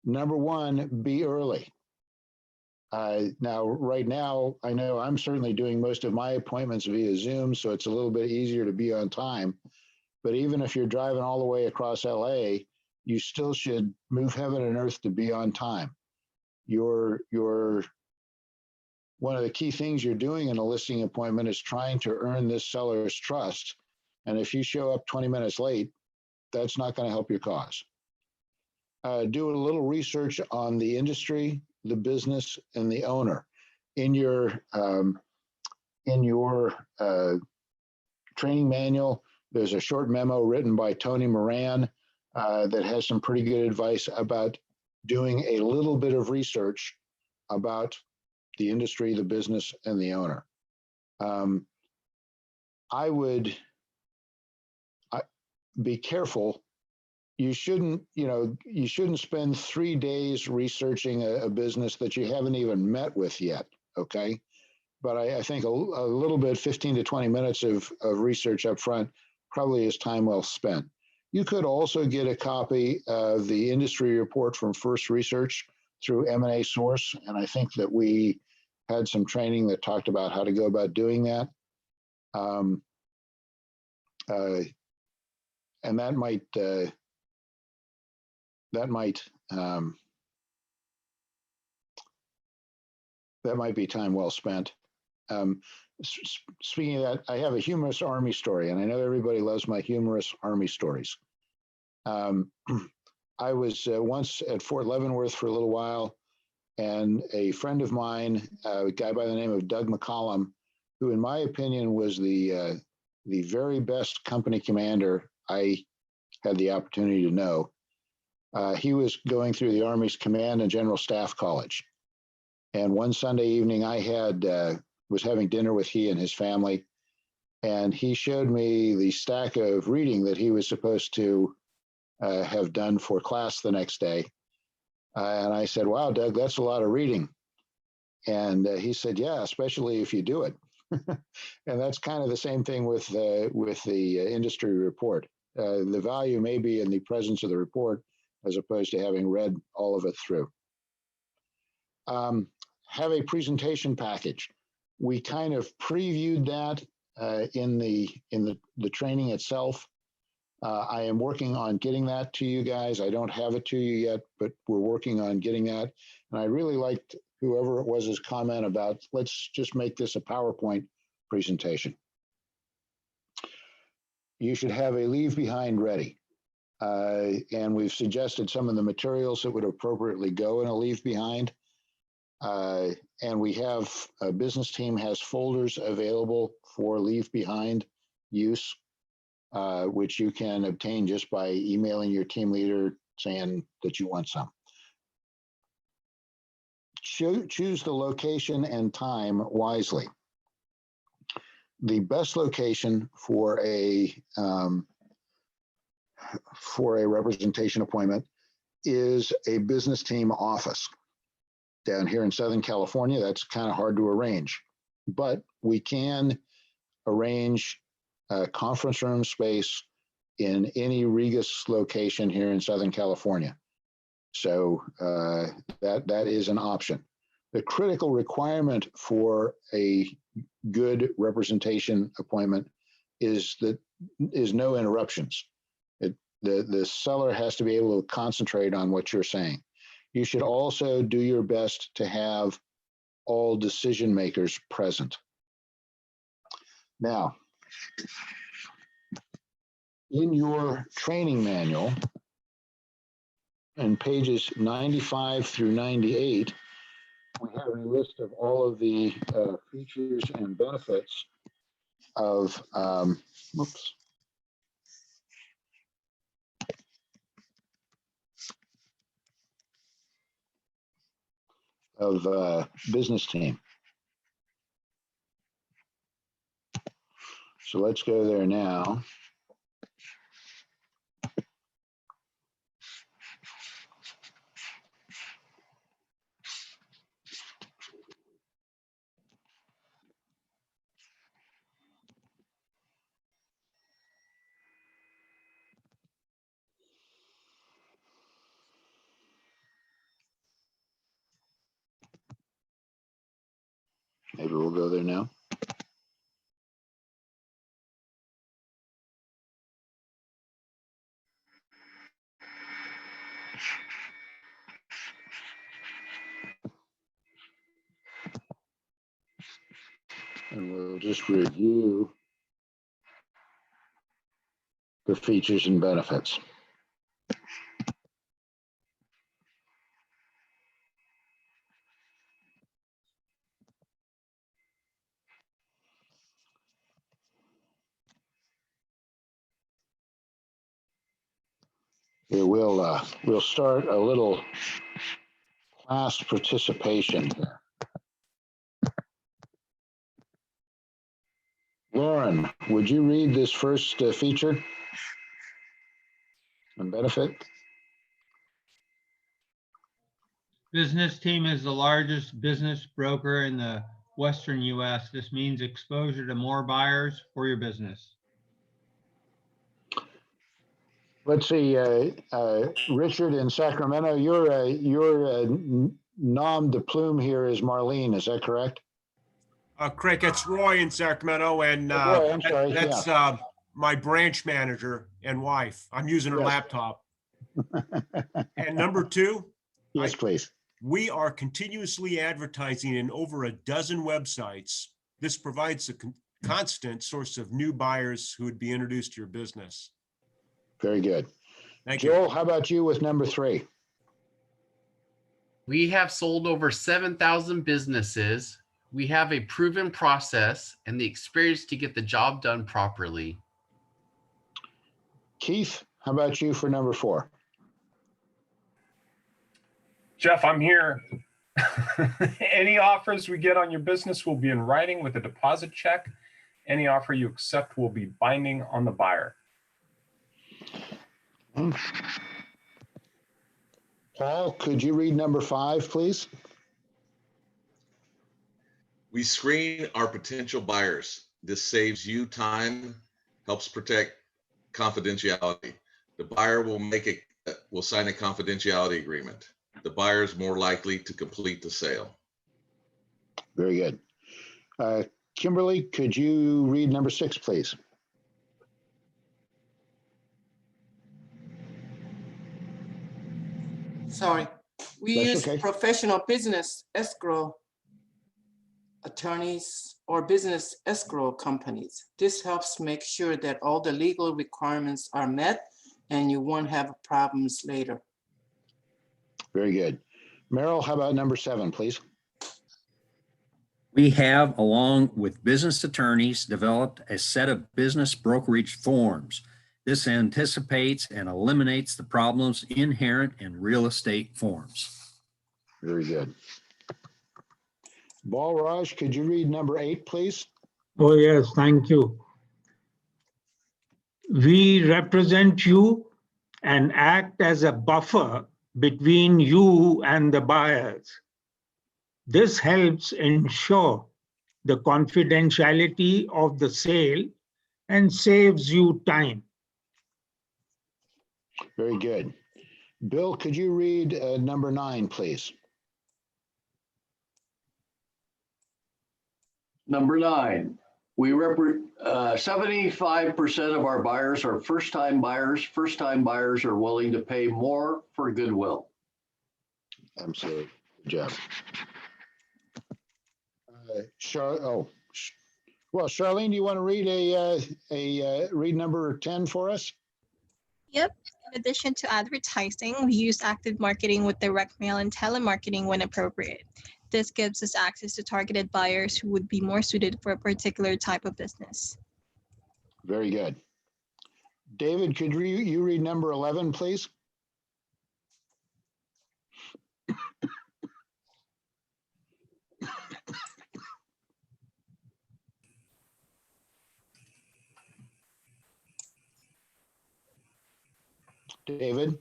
Number one, be early. Now, right now, I know I'm certainly doing most of my appointments via Zoom, so it's a little bit easier to be on time. But even if you're driving all the way across LA, you still should move heaven and earth to be on time. Your one of the key things you're doing in a listing appointment is trying to earn this seller's trust. And if you show up 20 minutes late, that's not going to help your cause. Do a little research on the industry, the business, and the owner. In your training manual, there's a short memo written by Tony Moran that has some pretty good advice about doing a little bit of research about the industry, the business, and the owner. I would be careful. You shouldn't spend 3 days researching a business that you haven't even met with yet. Okay. But I think a little bit, 15 to 20 minutes of research up front probably is time well spent. You could also get a copy of the industry report from First Research through M&A Source. And I think that we had some training that talked about how to go about doing that. And that might be time well spent. Speaking of that, I have a humorous Army story, and I know everybody loves my humorous Army stories. I was once at Fort Leavenworth for a little while, and a friend of mine, a guy by the name of Doug McCollum, who in my opinion was the very best company commander I had the opportunity to know. He was going through the Army's Command and General Staff College. And one Sunday evening, I was having dinner with he and his family, and he showed me the stack of reading that he was supposed to have done for class the next day. And I said, "Wow, Doug, that's a lot of reading." And he said, "Yeah, especially if you do it." And that's kind of the same thing with the industry report. The value may be in the presence of the report as opposed to having read all of it through. Have a presentation package. We kind of previewed that in the training itself. I am working on getting that to you guys. I don't have it to you yet, but we're working on getting that. And I really liked whoever it was his comment about, let's just make this a PowerPoint presentation. You should have a leave behind ready. And we've suggested some of the materials that would appropriately go in a leave behind. And we have a business team has folders available for leave behind use, which you can obtain just by emailing your team leader saying that you want some. Choose the location and time wisely. The best location for a representation appointment is a business team office. Down here in Southern California, that's kind of hard to arrange, but we can arrange a conference room space in any Regus location here in Southern California. So that is an option. The critical requirement for a good representation appointment is no interruptions. The seller has to be able to concentrate on what you're saying. You should also do your best to have all decision makers present. Now, in your training manual, in pages 95 through 98, we have a list of all of the features and benefits of, business team. So let's go there now. Maybe we'll go there now. And we'll just review the features and benefits. Here we'll start a little class participation here. Lauren, would you read this first feature and benefit? Business Team is the largest business broker in the Western US. This means exposure to more buyers for your business. Let's see, Richard in Sacramento, your nom de plume here is Marlene, is that correct? Craig, it's Roy in Sacramento, and Roy, I'm sorry, that's my branch manager and wife. I'm using her Yes. laptop. And number two, Yes, please. we are continuously advertising in over a dozen websites. This provides a constant source of new buyers who would be introduced to your business. Very good. Thank you. Joel, how about you with number 3? We have sold over 7,000 businesses. We have a proven process and the experience to get the job done properly. Keith, how about you for number 4? Jeff, I'm here. Any offers we get on your business will be in writing with a deposit check. Any offer you accept will be binding on the buyer. Paul, could you read number 5, please? We screen our potential buyers. This saves you time, helps protect confidentiality. The buyer will sign a confidentiality agreement. The buyer is more likely to complete the sale. Very good. Kimberly, could you read number 6, please? Sorry. We That's use okay. professional business escrow attorneys or business escrow companies. This helps make sure that all the legal requirements are met and you won't have problems later. Very good. Merrill, how about number 7, please? We have, along with business attorneys, developed a set of business brokerage forms. This anticipates and eliminates the problems inherent in real estate forms. Very good. Balraj, could you read number 8, please? Oh, yes, thank you. We represent you and act as a buffer between you and the buyers. This helps ensure the confidentiality of the sale and saves you time. Very good. Bill, could you read number 9, please? Number 9, we 75% of our buyers are first-time buyers. First-time buyers are willing to pay more for goodwill. Absolutely. Good job. Well, Charlene, do you want to read read number 10 for us? Yep. In addition to advertising, we use active marketing with direct mail and telemarketing when appropriate. This gives us access to targeted buyers who would be more suited for a particular type of business. Very good. David, could you read number 11, please? David.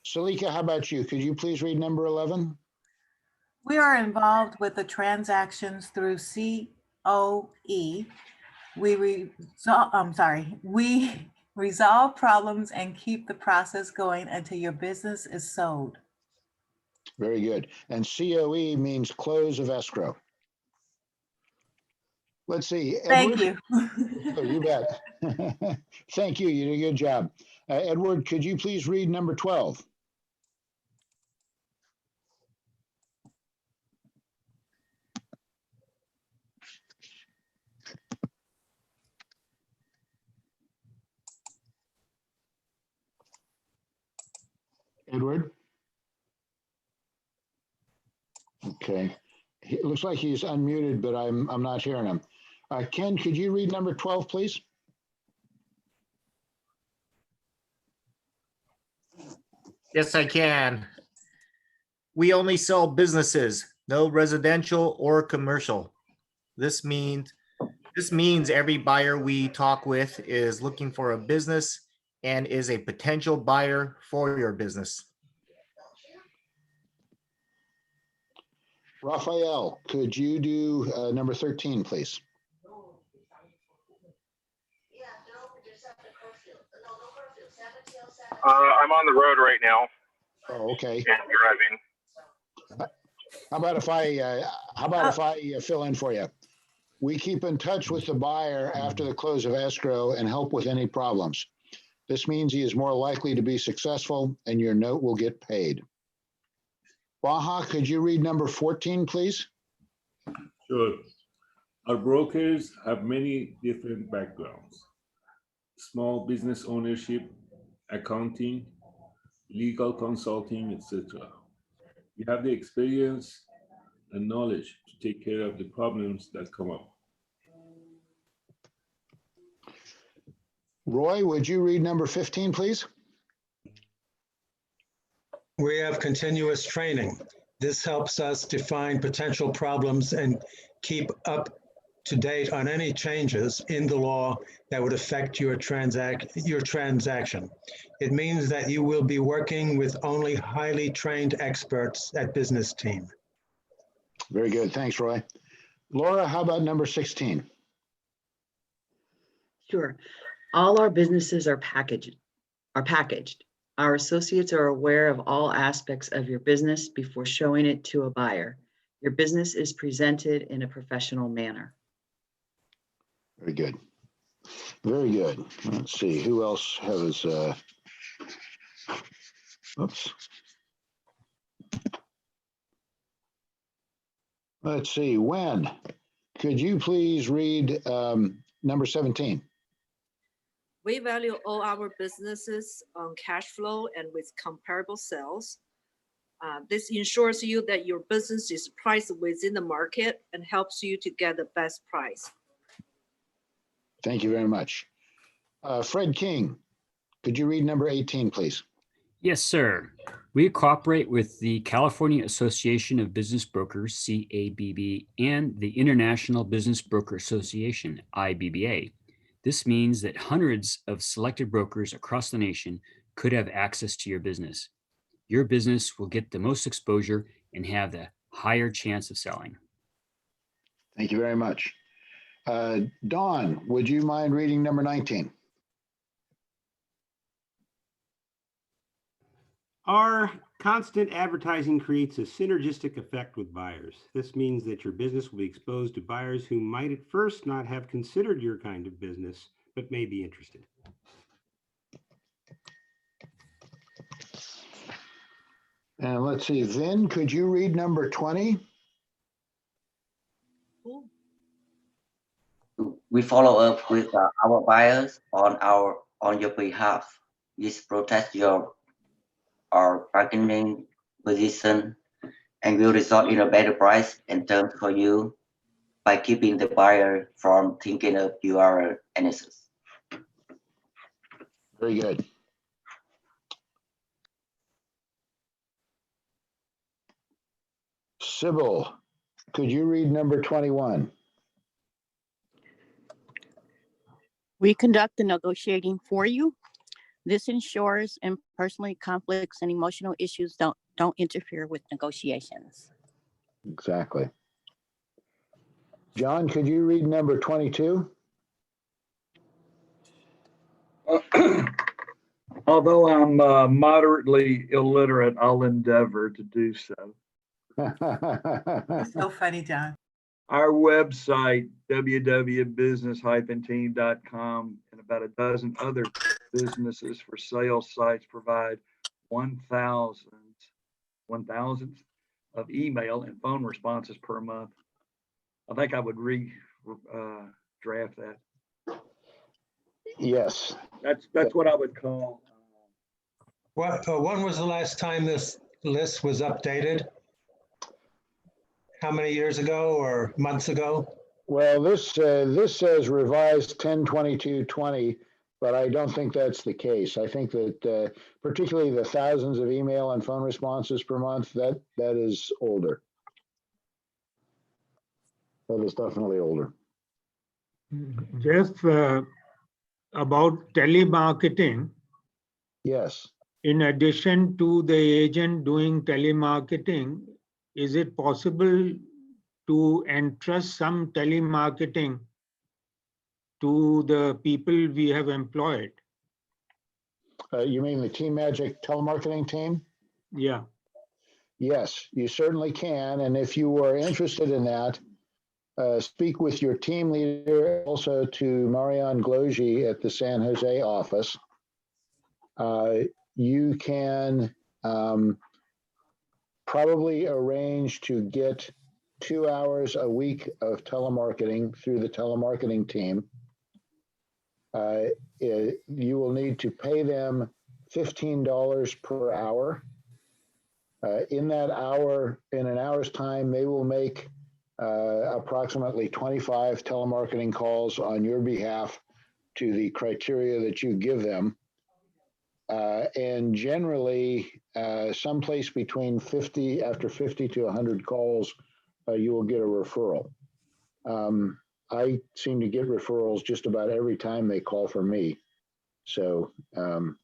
Salika, how about you? Could you please read number 11? We are involved with the transactions through COE. We resolve problems and keep the process going until your business is sold. Very good. And COE means close of escrow. Let's see. Thank Edward? you. Oh, you bet. Thank you. You did a good job. Edward, could you please read number 12? Edward? Okay. It looks like he's unmuted, but I'm not hearing him. Ken, could you read number 12, please? Yes, I can. We only sell businesses, no residential or commercial. This means every buyer we talk with is looking for a business and is a potential buyer for your business. Raphael, could you do number 13, please? I'm on the road right now. Oh, okay. And driving. How about if I fill in for you? We keep in touch with the buyer after the close of escrow and help with any problems. This means he is more likely to be successful and your note will get paid. Baha, could you read number 14, please? Sure. Our brokers have many different backgrounds: small business ownership, accounting, legal consulting, etc. We have the experience and knowledge to take care of the problems that come up. Roy, would you read number 15, please? We have continuous training. This helps us define potential problems and keep up to date on any changes in the law that would affect your transaction. It means that you will be working with only highly trained experts at business team. Very good. Thanks, Roy. Laura, how about number 16? Sure. All our businesses are packaged. Our associates are aware of all aspects of your business before showing it to a buyer. Your business is presented in a professional manner. Very good. Very good. Let's see, who else has, oops. Let's see, Wen, could you please read number 17? We value all our businesses on cash flow and with comparable sales. This ensures you that your business is priced within the market and helps you to get the best price. Thank you very much. Fred King, could you read number 18, please? Yes, sir. We cooperate with the California Association of Business Brokers, CABB, and the International Business Broker Association, IBBA. This means that hundreds of selected brokers across the nation could have access to your business. Your business will get the most exposure and have the higher chance of selling. Thank you very much. Dawn, would you mind reading number 19? Our constant advertising creates a synergistic effect with buyers. This means that your business will be exposed to buyers who might at first not have considered your kind of business, but may be interested. And let's see, Vin, could you read number 20? We follow up with our buyers on your behalf. This protects your bargaining position and will result in a better price and terms for you by keeping the buyer from thinking of you are NSS. Very good. Sybil, could you read number 21? We conduct the negotiating for you. This ensures impersonal conflicts and emotional issues don't interfere with negotiations. Exactly. John, could you read number 22? Although I'm moderately illiterate, I'll endeavor to do so. That's so funny, John. Our website, www.business-team.com, and about a dozen other businesses for sales sites provide 1,000th of email and phone responses per month. I think I would draft that. Yes. That's what I would call. When was the last time this list was updated? How many years ago or months ago? Well, this says revised 10/22/20, but I don't think that's the case. I think that particularly the thousands of email and phone responses per month, that is older. That is definitely older. Jeff, about telemarketing. Yes. In addition to the agent doing telemarketing, is it possible to entrust some telemarketing to the people we have employed? You mean the Team Magic telemarketing team? Yeah. Yes, you certainly can. And if you are interested in that, speak with your team leader, also to Marianne Glogy at the San Jose office. You can probably arrange to get 2 hours a week of telemarketing through the telemarketing team. You will need to pay them $15 per hour. In an hour's time, they will make approximately 25 telemarketing calls on your behalf to the criteria that you give them. And generally, someplace between 50 to 100 calls, you will get a referral. I seem to get referrals just about every time they call for me. So they're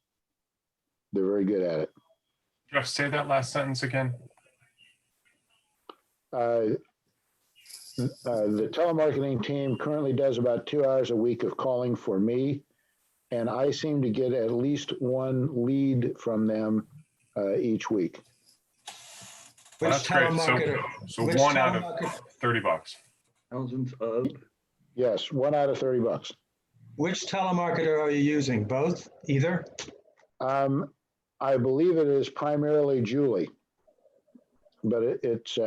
very good at it. Jeff, say that last sentence again. The telemarketing team currently does about 2 hours a week of calling for me, and I seem to get at least one lead from them each week. Well, that's great. So one out of $30. Thousands of? Yes, 1 out of $30. Which telemarketer are you using? Both? Either? I believe it is primarily Julie, but it's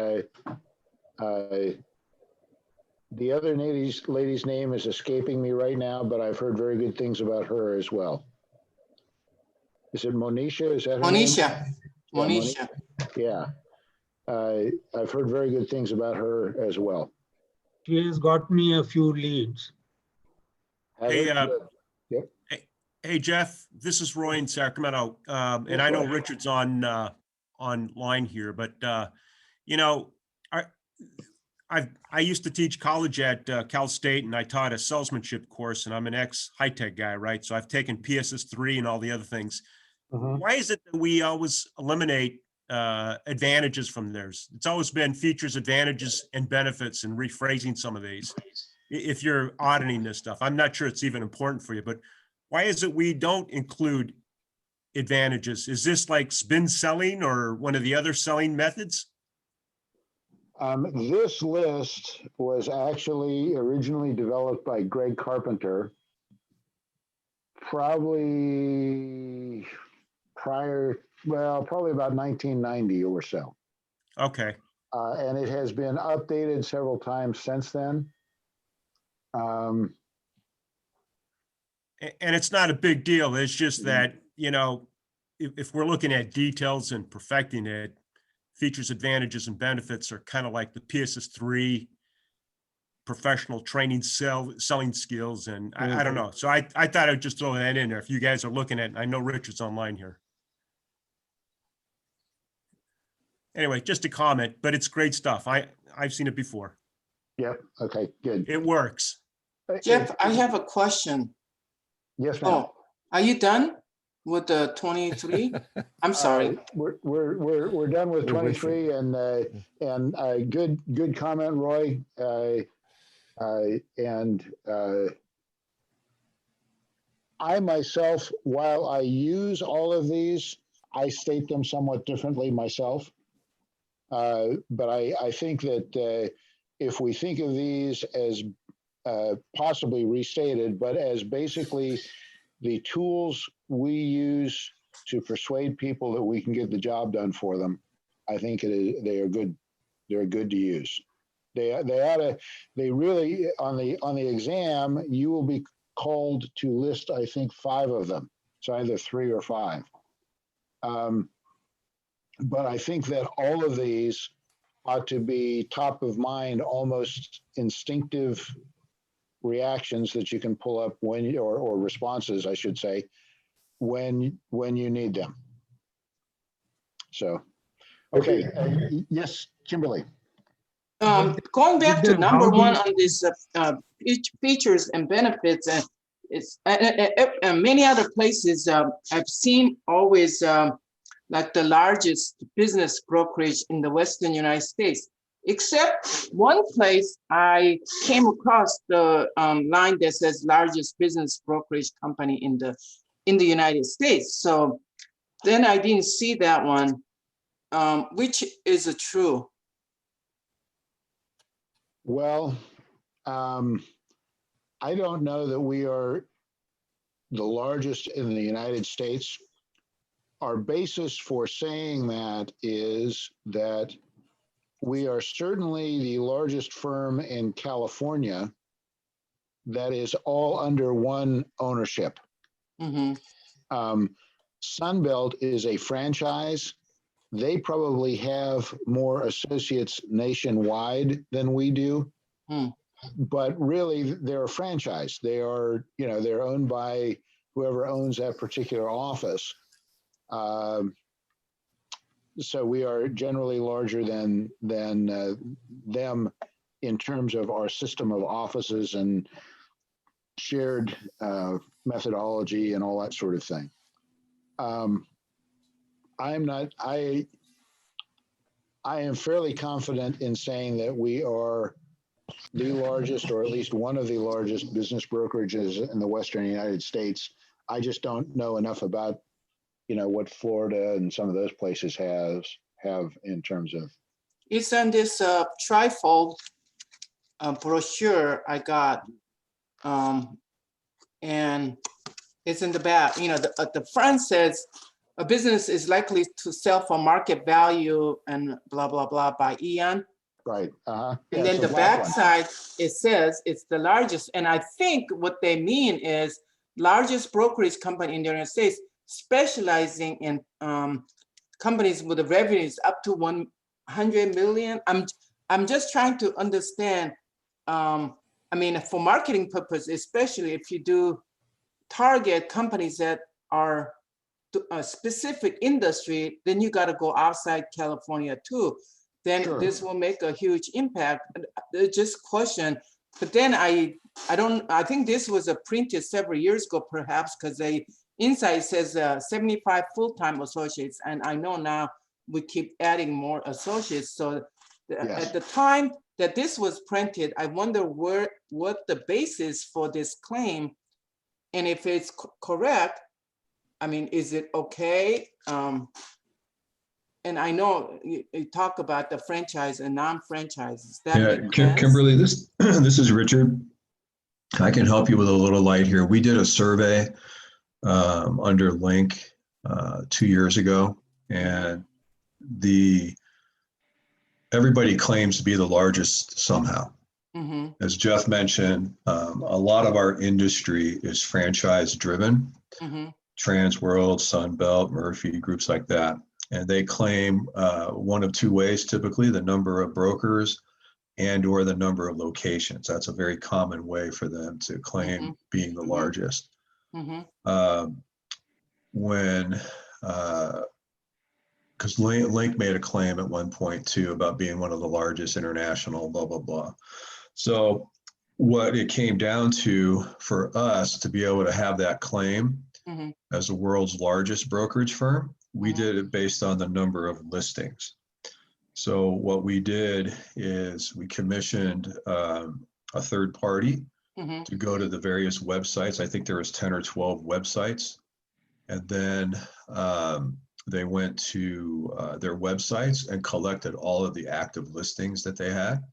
the other lady's name is escaping me right now, but I've heard very good things about her as well. Is it Monisha? Is that her Monisha. name? Monisha. Yeah. I've heard very good things about her as well. She has got me a few leads. Hey, hey, Jeff, this is Roy in Sacramento. And I know Richard's online here, but you know, I used to teach college at Cal State, and I taught a salesmanship course, and I'm an ex-high-tech guy, right? So I've taken PSS3 and all the other things. Why is it that we always eliminate advantages from theirs? It's always been features, advantages, and benefits, and rephrasing some of these. If you're auditing this stuff, I'm not sure it's even important for you, but why is it we don't include advantages? Is this like spin selling or one of the other selling methods? This list was actually originally developed by Greg Carpenter, probably about 1990 or so. Okay. And it has been updated several times since then. And it's not a big deal. It's just that, you know, if we're looking at details and perfecting it, features, advantages, and benefits are kind of like the PSS3 professional training, selling skills. And I don't know. So I thought I'd just throw that in there. If you guys are looking at it, I know Richard's online here. Anyway, just a comment, but it's great stuff. I've seen it before. Yep. Okay, good. It works. Jeff, I have a question. Yes, ma'am. Oh, are you done with the 23? I'm sorry. We're done with 23, and good comment, Roy. I myself, while I use all of these, I state them somewhat differently myself. But I think that if we think of these as possibly restated, but as basically the tools we use to persuade people that we can get the job done for them, I think they are good. They're good to use. They really on the exam, you will be called to list, I think, 5 of them. It's either 3 or 5. But I think that all of these ought to be top of mind, almost instinctive reactions that you can pull up when, or responses, I should say, when you need them. So, okay, yes, Kimberly. Going back to Then how number do 1 you- on these features and benefits, and it's and many other places I've seen always like the largest business brokerage in the Western United States, except one place I came across the line that says largest business brokerage company in the United States. So then I didn't see that one, which is true. Well, I don't know that we are the largest in the United States. Our basis for saying that is that we are certainly the largest firm in California that is all under one ownership. Sunbelt is a franchise. They probably have more associates nationwide than we do. But really, they're a franchise. They are, they're owned by whoever owns that particular office. So we are generally larger than them in terms of our system of offices and shared methodology and all that sort of thing. I am fairly confident in saying that we are the largest, or at least one of the largest business brokerages in the Western United States. I just don't know enough about, what Florida and some of those places have in terms of. It's on this trifold brochure I got, and it's in the back. The front says a business is likely to sell for market value and blah blah blah by Eon. Right. And then the back side, it says it's the largest. And I think what they mean is largest brokerage company in the United States, specializing in companies with the revenues up to 100 million. I'm just trying to understand. For marketing purpose, especially if you do target companies that are a specific industry, then you got to go outside California too. Then this will make a huge impact. Just question. But then I think this was printed several years ago, perhaps, because the inside says 75 full-time associates. And I know now we keep adding more associates. So at the time that this was printed, I wonder what the basis for this claim, and if it's correct, is it okay? And I know you talk about the franchise and non-franchises. Kimberly, this is Richard. I can help you with a little light here. We did a survey under Link 2 years ago, and everybody claims to be the largest somehow. As Jeff mentioned, a lot of our industry is franchise driven. Transworld, Sunbelt, Murphy, groups like that. And they claim one of 2 ways, typically the number of brokers and or the number of locations. That's a very common way for them to claim being the largest. Because Link made a claim at one point too about being one of the largest international, blah, blah, blah. So what it came down to for us to be able to have that claim as the world's largest brokerage firm, we did it based on the number of listings. So what we did is we commissioned a third party to go to the various websites. I think there was 10 or 12 websites. And then they went to their websites and collected all of the active listings that they had.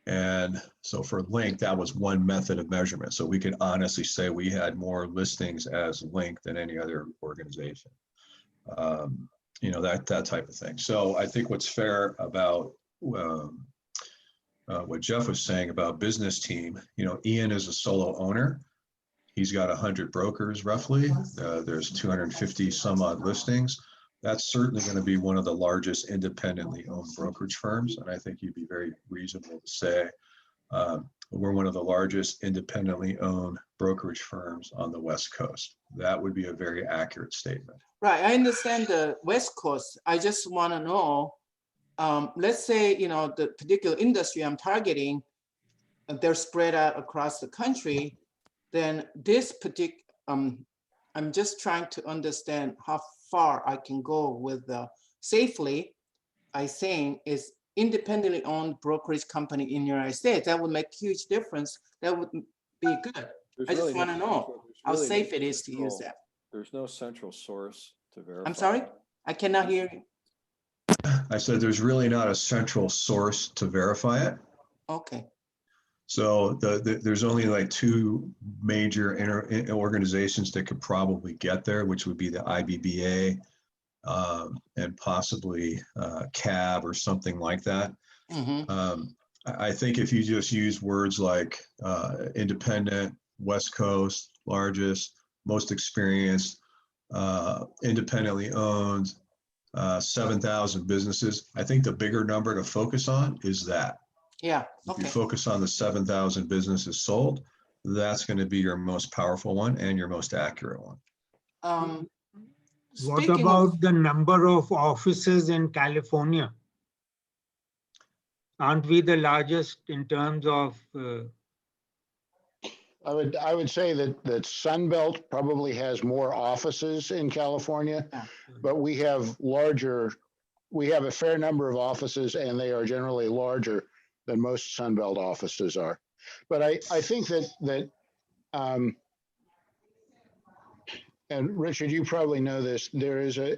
And so for Link, that was one method of measurement. So we could honestly say we had more listings as Link than any other organization. You know, that type of thing. So I think what's fair about what Jeff was saying about business team, you know, Ian is a solo owner. He's got 100 brokers roughly. There's 250 some odd listings. That's certainly going to be one of the largest independently owned brokerage firms. And I think you'd be very reasonable to say we're one of the largest independently owned brokerage firms on the West Coast. That would be a very accurate statement. Right, I understand the West Coast. I just want to know, let's say, you know, the particular industry I'm targeting, they're spread out across the country, then this particular, I'm just trying to understand how far I can go with safely, I think, is independently owned brokerage company in the United States. That would make huge difference. That would be good. I just want to know how safe it is to use that. There's no central source to verify. I'm sorry, I cannot hear you. I said there's really not a central source to verify it. Okay. So there's only like two major organizations that could probably get there, which would be the IBBA and possibly CAB or something like that. I think if you just use words like independent, West Coast, largest, most experienced, independently owned, 7,000 businesses, I think the bigger number to focus on is that. Yeah. If you focus on the 7,000 businesses sold, that's going to be your most powerful one and your most accurate one. What about the number of offices in California? Aren't we the largest in terms of? I would say that Sunbelt probably has more offices in California, but we have a fair number of offices, and they are generally larger than most Sunbelt offices are. But I think that and Richard, you probably know this, there is a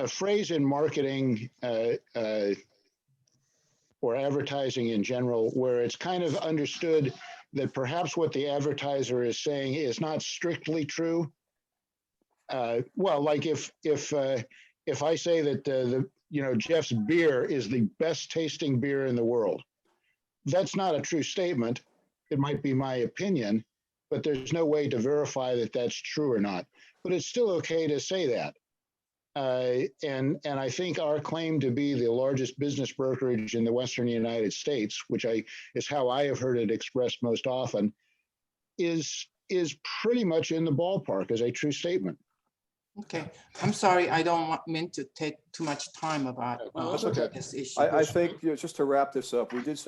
phrase in marketing or advertising in general, where it's kind of understood that perhaps what the advertiser is saying is not strictly true. Well, like if I say that Jeff's beer is the best tasting beer in the world, that's not a true statement. It might be my opinion, but there's no way to verify that that's true or not. But it's still okay to say that. And I think our claim to be the largest business brokerage in the Western United States, which is how I have heard it expressed most often, is pretty much in the ballpark as a true statement. Okay, I'm sorry, I don't mean to take too much time about this issue. I think, just to wrap this up, we did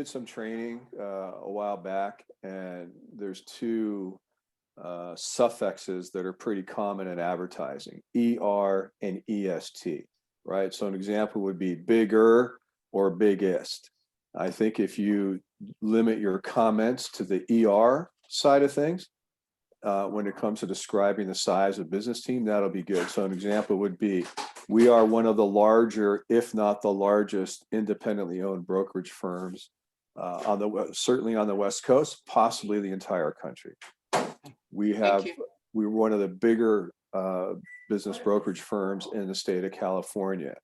some training a while back, and there's two suffixes that are pretty common in advertising: ER and EST, right? So an example would be bigger or biggest. I think if you limit your comments to the ER side of things, when it comes to describing the size of business team, that'll be good. So an example would be, we are one of the larger, if not the largest, independently owned brokerage firms certainly on the West Coast, possibly the entire country. We're one of the bigger business brokerage firms in the state of California.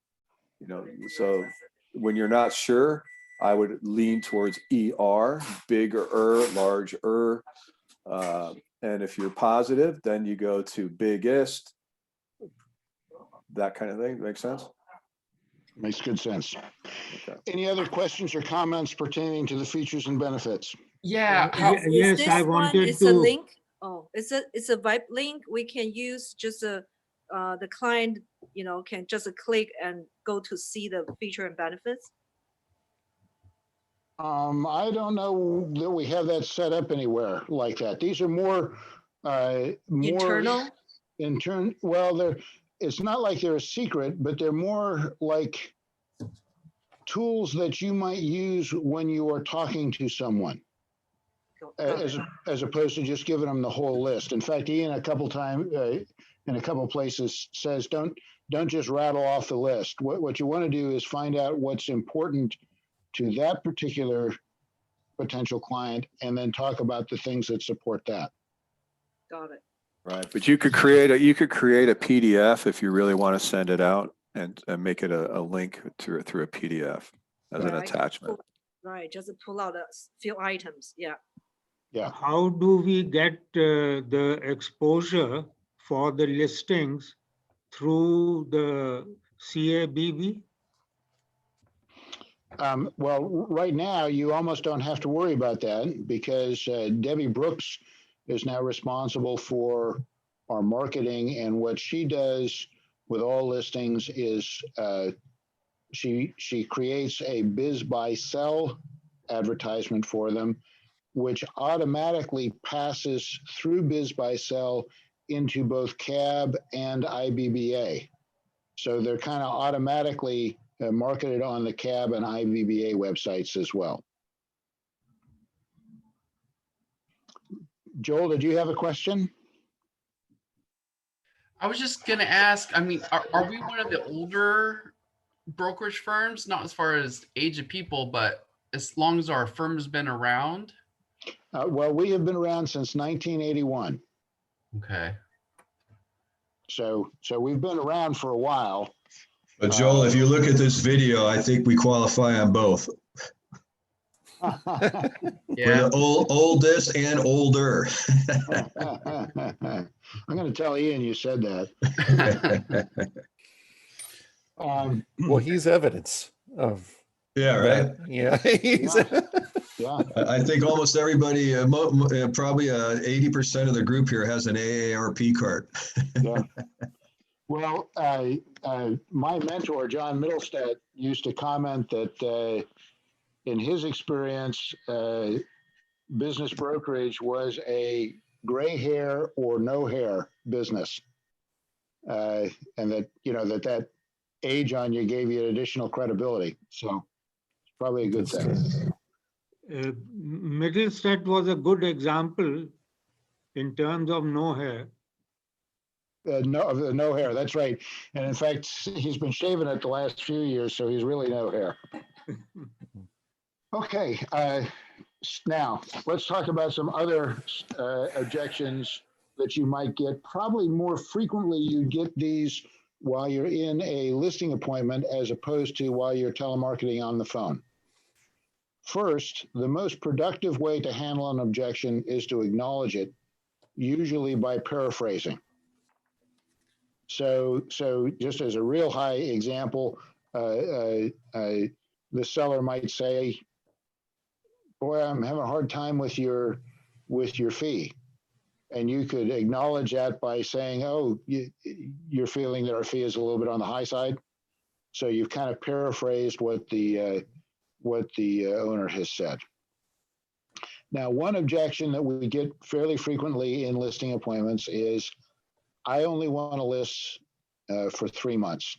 So when you're not sure, I would lean towards ER, bigger, larger. And if you're positive, then you go to biggest, that kind of thing. Make sense? Makes good sense. Okay. Any other questions or comments pertaining to the features and benefits? Yeah. Yes, I wanted it's to. a link. Oh, it's a web link. We can use just the client, can just click and go to see the feature and benefits. I don't know that we have that set up anywhere like that. These are more internal. Well, it's not like they're a secret, but they're more like tools that you might use when you are talking to someone, as opposed to just giving them the whole list. In fact, Ian a couple times in a couple places says, don't just rattle off the list. What you want to do is find out what's important to that particular potential client, and then talk about the things that support that. Got it. Right, but you could create a PDF if you really want to send it out and make it a link through a PDF as an Yeah, I can attachment. Right, just pull out a few items. Yeah. Yeah. How do we get the exposure for the listings through the CABB? Well, right now, you almost don't have to worry about that because Debbie Brooks is now responsible for our marketing. And what she does with all listings is she creates a biz buy sell advertisement for them, which automatically passes through biz buy sell into both CAB and IBBA. So they're kind of automatically marketed on the CAB and IBBA websites as well. Joel, did you have a question? I was just gonna ask, I mean, are we one of the older brokerage firms? Not as far as age of people, but as long as our firm has been around? Well, we have been around since 1981. Okay. So we've been around for a while. But Joel, if you look at this video, I think we qualify on both. Yeah. We're the oldest and older. I'm going to tell Ian you said that. Well, he's evidence of. Yeah, right. Yeah. He's, Yeah. I think almost everybody, probably 80% of the group here has an AARP card. Yeah. Well, my mentor, John Middlestead, used to comment that in his experience, business brokerage was a gray hair or no hair business. And that, that age on you gave you additional credibility. So it's probably a good thing. Middlestead was a good example in terms of no hair. No hair, that's right. And in fact, he's been shaving it the last few years, so he's really no hair. Okay, now let's talk about some other objections that you might get. Probably more frequently, you get these while you're in a listing appointment as opposed to while you're telemarketing on the phone. First, the most productive way to handle an objection is to acknowledge it, usually by paraphrasing. So just as a real high example, the seller might say, "Boy, I'm having a hard time with your fee," and you could acknowledge that by saying, "Oh, you're feeling that our fee is a little bit on the high side." So you've kind of paraphrased what the owner has said. Now, one objection that we get fairly frequently in listing appointments is, "I only want to list for 3 months."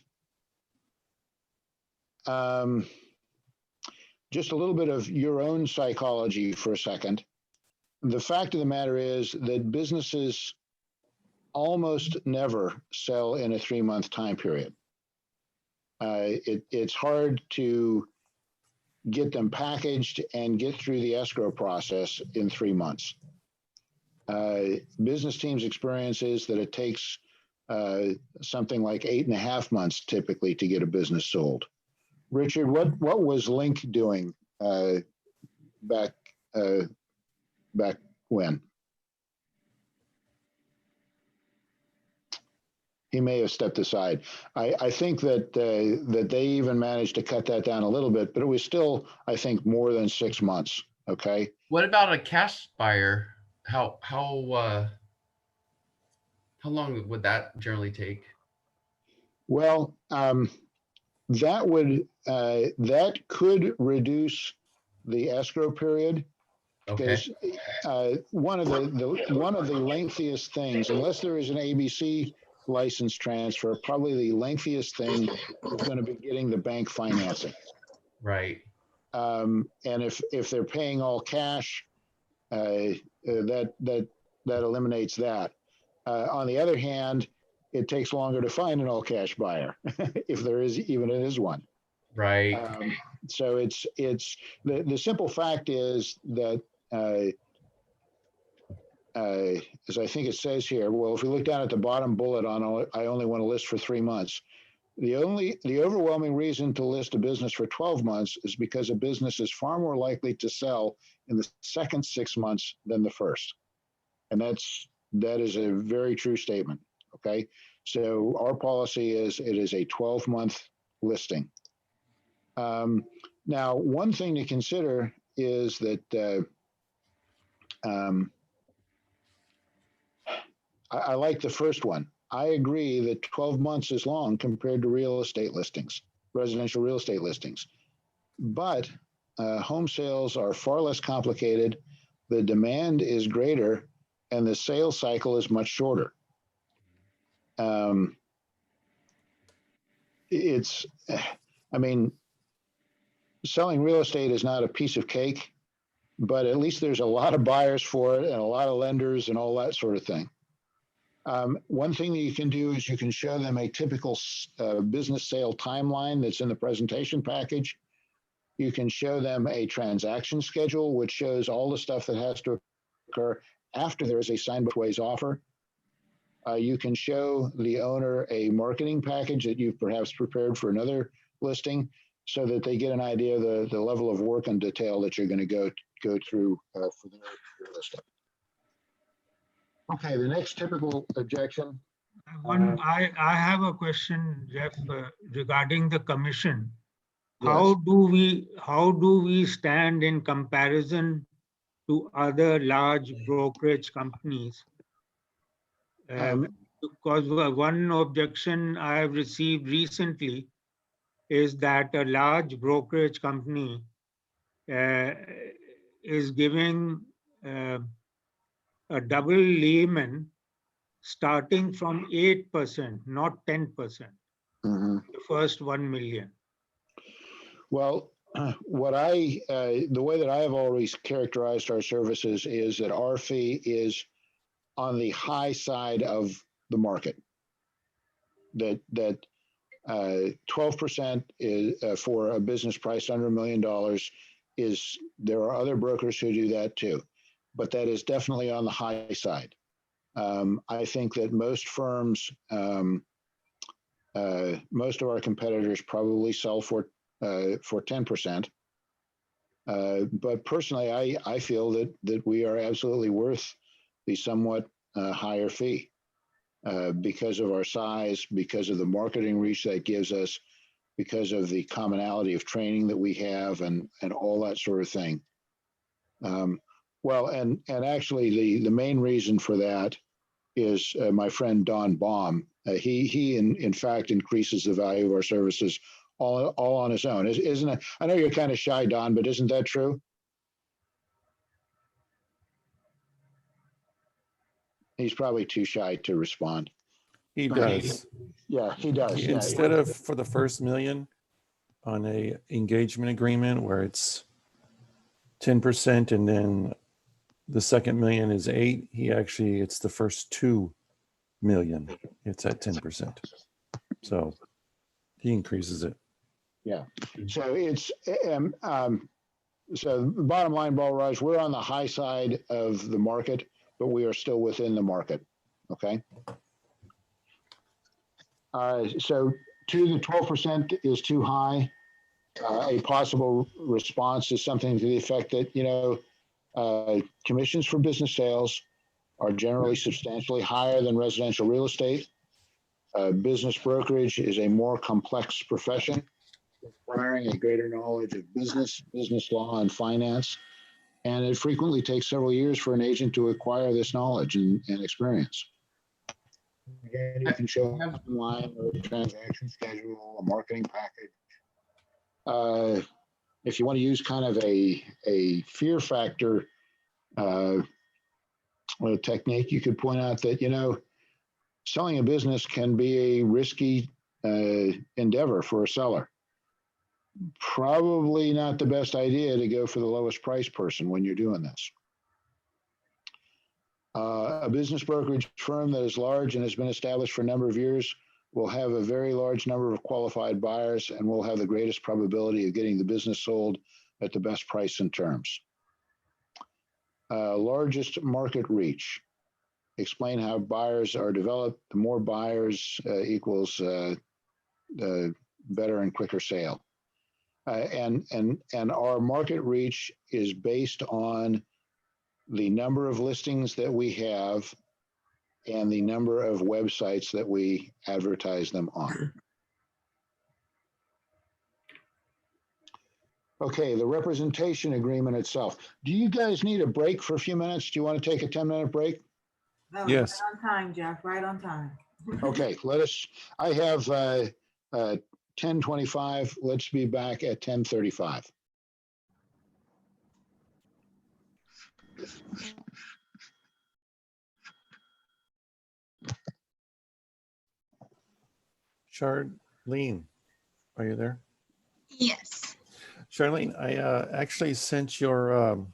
Just a little bit of your own psychology for a second. The fact of the matter is that businesses almost never sell in a 3-month time period. It's hard to get them packaged and get through the escrow process in 3 months. Business teams' experience is that it takes something like 8.5 months typically to get a business sold. Richard, what was Link doing back when? He may have stepped aside. I think that they even managed to cut that down a little bit, but it was still, I think, more than 6 months. Okay. What about a cash buyer? How long would that generally take? Well, that could reduce the escrow period. Because one of the lengthiest things, unless there is an ABC license transfer, probably the lengthiest thing is going to be getting the bank financing. Right. And if they're paying all cash, that eliminates that. On the other hand, it takes longer to find an all cash buyer if there is one. Right. So it's the simple fact is that as I think it says here, well, if we look down at the bottom bullet on I only want to list for 3 months. The overwhelming reason to list a business for 12 months is because a business is far more likely to sell in the second 6 months than the first. And that is a very true statement. Okay. So our policy is it is a 12-month listing. Now, one thing to consider is that I like the first one. I agree that 12 months is long compared to real estate listings, residential real estate listings. But home sales are far less complicated. The demand is greater and the sales cycle is much shorter. Selling real estate is not a piece of cake, but at least there's a lot of buyers for it and a lot of lenders and all that sort of thing. One thing that you can do is you can show them a typical business sale timeline that's in the presentation package. You can show them a transaction schedule, which shows all the stuff that has to occur after there is a signed both ways offer. You can show the owner a marketing package that you've perhaps prepared for another listing so that they get an idea of the level of work and detail that you're going to go through for their listing. Okay, the next typical objection. I have a question, Jeff, regarding the commission. Yes. How do we stand in comparison to other large brokerage companies? Because one objection I have received recently is that a large brokerage company is giving a double layman starting from 8%, not 10%, the first 1 million. Well, the way that I have always characterized our services is that our fee is on the high side of the market. That 12% is for a business priced under $1 million is, there are other brokers who do that too, but that is definitely on the high side. I think that most firms, most of our competitors probably sell for 10%. But personally, I feel that we are absolutely worth the somewhat higher fee because of our size, because of the marketing reach that gives us, because of the commonality of training that we have, and all that sort of thing. Well, and actually the main reason for that is my friend Don Baum. He in fact increases the value of our services all on his own, isn't it? I know you're kind of shy, Don, but isn't that true? He's probably too shy to respond. He does. Yeah, he does. Yeah. Instead of for the first million on a engagement agreement where it's 10% and then the second million is 8, it's the first 2 million. It's at 10%. So he increases it. Yeah. So it's so the bottom line, Balraj, we're on the high side of the market, but we are still within the market. Okay. So the 12% is too high. A possible response is something to the effect that, commissions for business sales are generally substantially higher than residential real estate. Business brokerage is a more complex profession, requiring a greater knowledge of business law, and finance. And it frequently takes several years for an agent to acquire this knowledge and experience. Again, you can show online a transaction schedule, a marketing package. If you want to use kind of a fear factor technique, you could point out that, selling a business can be a risky endeavor for a seller. Probably not the best idea to go for the lowest price person when you're doing this. A business brokerage firm that is large and has been established for a number of years we'll have a very large number of qualified buyers, and we'll have the greatest probability of getting the business sold at the best price and terms. Largest market reach. Explain how buyers are developed. The more buyers equals better and quicker sale. And our market reach is based on the number of listings that we have and the number of websites that we advertise them on. Okay, the representation agreement itself. Do you guys need a break for a few minutes? Do you want to take a 10-minute break? That was Yes. right on time, Jeff, right on time. Okay, I have 10:25. Let's be back at 10:35. Charlene, are you there? Yes. Charlene, I actually sent your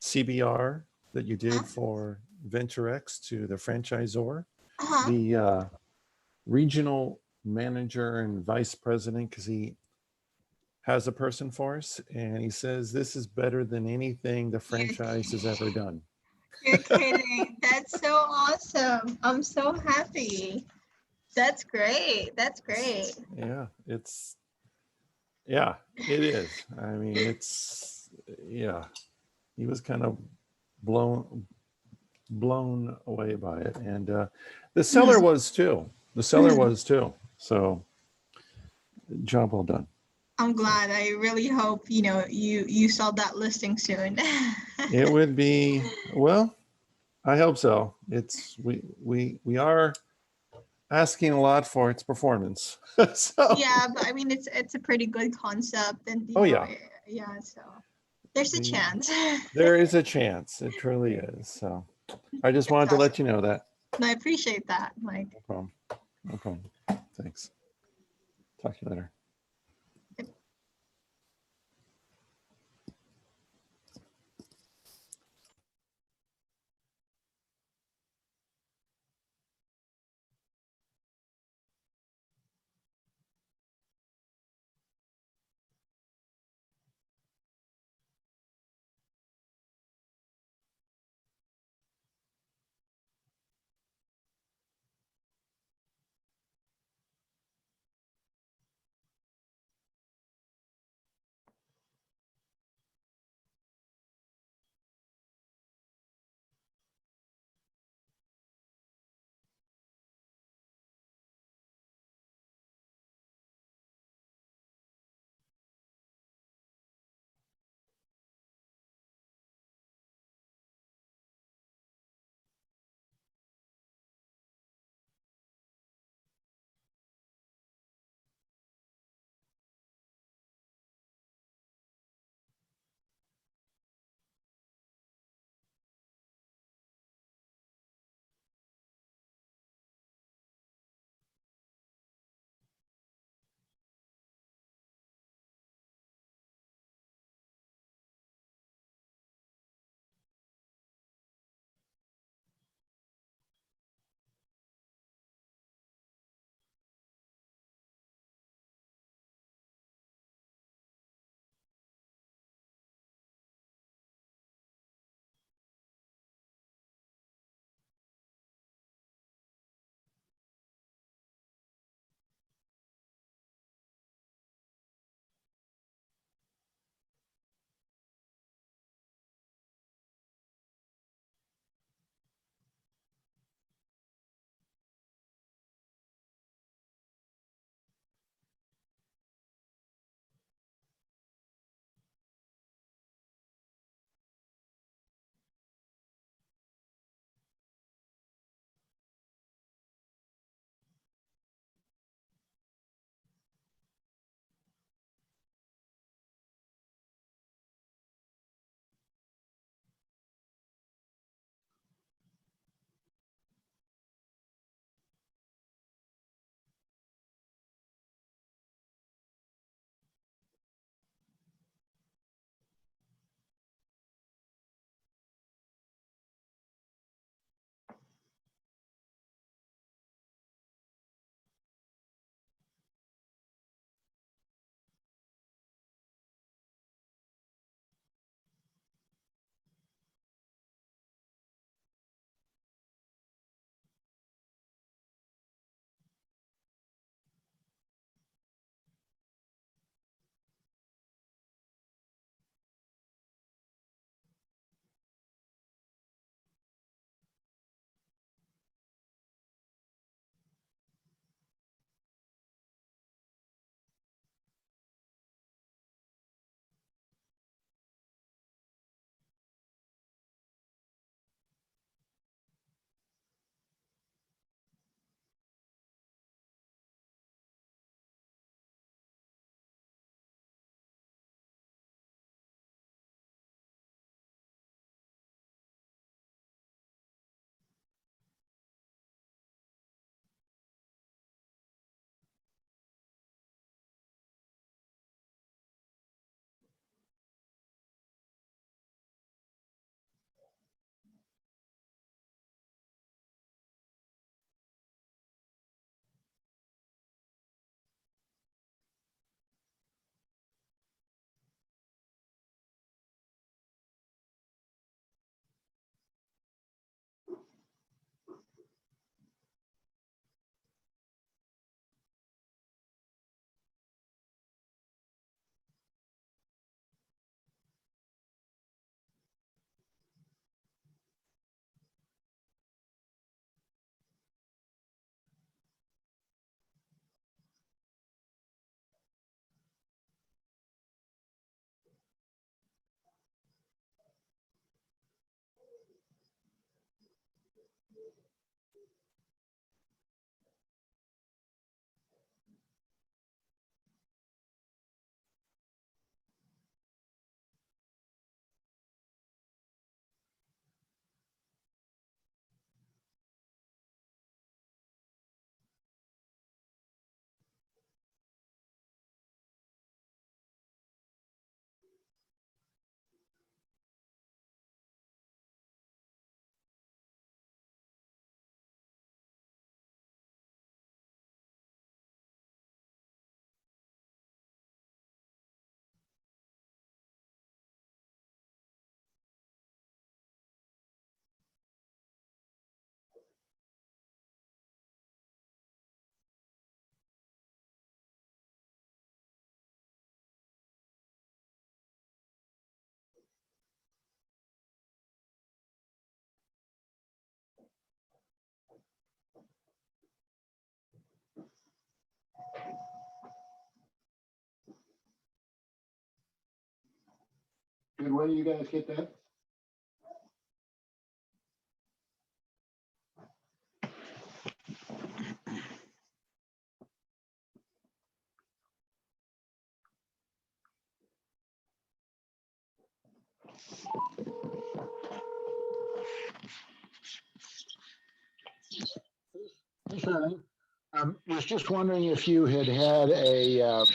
CBR that you did for VentureX to the franchisor. The regional manager and vice president, because he has a person for us, and he says this is better than anything the franchise has ever done. You're kidding. That's so awesome. I'm so happy. That's great. That's great. Yeah, it is. I mean, he was kind of blown away by it, and the seller was too. So, job well done. I'm glad. I really hope you sold that listing soon. It would be, well, I hope so. We are asking a lot for its performance. So, yeah, but I mean it's a pretty good concept, and yeah, so there's a chance. there is a chance. It truly is. So I just wanted to let you know that. I appreciate that. Like, No problem. Thanks. Talk to you later. Good, when do you guys get that? Was just wondering if you had had a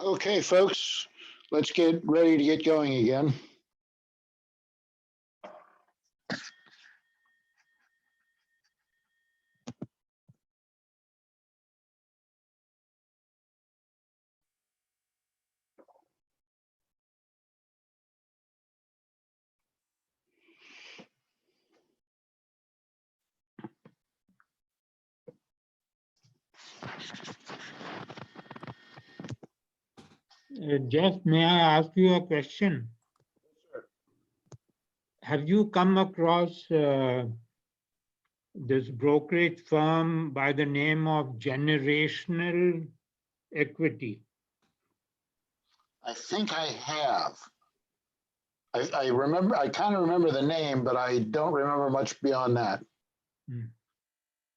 Okay, folks, let's get ready to get going again. Jeff, may I ask you a question? Have you come across this brokerage firm by the name of Generational Equity? I think I have. I remember, I kind of remember the name, but I don't remember much beyond that.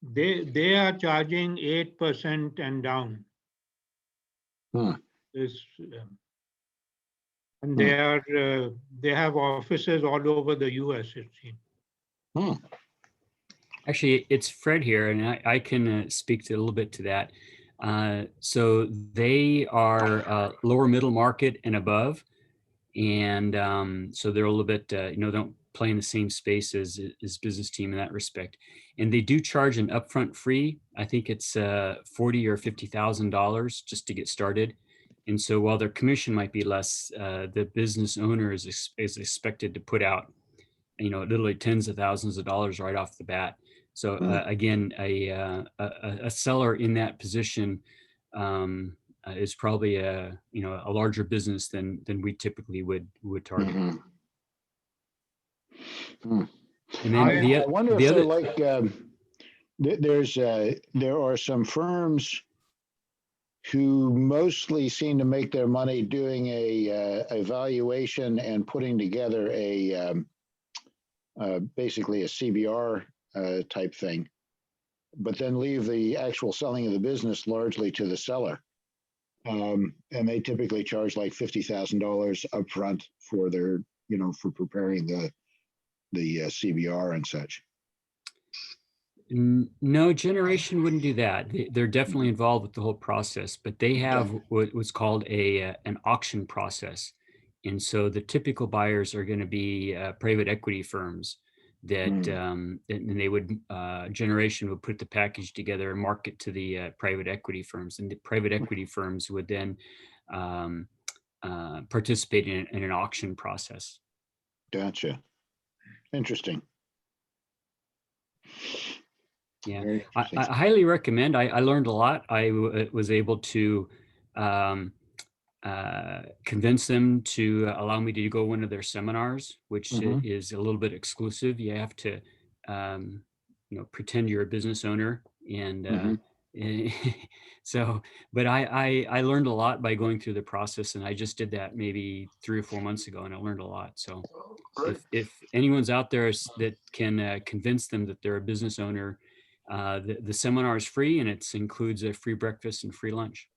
They are charging 8% and down. This, and they have offices all over the US, it seems. Actually, it's Fred here, and I can speak to a little bit to that. So they are lower middle market and above, and so they're a little bit, don't play in the same space as Business Team in that respect. And they do charge an upfront fee. I think it's $40,000 or $50,000 just to get started. And so while their commission might be less, the business owner is expected to put out, literally tens of thousands of dollars right off the bat. So again, a seller in that position is probably a larger business than we typically would target. And then I wonder if they're like there are some firms who mostly seem to make their money doing a evaluation and putting together basically a CBR type thing, but then leave the actual selling of the business largely to the seller. And they typically charge like $50,000 upfront for their, for preparing the CBR and such. No, Generation wouldn't do that. They're definitely involved with the whole process, but they have what's called an auction process. And so the typical buyers are going to be private equity firms that and they would Generation would put the package together and market to the private equity firms, and the private equity firms would then participate in an auction process. Gotcha. Interesting. Yeah, I highly recommend. I learned a lot. I was able to convince them to allow me to go one of their seminars, which is a little bit exclusive. You have to, pretend you're a business owner, and so. But I learned a lot by going through the process, and I just did that maybe 3 or 4 months ago, and I learned a lot. So, if anyone's out there that can convince them that they're a business owner, the seminar is free, and it includes a free breakfast and free lunch.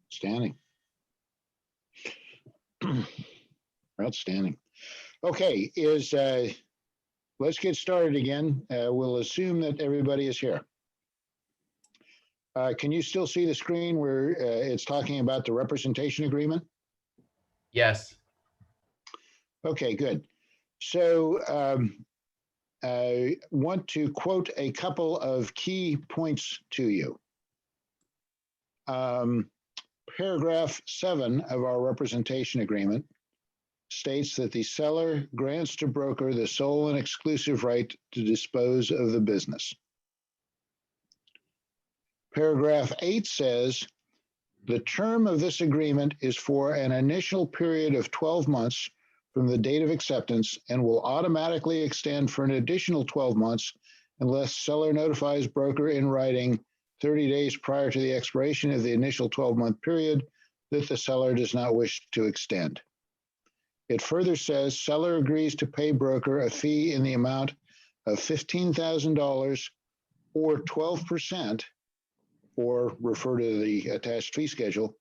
Outstanding. Outstanding. Okay, let's get started again. We'll assume that everybody is here. Can you still see the screen where it's talking about the representation agreement? Yes. Okay, good. So I want to quote a couple of key points to you. Paragraph 7 of our representation agreement states that the seller grants to broker the sole and exclusive right to dispose of the business. Paragraph 8 says the term of this agreement is for an initial period of 12 months from the date of acceptance and will automatically extend for an additional 12 months unless seller notifies broker in writing 30 days prior to the expiration of the initial 12-month period that the seller does not wish to extend. It further says seller agrees to pay broker a fee in the amount of $15,000 or 12%, or refer to the attached fee schedule,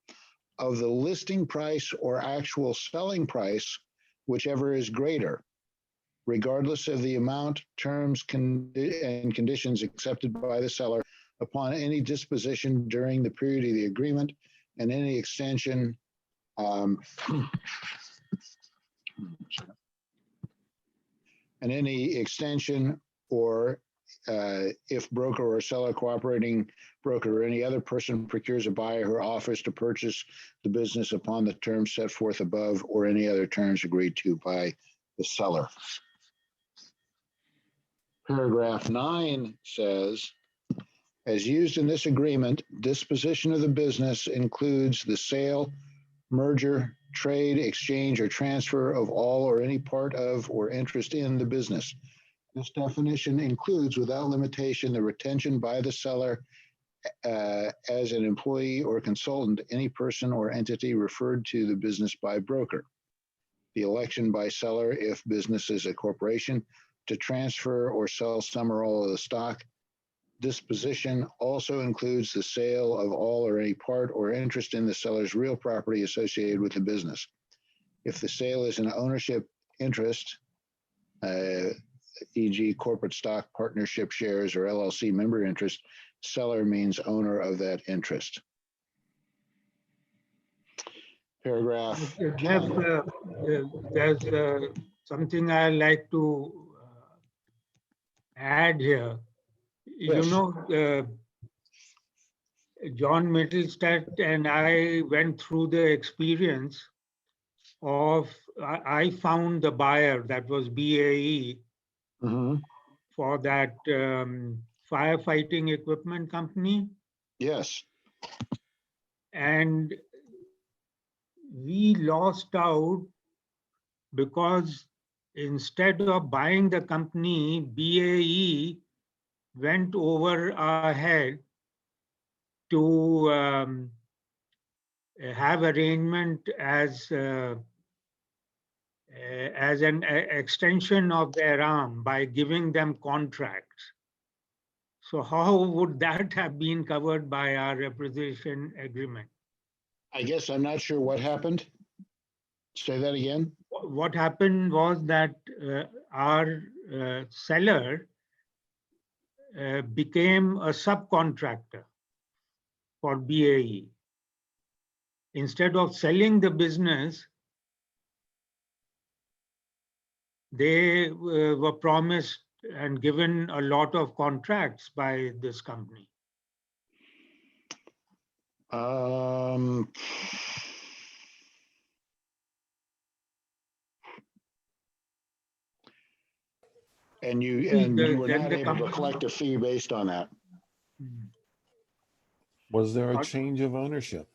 of the listing price or actual selling price, whichever is greater, regardless of the amount, terms, and conditions accepted by the seller upon any disposition during the period of the agreement and any extension or if broker or seller cooperating broker or any other person procures a buyer who offers to purchase the business upon the terms set forth above or any other terms agreed to by the seller. Paragraph 9 says, As used in this agreement, disposition of the business includes the sale, merger, trade, exchange, or transfer of all or any part of or interest in the business. This definition includes, without limitation, the retention by the seller as an employee or consultant, any person or entity referred to the business by broker. The election by seller, if business is a corporation, to transfer or sell some or all of the stock. Disposition also includes the sale of all or any part or interest in the seller's real property associated with the business. If the sale is an ownership interest, e.g. corporate stock, partnership shares, or LLC member interest, seller means owner of that interest. Paragraph. Jeff, there's something I like to add here. Yes. You know, John Mittelstadt and I went through the experience of, I found the buyer, that was BAE, for that firefighting equipment company. Yes. And we lost out because instead of buying the company, BAE went over our head to have arrangement as an extension of their arm by giving them contracts. So how would that have been covered by our representation agreement? I guess I'm not sure what happened. Say that again. What happened was that our seller became a subcontractor for BAE. Instead of selling the business, they were promised and given a lot of contracts by this company. And you were not able to collect a fee based on that. Was there a change of ownership?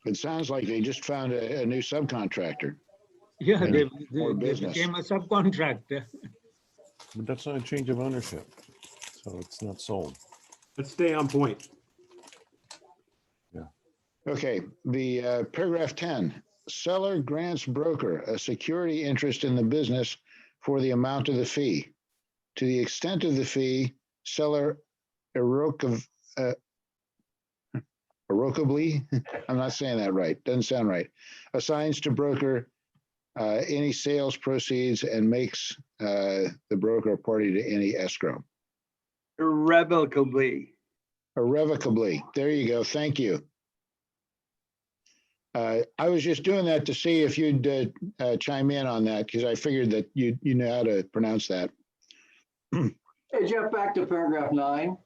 It sounds like they just found a new subcontractor. Yeah, And they more business. became a subcontractor. But that's not a change of ownership, so it's not sold. Let's stay on point. Okay, the paragraph 10, seller grants broker a security interest in the business for the amount of the fee. To the extent of the fee, seller irrevocably, I'm not saying that right, doesn't sound right, assigns to broker any sales proceeds and makes the broker a party to any escrow. Irrevocably. Irrevocably, there you go, thank you. I was just doing that to see if you'd chime in on that, because I figured that you know how to pronounce that. Hey, Jeff, back to paragraph 9.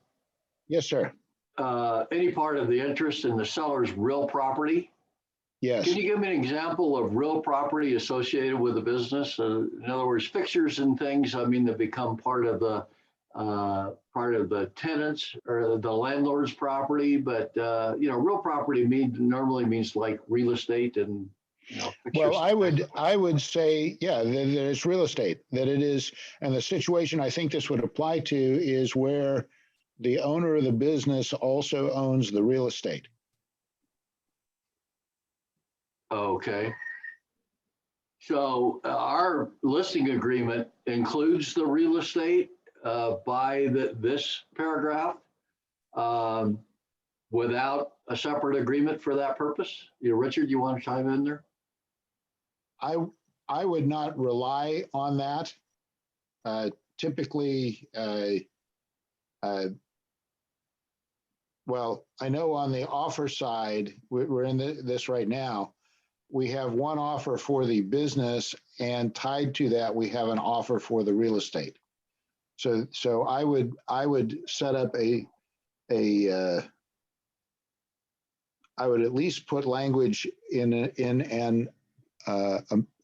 Yes, sir. Any part of the interest in the seller's real property. Yes. Can you give me an example of real property associated with the business? In other words, fixtures and things, I mean, that become part of the tenants or the landlord's property, but real property normally means like real estate and Well, I would say, yeah, that it's real estate, that it is, and the situation I think this would apply to is where the owner of the business also owns the real estate. Okay. So our listing agreement includes the real estate by this paragraph without a separate agreement for that purpose. Richard, you want to chime in there? I would not rely on that. Typically, well, I know on the offer side, we're in this right now. We have one offer for the business, and tied to that, we have an offer for the real estate. So I would set up I would at least put language in an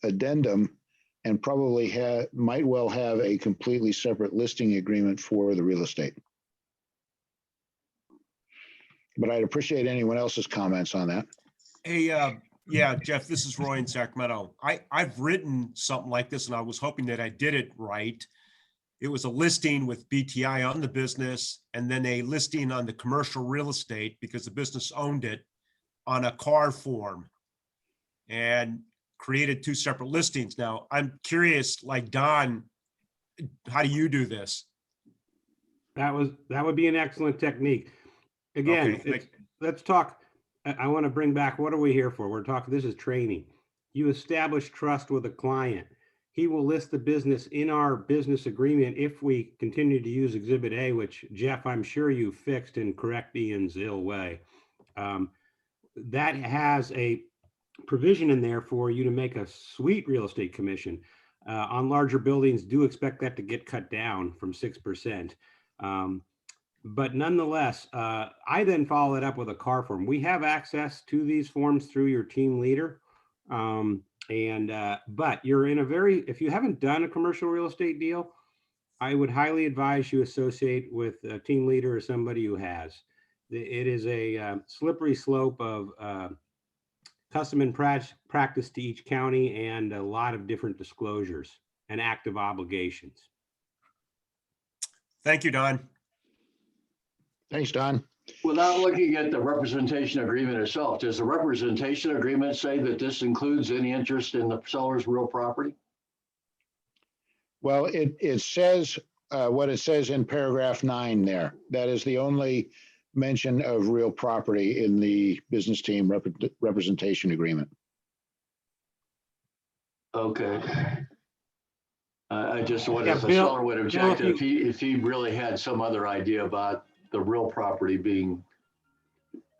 addendum and probably might well have a completely separate listing agreement for the real estate. But I'd appreciate anyone else's comments on that. Hey, yeah, Jeff, this is Roy in Sacramento. I've written something like this and I was hoping that I did it right. It was a listing with BTI on the business and then a listing on the commercial real estate because the business owned it on a car form and created two separate listings. Now, I'm curious, like Don, how do you do this? That would be an excellent technique. Again, Okay, let's talk. I want to bring back, what are we here for? We're talking, this is training. You establish trust with a client. He will list the business in our business agreement if we continue to use Exhibit A, which Jeff, I'm sure you fixed and correct Ian's ill way. That has a provision in there for you to make a sweet real estate commission. On larger buildings, do expect that to get cut down from 6%. But nonetheless, I then follow it up with a car form. We have access to these forms through your team leader. But you're in a if you haven't done a commercial real estate deal, I would highly advise you associate with a team leader or somebody who has. It is a slippery slope of custom and practice to each county and a lot of different disclosures and active obligations. Thank you, Don. Thanks, Don. Without looking at the representation agreement itself, does the representation agreement say that this includes any interest in the seller's real property? Well, it says what it says in paragraph 9 there. That is the only mention of real property in the business team representation agreement. Okay. I just wonder Yeah, if the Bill- seller would Bill, object if if he really had some other idea about the real property being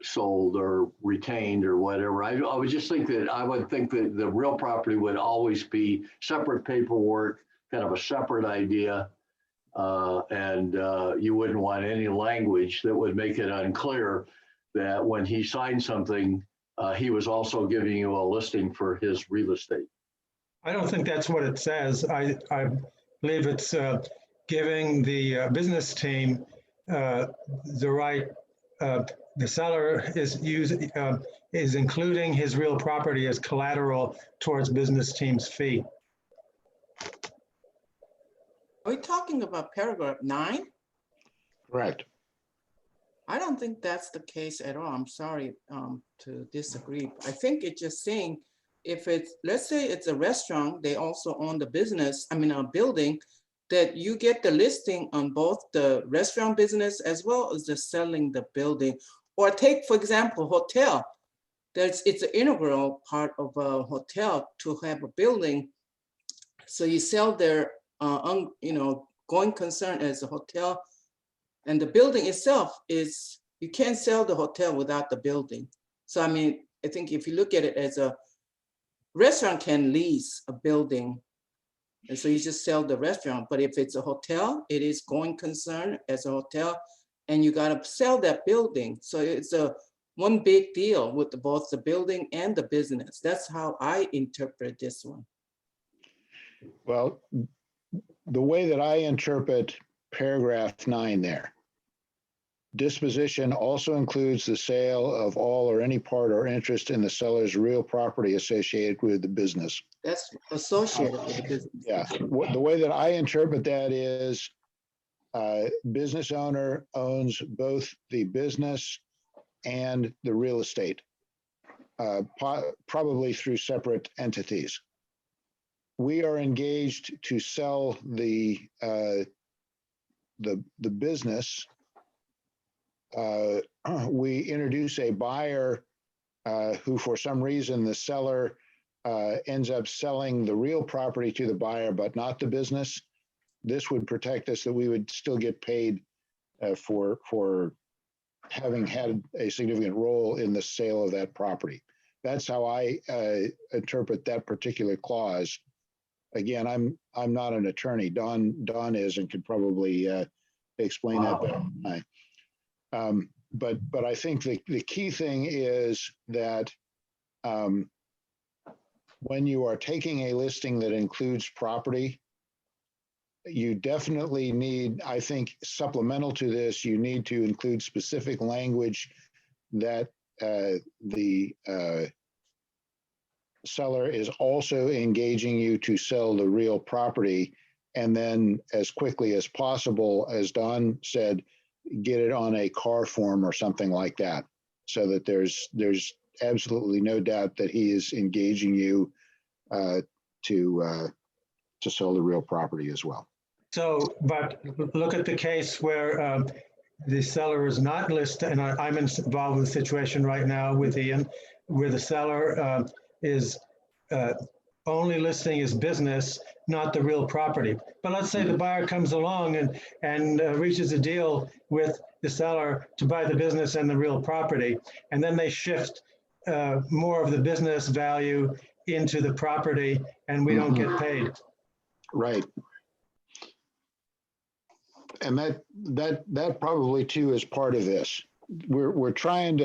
sold or retained or whatever. I would just think that I would think that the real property would always be separate paperwork, kind of a separate idea. And you wouldn't want any language that would make it unclear that when he signed something, he was also giving you a listing for his real estate. I don't think that's what it says. I believe it's giving the business team the right. The seller is including his real property as collateral towards business team's fee. Are we talking about paragraph 9? Correct. I don't think that's the case at all. I'm sorry to disagree. I think it's just saying if it's, let's say it's a restaurant, they also own the business, I mean, a building, that you get the listing on both the restaurant business as well as the selling the building. Or take, for example, hotel. It's an integral part of a hotel to have a building. So you sell their, going concern as a hotel. And the building itself is, you can't sell the hotel without the building. So, I mean, I think if you look at it as a restaurant can lease a building, and so you just sell the restaurant. But if it's a hotel, it is going concern as a hotel, and you got to sell that building. So it's a one big deal with both the building and the business. That's how I interpret this one. Well, the way that I interpret paragraph 9 there, disposition also includes the sale of all or any part or interest in the seller's real property associated with the business. That's associated with the business. Yeah, the way that I interpret that is business owner owns both the business and the real estate, probably through separate entities. We are engaged to sell the business. We introduce a buyer who, for some reason, the seller ends up selling the real property to the buyer, but not the business. This would protect us that we would still get paid for having had a significant role in the sale of that property. That's how I interpret that particular clause. Again, I'm not an attorney. Don is and could probably explain that better. But I think the key thing is that when you are taking a listing that includes property, you definitely need, I think, supplemental to this, you need to include specific language that the seller is also engaging you to sell the real property. And then as quickly as possible, as Don said, get it on a car form or something like that, so that there's absolutely no doubt that he is engaging you to sell the real property as well. So, but look at the case where the seller is not listed, and I'm involved with a situation right now with Ian, where the seller is only listing his business, not the real property. But let's say the buyer comes along and reaches a deal with the seller to buy the business and the real property, and then they shift more of the business value into the property, and we don't get paid. Right. And that probably too is part of this. We're trying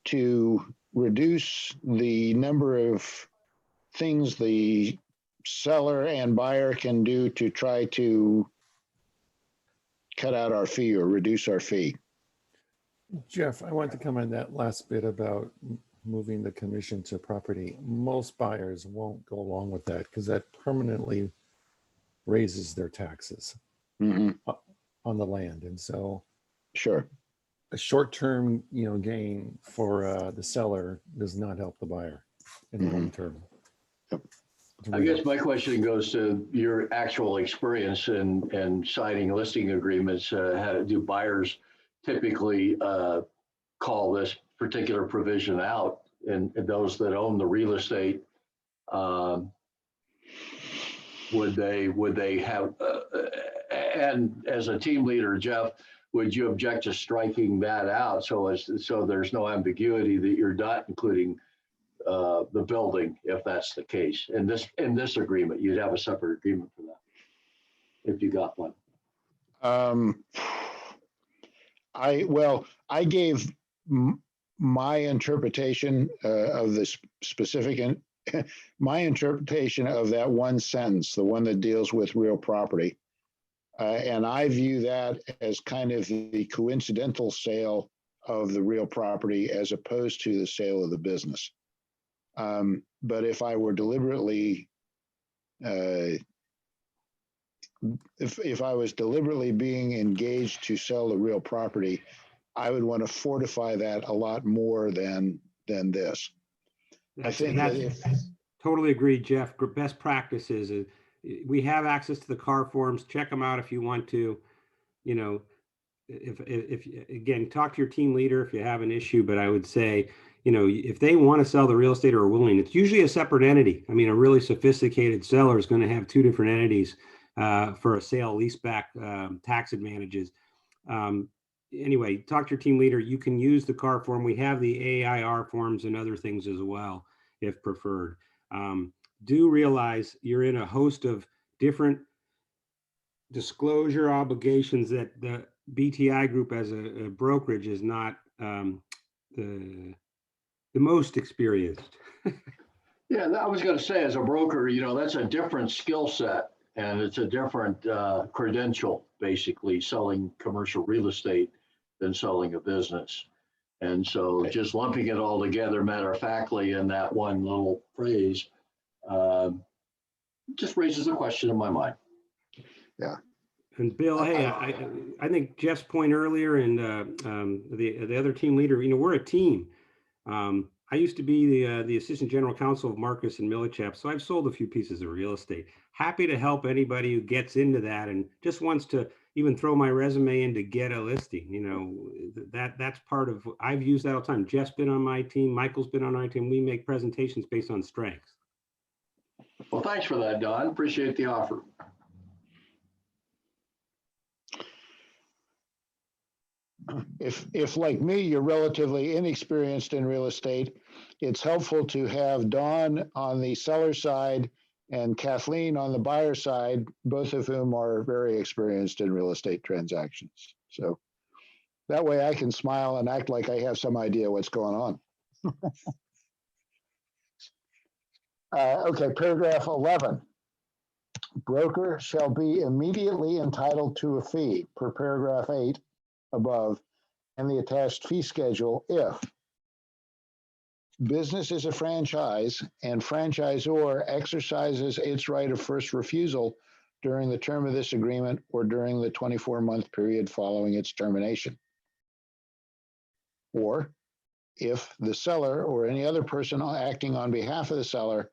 to reduce the number of things the seller and buyer can do to try to cut out our fee or reduce our fee. Jeff, I want to comment on that last bit about moving the commission to property. Most buyers won't go along with that because that permanently raises their taxes on the land. And so sure, a short-term gain for the seller does not help the buyer in the long term. I guess my question goes to your actual experience in signing listing agreements. How do buyers typically call this particular provision out, and those that own the real estate, would they have, and as a team leader, Jeff, would you object to striking that out so there's no ambiguity that you're not including the building, if that's the case? In this agreement, you'd have a separate agreement for that if you got one. I gave my interpretation of this specific, my interpretation of that one sentence, the one that deals with real property. And I view that as kind of the coincidental sale of the real property as opposed to the sale of the business. But if I were deliberately, if I was deliberately being engaged to sell the real property, I would want to fortify that a lot more than this. I think totally agree, Jeff. Best practices is we have access to the car forms. Check them out if you want to. If again, talk to your team leader if you have an issue. But I would say, if they want to sell the real estate or are willing, it's usually a separate entity. I mean, a really sophisticated seller is going to have two different entities for a sale leaseback tax advantages. Anyway, talk to your team leader. You can use the car form. We have the AIR forms and other things as well, if preferred. Do realize you're in a host of different disclosure obligations that the BTI group as a brokerage is not the most experienced. Yeah, I was going to say, as a broker, that's a different skill set, and it's a different credential, basically, selling commercial real estate than selling a business. And so just lumping it all together matter-of-factly in that one little phrase just raises a question in my mind. Yeah. And Bill, hey, I think Jeff's point earlier and the other team leader, we're a team. I used to be the assistant general counsel of Marcus and Millichap, so I've sold a few pieces of real estate. Happy to help anybody who gets into that and just wants to even throw my resume in to get a listing. That's part of, I've used that all the time. Jeff's been on my team, Michael's been on our team. We make presentations based on strengths. Well, thanks for that, Don. Appreciate the offer. If like me, you're relatively inexperienced in real estate, it's helpful to have Dawn on the seller side and Kathleen on the buyer side, both of whom are very experienced in real estate transactions. So that way I can smile and act like I have some idea what's going on. Okay, paragraph 11. Broker shall be immediately entitled to a fee per paragraph 8 above and the attached fee schedule if business is a franchise and franchisor exercises its right of first refusal during the term of this agreement or during the 24-month period following its termination. Or if the seller or any other person acting on behalf of the seller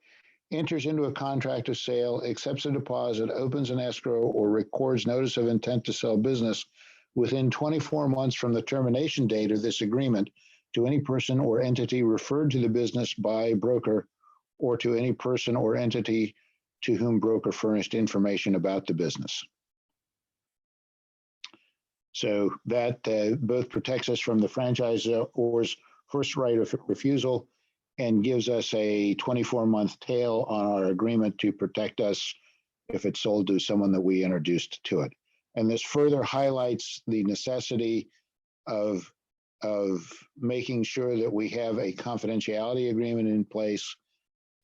enters into a contract of sale, accepts a deposit, opens an escrow, or records notice of intent to sell business within 24 months from the termination date of this agreement to any person or entity referred to the business by broker or to any person or entity to whom broker furnished information about the business. So that both protects us from the franchisor's first right of refusal and gives us a 24-month tail on our agreement to protect us if it's sold to someone that we introduced to it. And this further highlights the necessity of making sure that we have a confidentiality agreement in place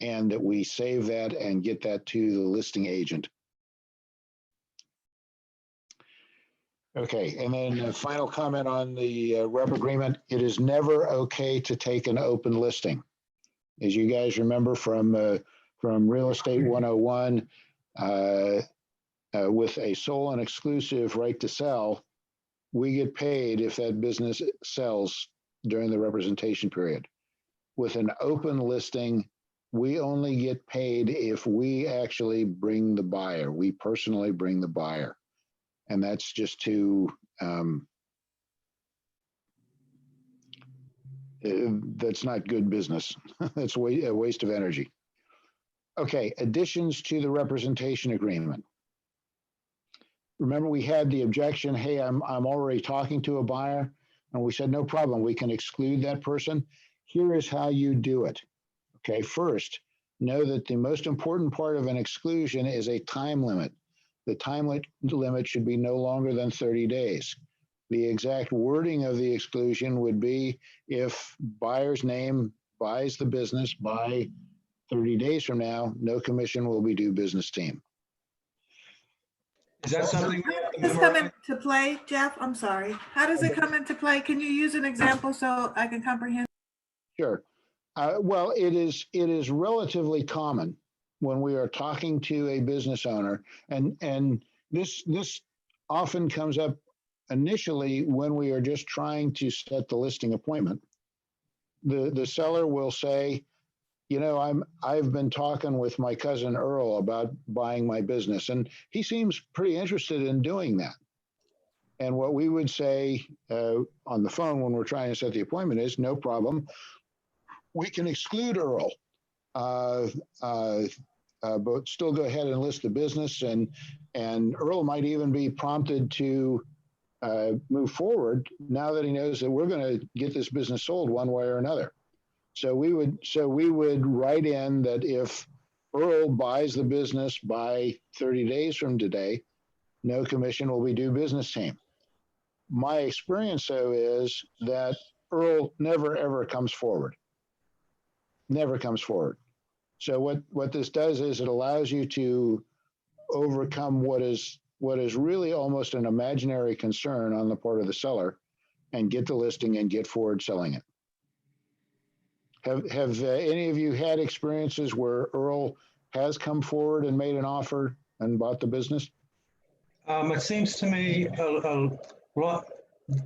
and that we save that and get that to the listing agent. Okay, and then a final comment on the rep agreement. It is never okay to take an open listing. As you guys remember from Real Estate 101, with a sole and exclusive right to sell, we get paid if that business sells during the representation period. With an open listing, we only get paid if we actually bring the buyer. We personally bring the buyer. And that's just to, that's not good business. That's a waste of energy. Okay, additions to the representation agreement. Remember, we had the objection, hey, I'm already talking to a buyer. And we said, no problem, we can exclude that person. Here is how you do it. Okay, first, know that the most important part of an exclusion is a time limit. The time limit should be no longer than 30 days. The exact wording of the exclusion would be if buyer's name buys the business by 30 days from now, no commission will be due business team. Is that something? How does this come into play, Jeff? I'm sorry. How does it come into play? Can you use an example so I can comprehend? Sure. Well, it is relatively common when we are talking to a business owner, and this often comes up initially when we are just trying to set the listing appointment. The seller will say, you know, I've been talking with my cousin Earl about buying my business, and he seems pretty interested in doing that. And what we would say on the phone when we're trying to set the appointment is, no problem. We can exclude Earl, but still go ahead and list the business, and Earl might even be prompted to move forward now that he knows that we're going to get this business sold one way or another. So we would write in that if Earl buys the business by 30 days from today, no commission will be due business team. My experience, though, is that Earl never, ever comes forward. Never comes forward. So what this does is it allows you to overcome what is really almost an imaginary concern on the part of the seller and get the listing and get forward selling it. Have any of you had experiences where Earl has come forward and made an offer and bought the business? It seems to me a lot,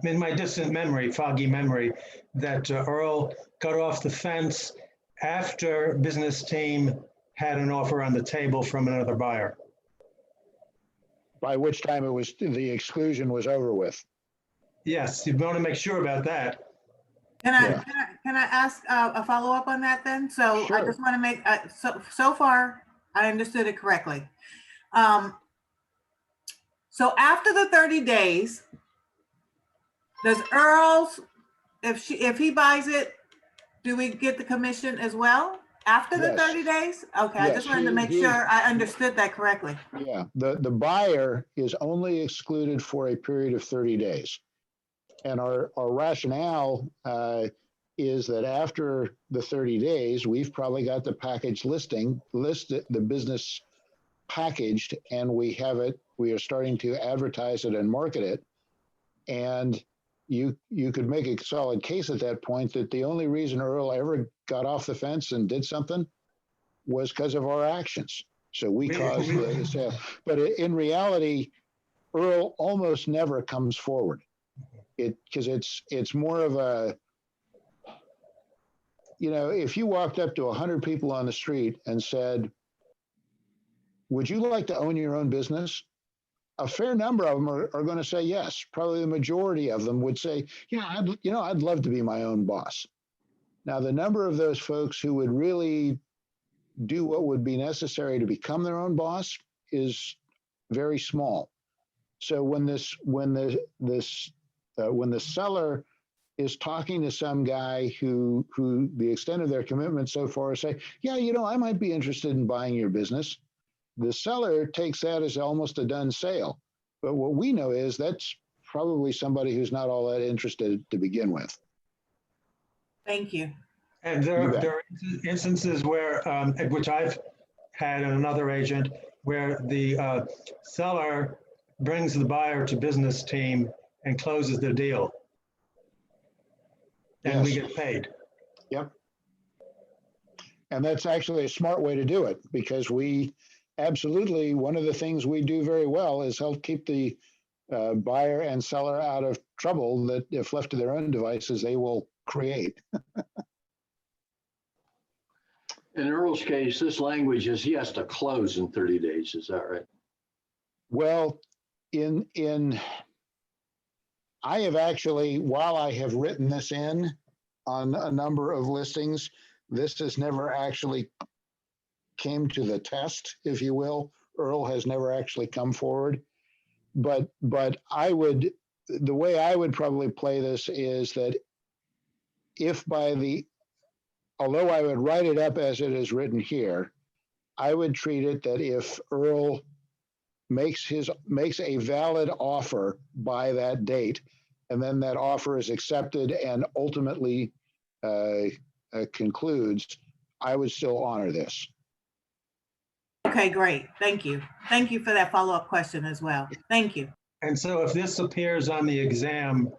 in my distant memory, foggy memory, that Earl got off the fence after business team had an offer on the table from another buyer. By which time it was the exclusion was over with. Yes, you want to make sure about that. Can I ask a follow-up on that then? So sure. I just want to make, so far, I understood it correctly. So after the 30 days, does Earl's, if he buys it, do we get the commission as well after the 30 days? Okay, yes, I just wanted to make sure I understood that correctly. Yeah, the buyer is only excluded for a period of 30 days. And our rationale is that after the 30 days, we've probably got the package listed, the business packaged, and we are starting to advertise it and market it. And you could make a solid case at that point that the only reason Earl ever got off the fence and did something was because of our actions. So we caused the sale. But in reality, Earl almost never comes forward. Because it's more of a, if you walked up to 100 people on the street and said, would you like to own your own business? A fair number of them are going to say yes. Probably the majority of them would say, yeah, I'd love to be my own boss. Now, the number of those folks who would really do what would be necessary to become their own boss is very small. So when the seller is talking to some guy who the extent of their commitment so far is say, yeah, I might be interested in buying your business. The seller takes that as almost a done sale. But what we know is that's probably somebody who's not all that interested to begin with. Thank you. And there are instances where, which I've had in another agent, where the seller brings the buyer to business team and closes the deal. And we get paid. Yep. And that's actually a smart way to do it, because we absolutely, one of the things we do very well is help keep the buyer and seller out of trouble that if left to their own devices, they will create. In Earl's case, this language is he has to close in 30 days. Is that right? Well, I have actually, while I have written this in on a number of listings, this has never actually came to the test, if you will. Earl has never actually come forward. But the way I would probably play this is that although I would write it up as it is written here, I would treat it that if Earl makes a valid offer by that date, and then that offer is accepted and ultimately concludes, I would still honor this. Okay, great. Thank you. Thank you for that follow-up question as well. Thank you. And so if this appears on the exam,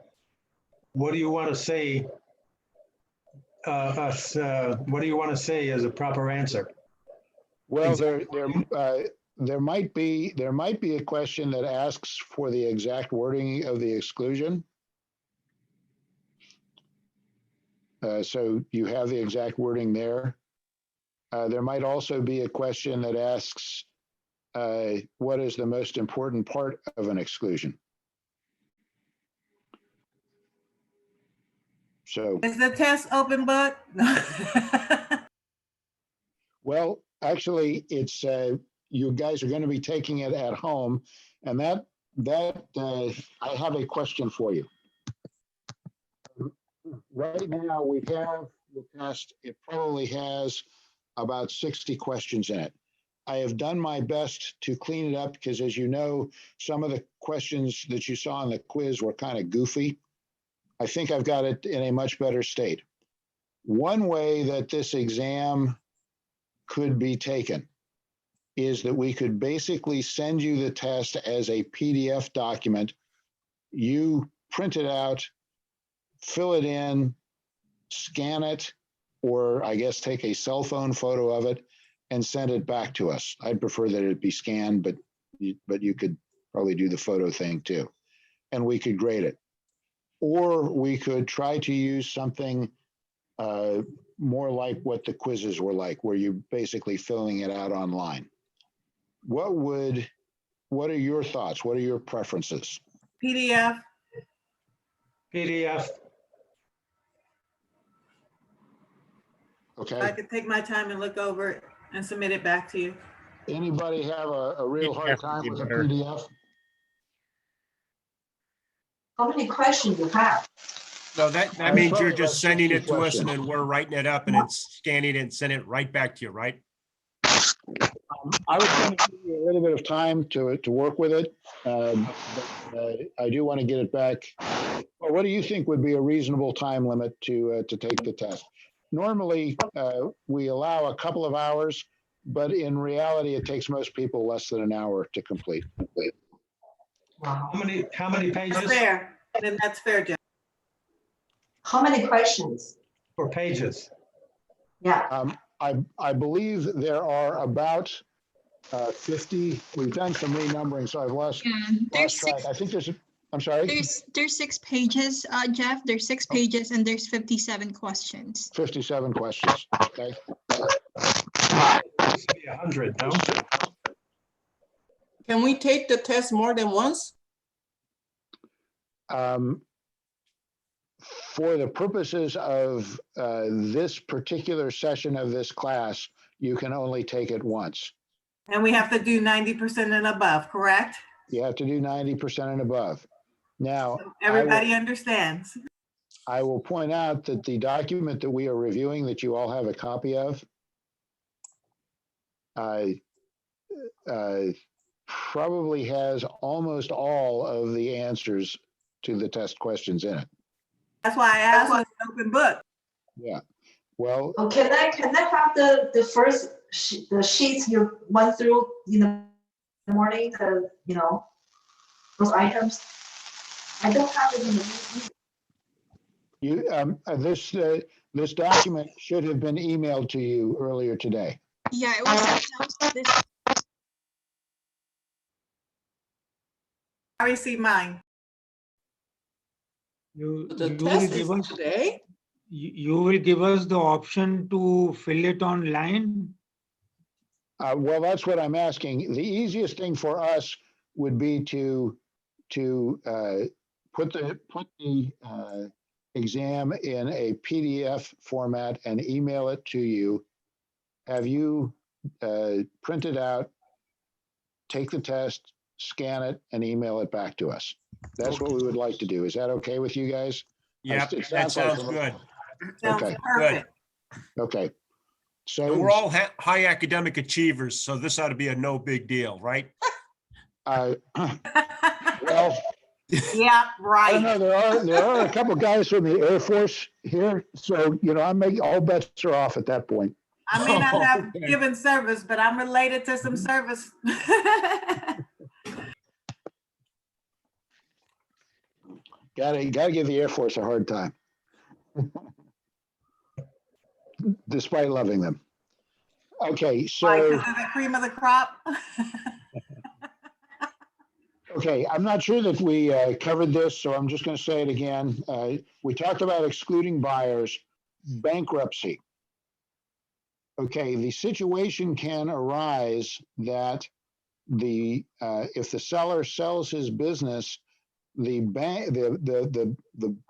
what do you want to say? What do you want to say as a proper answer? Well, there might be a question that asks for the exact wording of the exclusion. So you have the exact wording there. There might also be a question that asks, what is the most important part of an exclusion? So is the test open book? Well, actually, it's you guys are going to be taking it at home, and that I have a question for you. Right now, we have the test. It probably has about 60 questions in it. I have done my best to clean it up because, as you know, some of the questions that you saw in the quiz were kind of goofy. I think I've got it in a much better state. One way that this exam could be taken is that we could basically send you the test as a PDF document. You print it out, fill it in, scan it, or I guess take a cell phone photo of it and send it back to us. I'd prefer that it be scanned, but you could probably do the photo thing too. And we could grade it. Or we could try to use something more like what the quizzes were like, where you're basically filling it out online. What are your thoughts? What are your preferences? PDF. PDF. Okay. I could take my time and look over it and submit it back to you. Anybody have a real hard time with a PDF? How many questions you have? No, that means you're just sending it to us and then we're writing it up and it's scanning it and sending it right back to you, right? I would want to give you a little bit of time to work with it. But I do want to get it back. Well, what do you think would be a reasonable time limit to take the test? Normally, we allow a couple of hours, but in reality, it takes most people less than an hour to complete. How many That's pages fair. Then that's fair, Jeff. How many questions? or pages? Yeah. I believe there are about 50. We've done some renumbering, so I've lost There's track. six. I think I'm sorry. There's 6 pages, Jeff. There's 6 pages and there's 57 questions. 57 questions. Okay. Used to be 100, no? Can we take the test more than once? For the purposes of this particular session of this class, you can only take it once. And we have to do 90% and above, correct? You have to do 90% and above. Now, Everybody understands. I will point out that the document that we are reviewing, that you all have a copy of, probably has almost all of the answers to the test questions in it. That's why I asked with an open book. Yeah. Well, Oh, can I have the first the sheets you went through in the morning? Those items. I don't have it in the. this document should have been emailed to you earlier today. Yeah, it was this. I received mine. You The will test give is us, today? you will give us the option to fill it online? Well, that's what I'm asking. The easiest thing for us would be to put the exam in a PDF format and email it to you. Have you print it out, take the test, scan it, and email it back to us. That's what we would like to do. Is that okay with you guys? Yep, It that sounds like sounds a- good. Sounds Okay. perfect. Okay. So And we're all high academic achievers, so this ought to be a no big deal, right? well, Yeah, I don't right. know. There are a couple guys from the Air Force here, so I'm making all bets are off at that point. I may not have Okay. given service, but I'm related to some service. Gotta give the Air Force a hard time, despite loving them. Okay, Why, so 'cause of the cream of the crop? okay, I'm not sure that we covered this, so I'm just going to say it again. We talked about excluding buyers, bankruptcy. Okay, the situation can arise that if the seller sells his business, the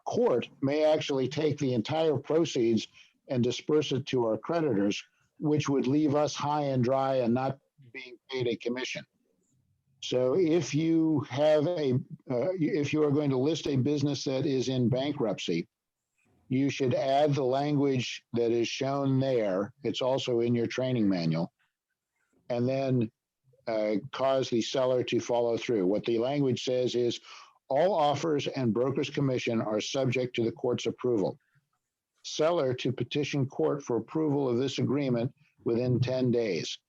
court may actually take the entire proceeds and disperse it to our creditors, which would leave us high and dry and not being paid a commission. So if you have if you are going to list a business that is in bankruptcy, you should add the language that is shown there. It's also in your training manual, and then cause the seller to follow through. What the language says is all offers and broker's commission are subject to the court's approval. Seller to petition court for approval of this agreement within 10 days.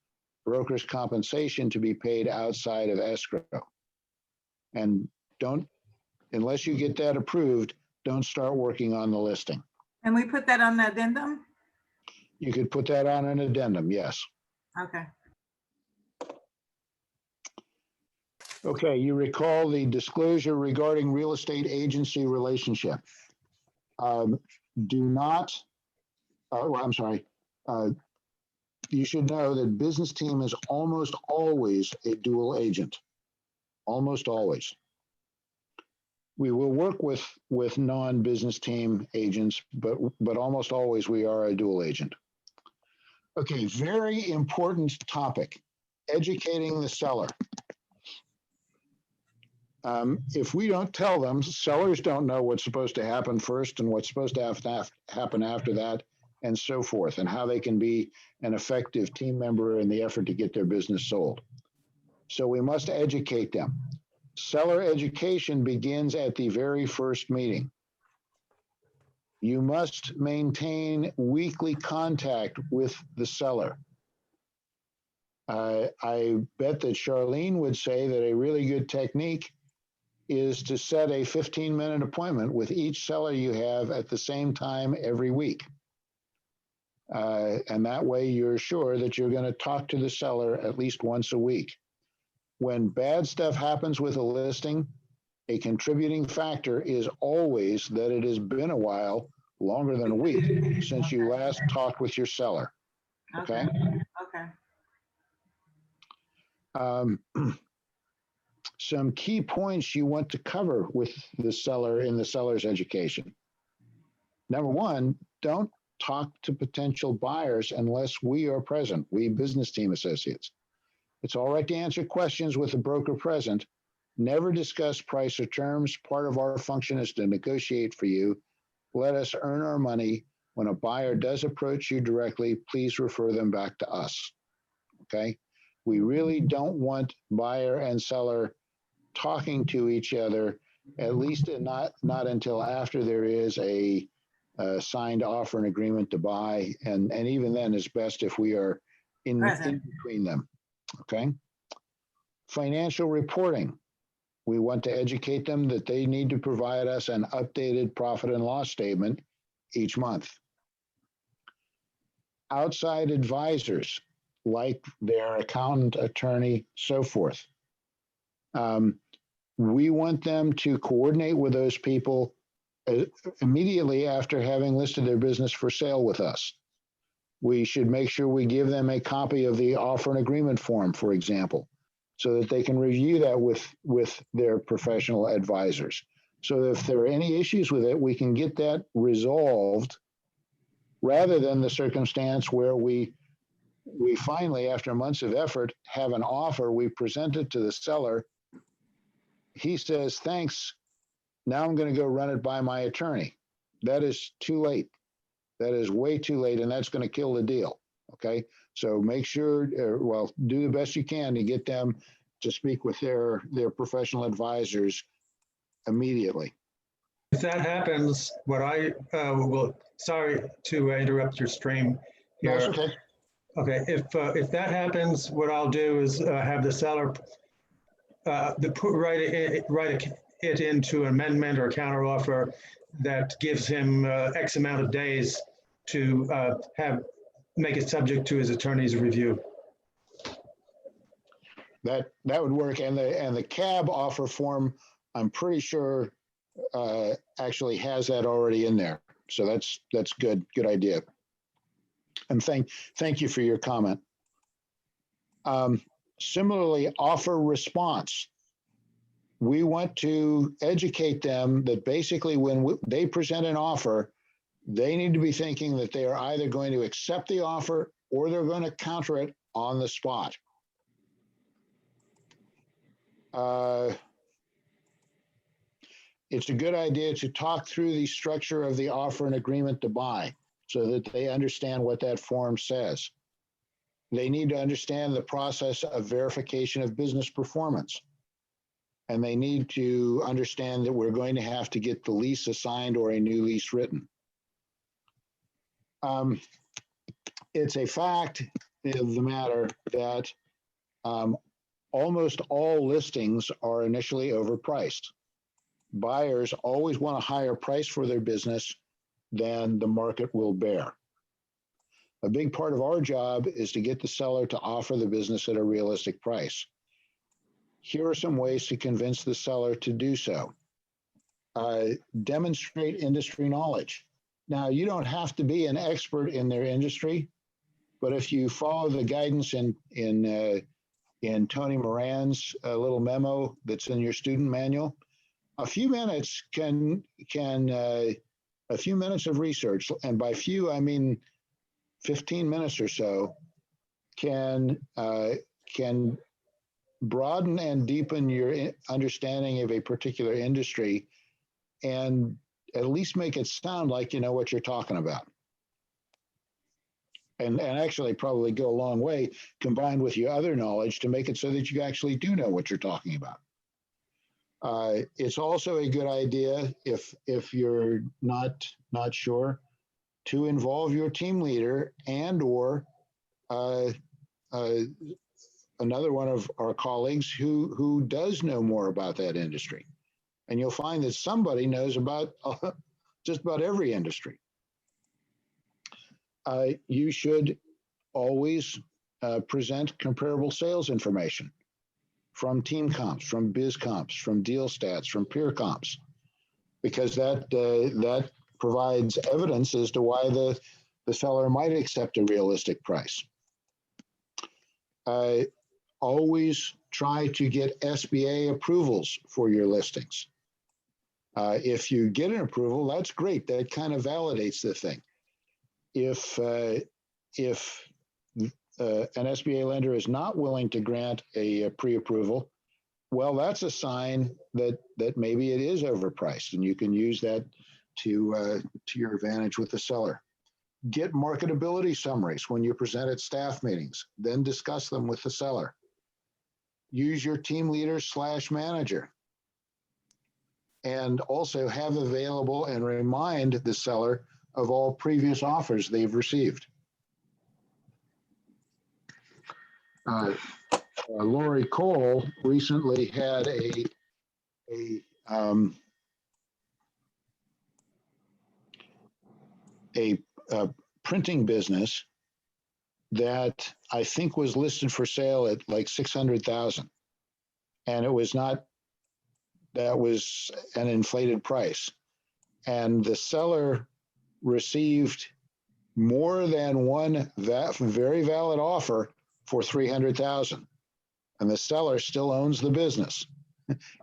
Broker's compensation to be paid outside of escrow. And unless you get that approved, don't start working on the listing. And we put that on the addendum? You could put that on an addendum, yes. Okay. Okay, you recall the disclosure regarding real estate agency relationship. Do not, I'm sorry. You should know that business team is almost always a dual agent. Almost always. We will work with non-business team agents, but almost always we are a dual agent. Okay, very important topic, educating the seller. If we don't tell them, sellers don't know what's supposed to happen first and what's supposed to happen after that, and so forth, and how they can be an effective team member in the effort to get their business sold. So we must educate them. Seller education begins at the very first meeting. You must maintain weekly contact with the seller. I bet that Charlene would say that a really good technique is to set a 15-minute appointment with each seller you have at the same time every week. And that way you're sure that you're going to talk to the seller at least once a week. When bad stuff happens with a listing, a contributing factor is always that it has been a while, longer than a week, since you last talked with your seller. Okay? Okay. Some key points you want to cover with the seller in the seller's education. Number one, don't talk to potential buyers unless we are present, we business team associates. It's all right to answer questions with the broker present. Never discuss price or terms. Part of our function is to negotiate for you. Let us earn our money. When a buyer does approach you directly, please refer them back to us. Okay? We really don't want buyer and seller talking to each other, at least not until after there is a signed offer and agreement to buy. And even then it's best if we are in between them. Okay. Financial reporting. We want to educate them that they need to provide us an updated profit and loss statement each month. Outside advisors, like their accountant, attorney, so forth. We want them to coordinate with those people immediately after having listed their business for sale with us. We should make sure we give them a copy of the offer and agreement form, for example, so that they can review that with their professional advisors. So if there are any issues with it, we can get that resolved rather than the circumstance where we finally, after months of effort, have an offer, we present it to the seller. He says, thanks. Now I'm going to go run it by my attorney. That is too late. That is way too late, and that's going to kill the deal. Okay. So make sure, do the best you can to get them to speak with their professional advisors immediately. If that happens, what I will, sorry to interrupt your stream here. That's okay. Okay, if that happens, what I'll do is have the seller write it into amendment or counteroffer that gives him X amount of days to make it subject to his attorney's review. That would work, and the CAB offer form, I'm pretty sure actually has that already in there. So that's good idea. And thank you for your comment. Similarly, offer response. We want to educate them that basically when they present an offer, they need to be thinking that they are either going to accept the offer or they're going to counter it on the spot. It's a good idea to talk through the structure of the offer and agreement to buy so that they understand what that form says. They need to understand the process of verification of business performance. And they need to understand that we're going to have to get the lease assigned or a new lease written. It's a fact of the matter that almost all listings are initially overpriced. Buyers always want a higher price for their business than the market will bear. A big part of our job is to get the seller to offer the business at a realistic price. Here are some ways to convince the seller to do so. Demonstrate industry knowledge. Now, you don't have to be an expert in their industry, but if you follow the guidance in Tony Moran's little memo that's in your student manual, a few minutes a few minutes of research, and by few, I mean 15 minutes or so, can broaden and deepen your understanding of a particular industry and at least make it sound like you know what you're talking about. And actually probably go a long way combined with your other knowledge to make it so that you actually do know what you're talking about. It's also a good idea if you're not sure to involve your team leader and or another one of our colleagues who does know more about that industry. And you'll find that somebody knows about just about every industry. You should always present comparable sales information from team comps, from biz comps, from deal stats, from peer comps, because that provides evidence as to why the seller might accept a realistic price. Always try to get SBA approvals for your listings. If you get an approval, that's great. That kind of validates the thing. If an SBA lender is not willing to grant a pre-approval, well, that's a sign that maybe it is overpriced, and you can use that to your advantage with the seller. Get marketability summaries when you present at staff meetings, then discuss them with the seller. Use your team leader / manager. And also have available and remind the seller of all previous offers they've received. Lori Cole recently had a printing business that I think was listed for sale at like 600,000, and it was not. That was an inflated price, and the seller received more than one very valid offer for 300,000, and the seller still owns the business,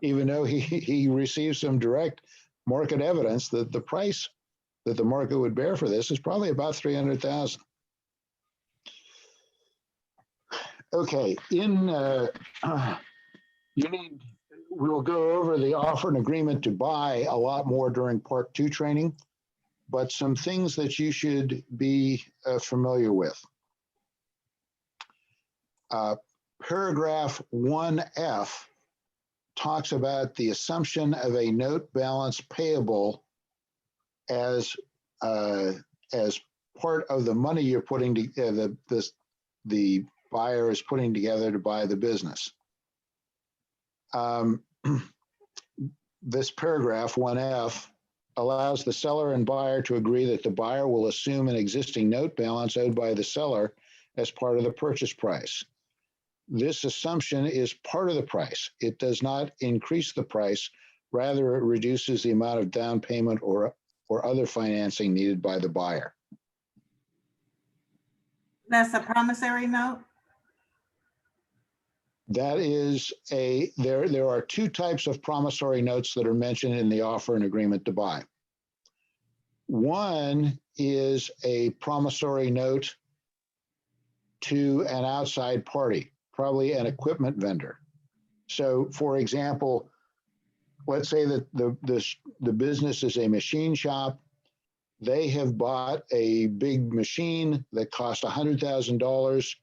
even though he received some direct market evidence that the price that the market would bear for this is probably about 300,000. Okay, we'll go over the offer and agreement to buy a lot more during part 2 training, but some things that you should be familiar with. Paragraph 1F talks about the assumption of a note balance payable as part of the money you're putting together, the buyer is putting together to buy the business. This paragraph 1F allows the seller and buyer to agree that the buyer will assume an existing note balance owed by the seller as part of the purchase price. This assumption is part of the price. It does not increase the price. Rather, it reduces the amount of down payment or other financing needed by the buyer. That's a promissory note? That is there are 2 types of promissory notes that are mentioned in the offer and agreement to buy. One is a promissory note to an outside party, probably an equipment vendor. So for example, let's say that the business is a machine shop. They have bought a big machine that cost $100,000.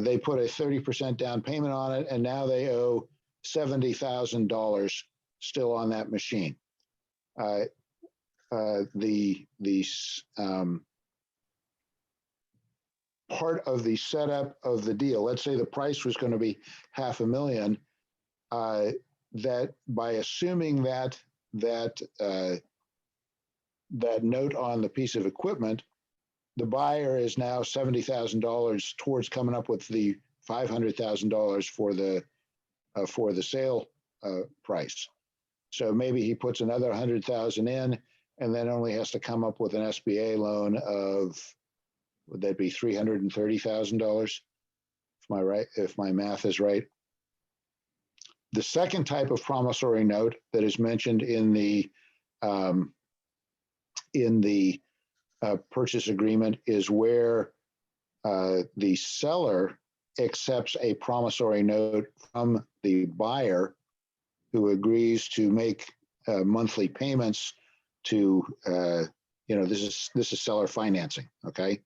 They put a 30% down payment on it, and now they owe $70,000 still on that machine. Part of the setup of the deal, let's say the price was going to be $500,000, that by assuming that note on the piece of equipment, the buyer is now $70,000 towards coming up with the $500,000 for the sale price. So maybe he puts another $100,000 in, and then only has to come up with an SBA loan of, would that be $330,000? If my math is right. The second type of promissory note that is mentioned in the purchase agreement is where the seller accepts a promissory note from the buyer, who agrees to make monthly payments to, this is seller financing, okay?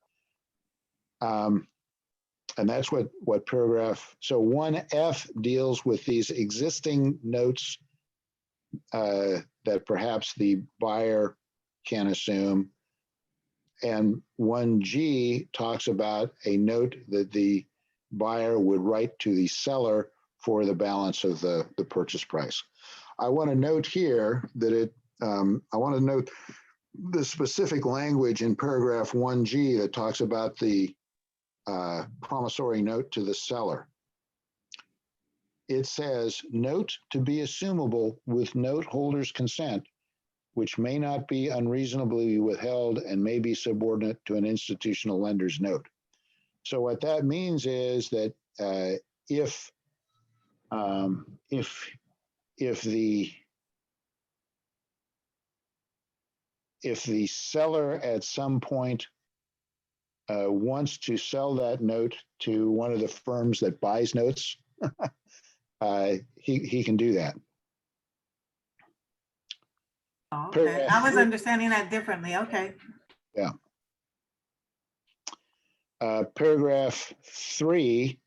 And that's what paragraph, so 1F deals with these existing notes that perhaps the buyer can assume. And 1G talks about a note that the buyer would write to the seller for the balance of the purchase price. I want to note here that I want to note the specific language in paragraph 1G that talks about the promissory note to the seller. It says, note to be assumable with note holder's consent, which may not be unreasonably withheld and may be subordinate to an institutional lender's note. So what that means is that if the seller at some point wants to sell that note to one of the firms that buys notes, he can do that. Oh, okay, I was understanding that differently. Okay. Yeah. Paragraph 3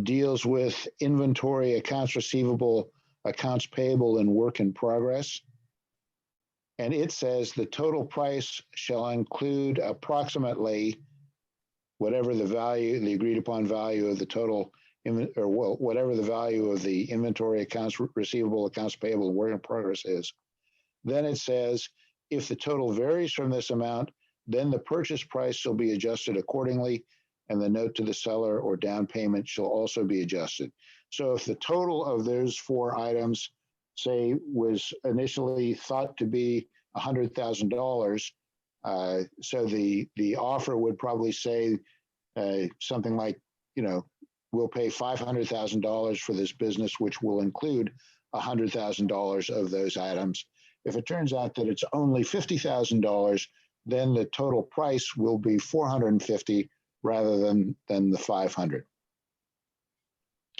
deals with inventory, accounts receivable, accounts payable, and work in progress. And it says the total price shall include approximately whatever the value, the agreed upon value of the total, or whatever the value of the inventory, accounts receivable, accounts payable, and work in progress is. Then it says, if the total varies from this amount, then the purchase price shall be adjusted accordingly, and the note to the seller or down payment shall also be adjusted. So if the total of those 4 items, say, was initially thought to be $100,000, so the offer would probably say something like, we'll pay $500,000 for this business, which will include $100,000 of those items. If it turns out that it's only $50,000, then the total price will be $450,000 rather than the $500,000.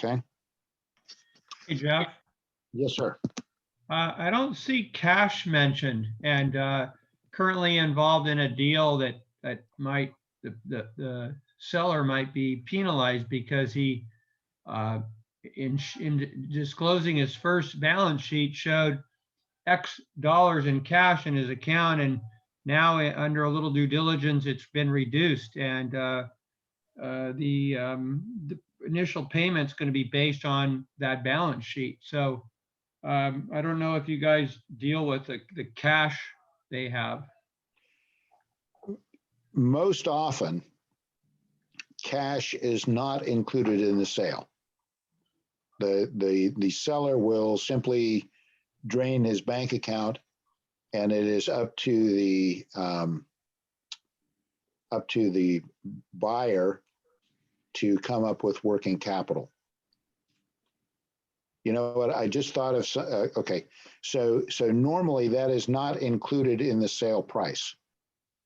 Okay. Hey, Jeff. Yes, sir. I don't see cash mentioned, and currently involved in a deal that might the seller might be penalized because he in disclosing his first balance sheet showed X dollars in cash in his account, and now under a little due diligence it's been reduced, and the initial payment's going to be based on that balance sheet. So I don't know if you guys deal with the cash they have. Most often, cash is not included in the sale. The seller will simply drain his bank account, and it is up to the buyer to come up with working capital. You know what? I just thought of okay. So normally that is not included in the sale price.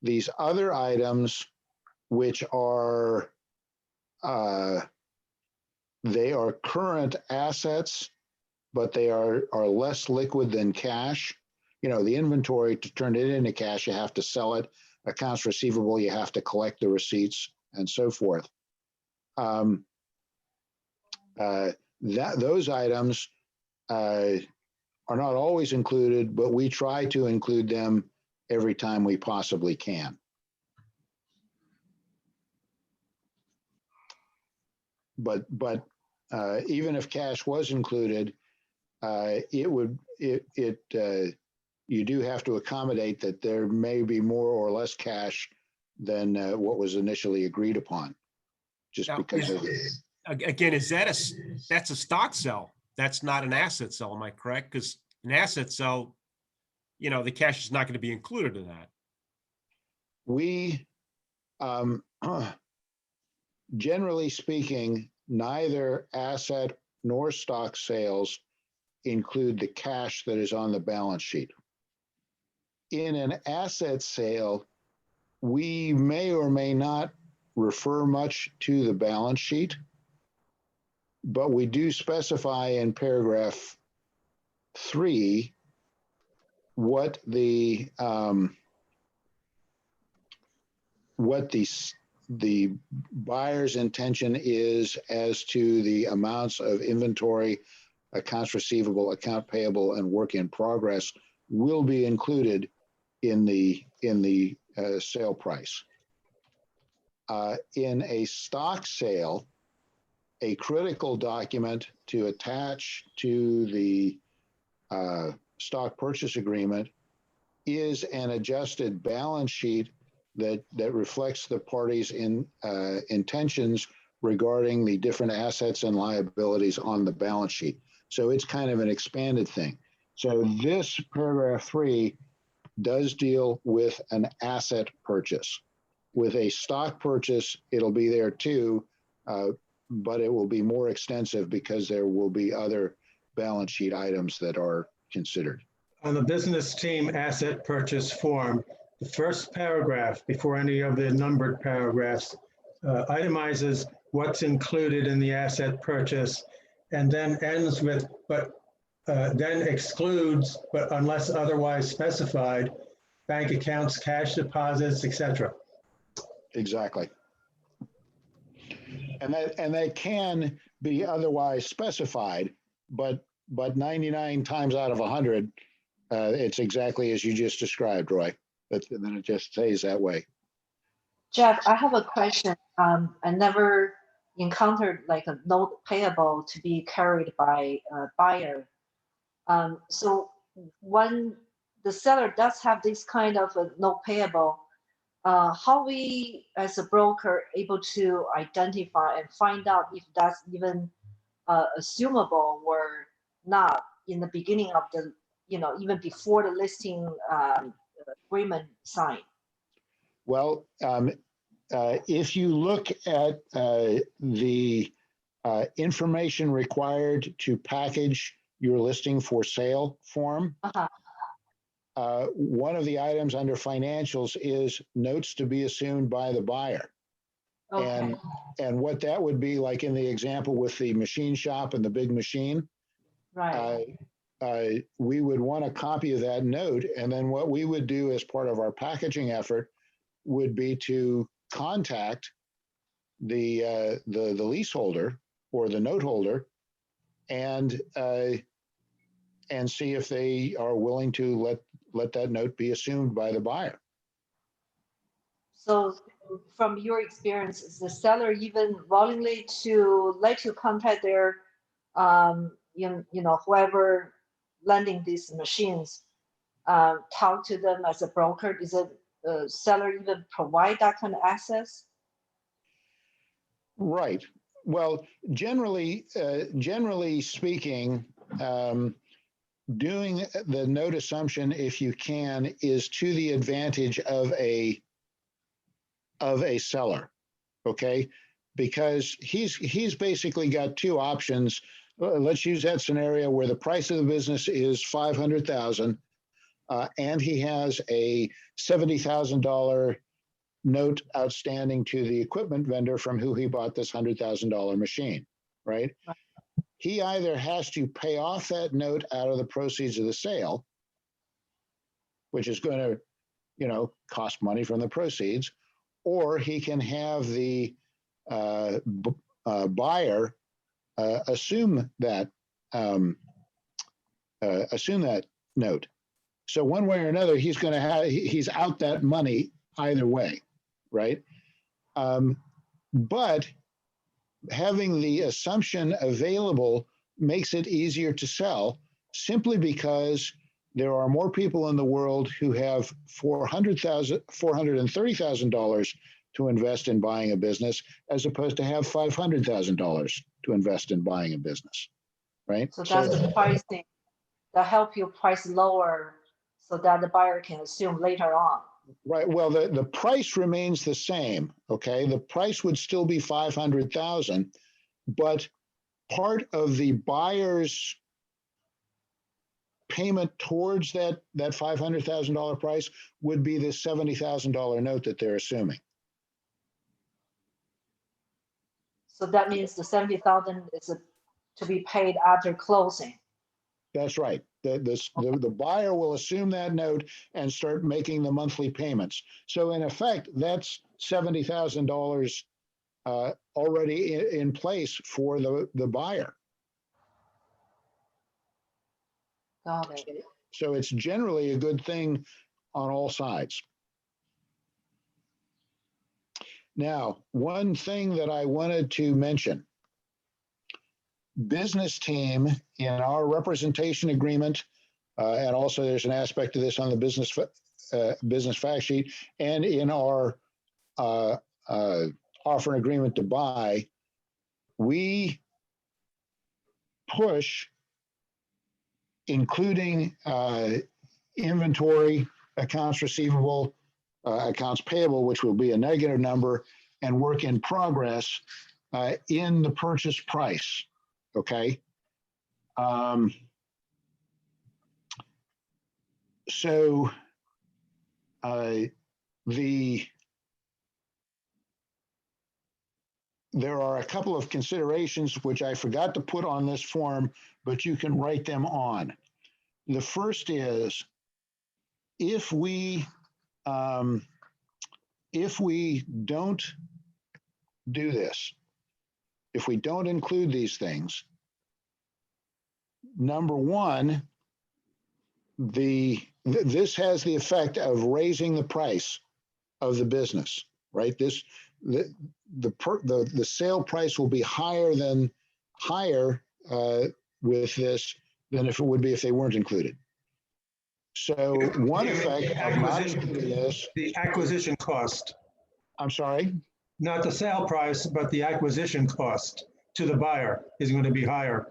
These other items, which are they are current assets, but they are less liquid than cash. The inventory, to turn it into cash, you have to sell it. Accounts receivable, you have to collect the receipts and so forth. Those items are not always included, but we try to include them every time we possibly can. But even if cash was included, you do have to accommodate that there may be more or less cash than what was initially agreed upon. Just Now, because again, that's a stock sell? That's not an asset sell, am I correct? Because an asset sell, the cash is not going to be included in that. We, generally speaking, neither asset nor stock sales include the cash that is on the balance sheet. In an asset sale, we may or may not refer much to the balance sheet, but we do specify in paragraph 3 what the buyer's intention is as to the amounts of inventory, accounts receivable, account payable, and work in progress will be included in the sale price. In a stock sale, a critical document to attach to the stock purchase agreement is an adjusted balance sheet that reflects the parties' intentions regarding the different assets and liabilities on the balance sheet. So it's kind of an expanded thing. So this paragraph 3 does deal with an asset purchase. With a stock purchase, it'll be there too, but it will be more extensive because there will be other balance sheet items that are considered. On the business team asset purchase form, the first paragraph before any of the numbered paragraphs itemizes what's included in the asset purchase and then ends with, then excludes, but unless otherwise specified, bank accounts, cash deposits, etc. Exactly. And that can be otherwise specified, but 99 times out of 100, it's exactly as you just described, Roy. Then it just stays that way. Jeff, I have a question. I never encountered like a note payable to be carried by a buyer. So when the seller does have this kind of a note payable, how we as a broker able to identify and find out if that's even assumable or not in the beginning of the, even before the listing agreement signed? Well, if you look at the information required to package your listing for sale form, one of the items under financials is notes to be assumed by the buyer. Okay. And what that would be, like in the example with the machine shop and the big machine, right? We would want a copy of that note, and then what we would do as part of our packaging effort would be to contact the leaseholder or the note holder and see if they are willing to let that note be assumed by the buyer. So from your experience, is the seller even willingly to let you contact their, whoever lending these machines, talk to them as a broker? Is it seller even provide that kind of access? Right. Well, generally speaking, doing the note assumption, if you can, is to the advantage of a seller, okay? Because he's basically got two options. Let's use that scenario where the price of the business is $500,000, and he has a $70,000 note outstanding to the equipment vendor from who he bought this $100,000 machine, right? He either has to pay off that note out of the proceeds of the sale, which is going to, cost money from the proceeds, or he can have the buyer assume that note. So one way or another, he's out that money either way, right? But having the assumption available makes it easier to sell, simply because there are more people in the world who have $430,000 to invest in buying a business, as opposed to have $500,000 to invest in buying a business, right? So that's the pricing that help you price lower so that the buyer can assume later on. Right. Well, the price remains the same. Okay. The price would still be $500,000, but part of the buyer's payment towards that $500,000 price would be the $70,000 note that they're assuming. So that means the $70,000 is to be paid after closing. That's right. The buyer will assume that note and start making the monthly payments. So in effect, that's $70,000 already in place for the buyer. Got it. So it's generally a good thing on all sides. Now, one thing that I wanted to mention, business team in our representation agreement, and also there's an aspect of this on the business fact sheet, and in our offer an agreement to buy, we push including inventory, accounts receivable, accounts payable, which will be a negative number, and work in progress in the purchase price. Okay. So there are a couple of considerations which I forgot to put on this form, but you can write them on. The first is if we don't do this, if we don't include these things, number one, this has the effect of raising the price of the business, right? The sale price will be higher with this than if it would be if they weren't included. So one effect of not including this, the acquisition cost. I'm sorry? Not the sale price, but the acquisition cost to the buyer is going to be higher.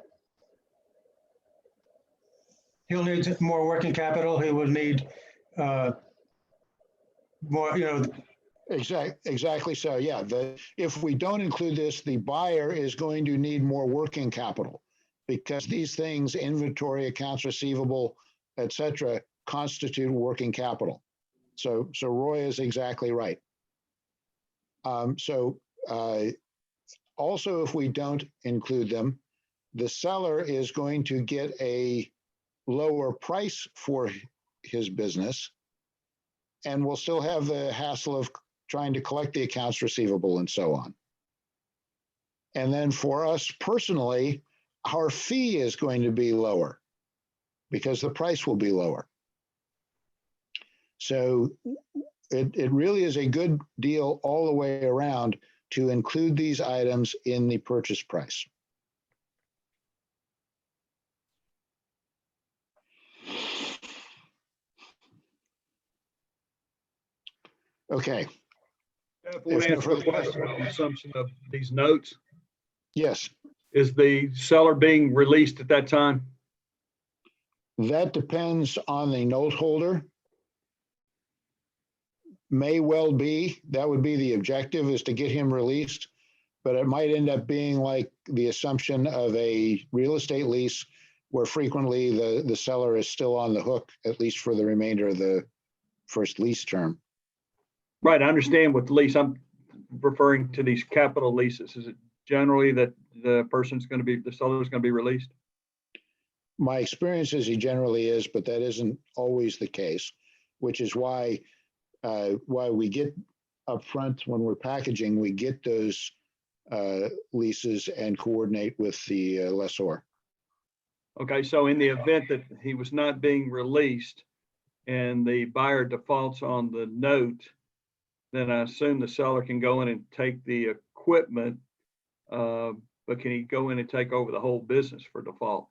He'll need more working capital. He will need more, Exactly so. Yeah. If we don't include this, the buyer is going to need more working capital because these things, inventory, accounts receivable, et cetera, constitute working capital. So Roy is exactly right. Also, if we don't include them, the seller is going to get a lower price for his business and will still have the hassle of trying to collect the accounts receivable and so on. And then for us personally, our fee is going to be lower because the price will be lower. So it really is a good deal all the way around to include these items in the purchase price. Okay. We'll answer the question on the assumption of these notes. Yes. Is the seller being released at that time? That depends on the note holder. May well be. That would be the objective, is to get him released, but it might end up being like the assumption of a real estate lease where frequently the seller is still on the hook, at least for the remainder of the first lease term. Right, I understand with the lease. I'm referring to these capital leases. Is it generally that the seller is going to be released? My experience is he generally is, but that isn't always the case, which is why we get upfront when we're packaging, we get those leases and coordinate with the lessor. Okay, so in the event that he was not being released and the buyer defaults on the note, then I assume the seller can go in and take the equipment, but can he go in and take over the whole business for default?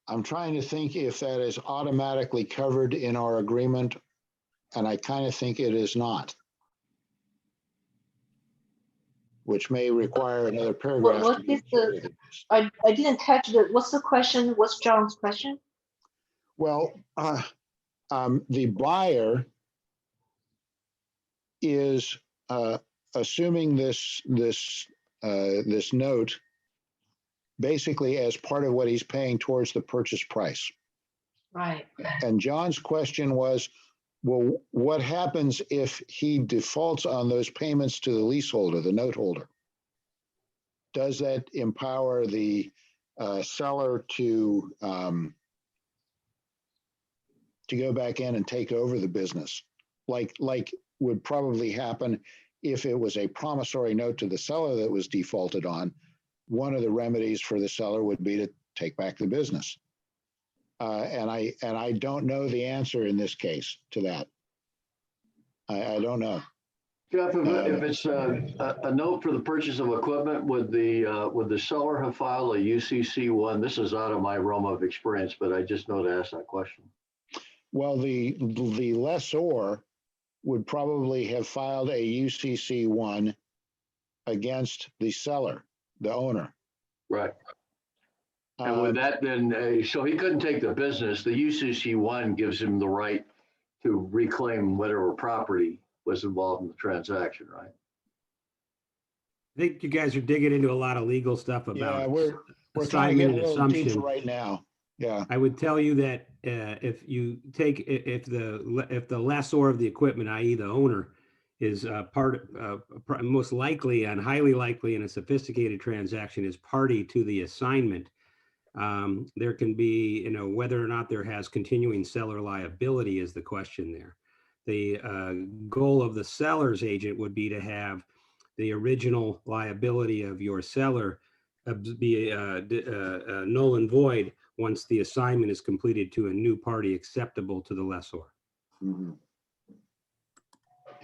I'm trying to think if that is automatically covered in our agreement, and I kind of think it is not, which may require another paragraph. What is the, I didn't catch what's the question? What's John's question? Well, the buyer is assuming this note basically as part of what he's paying towards the purchase price. Right. And John's question was, well, what happens if he defaults on those payments to the leaseholder, the note holder? Does that empower the seller to go back in and take over the business, like would probably happen if it was a promissory note to the seller that was defaulted on, one of the remedies for the seller would be to take back the business. And I don't know the answer in this case to that. I don't know. Jeff, if it's a note for the purchase of equipment, would the seller have filed a UCC one? This is out of my realm of experience, but I just know to ask that question. Well, the lessor would probably have filed a UCC one against the seller, the owner. Right. And with that, then, so he couldn't take the business. The UCC one gives him the right to reclaim whatever property was involved in the transaction, right? I think you guys are digging into a lot of legal stuff about Yeah, we're trying to assignment get a and little deeper assumption. right now. Yeah. I would tell you that if you take, if the lessor of the equipment, i.e. the owner, is most likely and highly likely in a sophisticated transaction is party to the assignment, there can be, you know, whether or not there has continuing seller liability is the question there. The goal of the seller's agent would be to have the original liability of your seller be null and void once the assignment is completed to a new party acceptable to the lessor. Mm-hmm.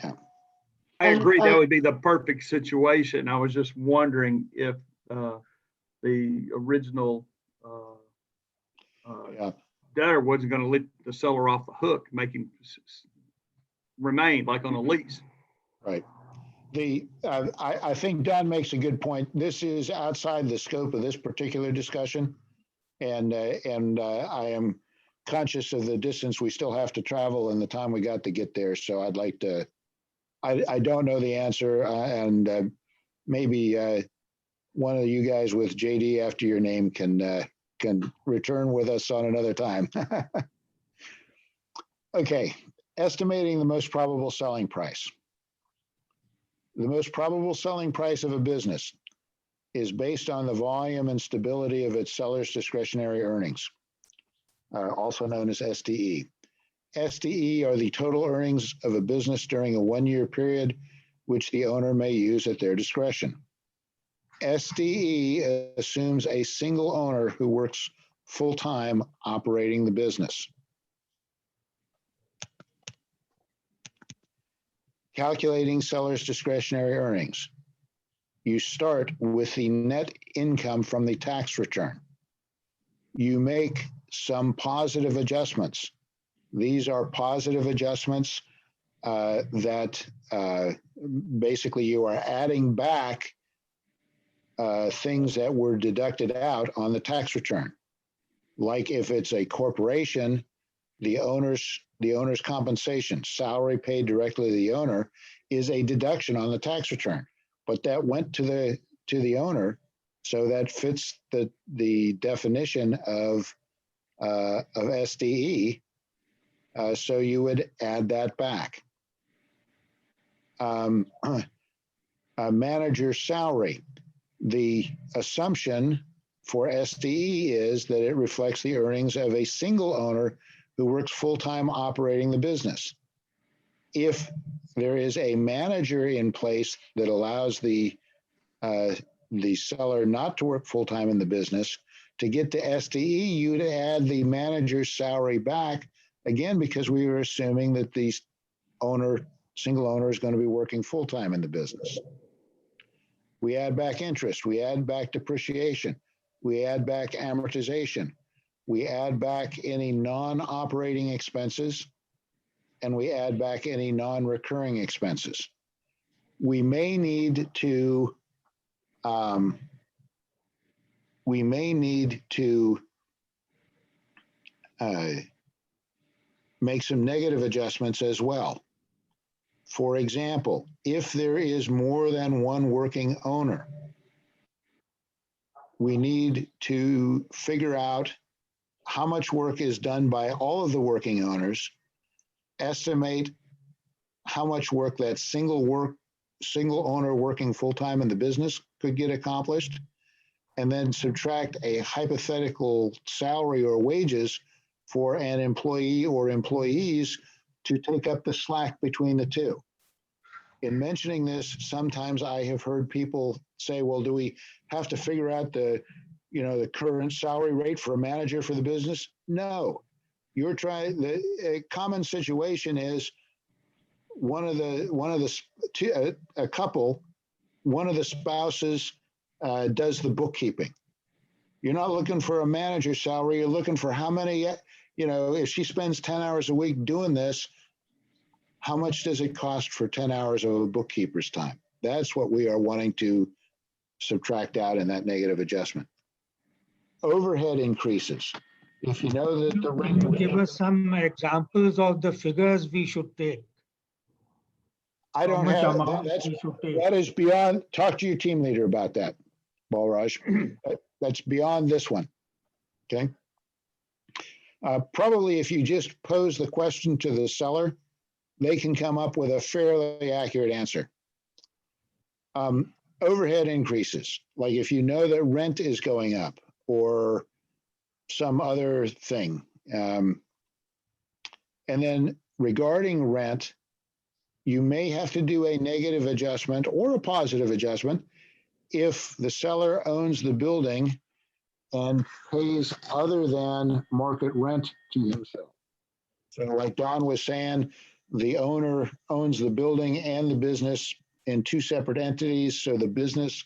Yeah. I agree, that would be the perfect situation. I was just wondering if the original debtor wasn't going to let the seller off the hook, make him remain like on a lease. Right. I think Don makes a good point. This is outside the scope of this particular discussion. And I am conscious of the distance we still have to travel and the time we got to get there. So I'd like to, I don't know the answer, and maybe one of you guys with JD after your name can return with us on another time. Okay, estimating the most probable selling price. The most probable selling price of a business is based on the volume and stability of its seller's discretionary earnings, also known as SDE. SDE are the total earnings of a business during a 1-year period, which the owner may use at their discretion. SDE assumes a single owner who works full-time operating the business. Calculating seller's discretionary earnings. You start with the net income from the tax return. You make some positive adjustments. These are positive adjustments that basically you are adding back things that were deducted out on the tax return. Like if it's a corporation, the owner's compensation, salary paid directly to the owner, is a deduction on the tax return. But that went to the owner, so that fits the definition of SDE. So you would add that back. A manager's salary. The assumption for SDE is that it reflects the earnings of a single owner who works full-time operating the business. If there is a manager in place that allows the seller not to work full-time in the business, to get to SDE, you'd add the manager's salary back, again, because we were assuming that the single owner is going to be working full-time in the business. We add back interest, we add back depreciation, we add back amortization, we add back any non-operating expenses, and we add back any non-recurring expenses. We may need to make some negative adjustments as well. For example, if there is more than one working owner, we need to figure out how much work is done by all of the working owners, estimate how much work that single owner working full-time in the business could get accomplished, and then subtract a hypothetical salary or wages for an employee or employees to take up the slack between the two. in mentioning this, sometimes I have heard people say, well, do we have to figure out the current salary rate for a manager for the business? No. You're trying, the common situation is one of the spouses does the bookkeeping. You're not looking for a manager salary. You're looking for how many, if she spends 10 hours a week doing this, how much does it cost for 10 hours of a bookkeeper's time? That's what we are wanting to subtract out in that negative adjustment. Overhead increases. If you know that the rent. Can you give us some examples of the figures we should take? I don't How much have, amount we should take? that is beyond, talk to your team leader about that, Balraj. That's beyond this one, okay? Probably if you just pose the question to the seller, they can come up with a fairly accurate answer. Overhead increases, like if you know that rent is going up or some other thing. And then regarding rent, you may have to do a negative adjustment or a positive adjustment if the seller owns the building and pays other than market rent to himself. So like Don was saying, the owner owns the building and the business in two separate entities. So the business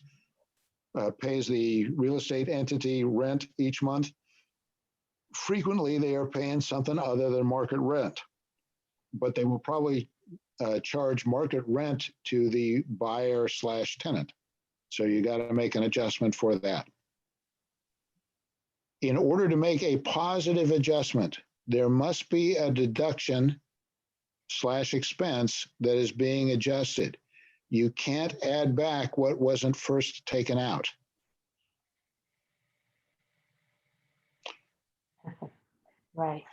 pays the real estate entity rent each month. Frequently, they are paying something other than market rent, but they will probably charge market rent to the buyer/tenant. So you got to make an adjustment for that. In order to make a positive adjustment, there must be a deduction/expense that is being adjusted. You can't add back what wasn't first taken out. Right.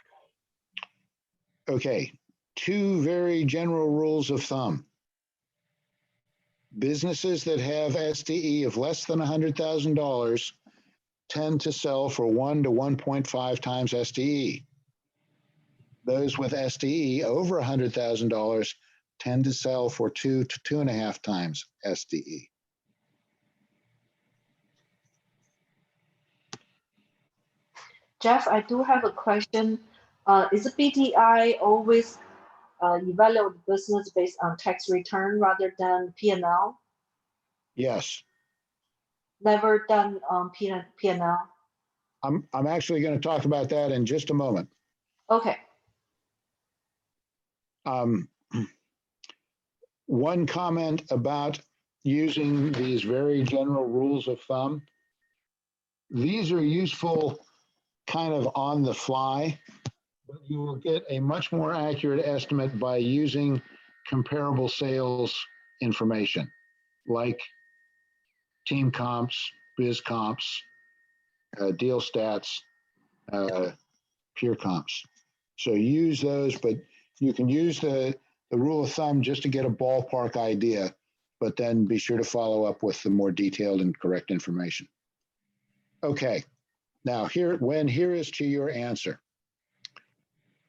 Okay, two very general rules of thumb. Businesses that have SDE of less than $100,000 tend to sell for 1 to 1.5 times SDE. Those with SDE over $100,000 tend to sell for 2 to 2.5 times SDE. Jeff, I do have a question. Is the BDI always evaluate business based on tax return rather than P&L? Yes. Never done P&L? I'm actually going to talk about that in just a moment. Okay. One comment about using these very general rules of thumb. These are useful kind of on the fly, but you will get a much more accurate estimate by using comparable sales information like team comps, biz comps, deal stats, peer comps. So use those, but you can use the rule of thumb just to get a ballpark idea, but then be sure to follow up with the more detailed and correct information. Okay, now here is to your answer.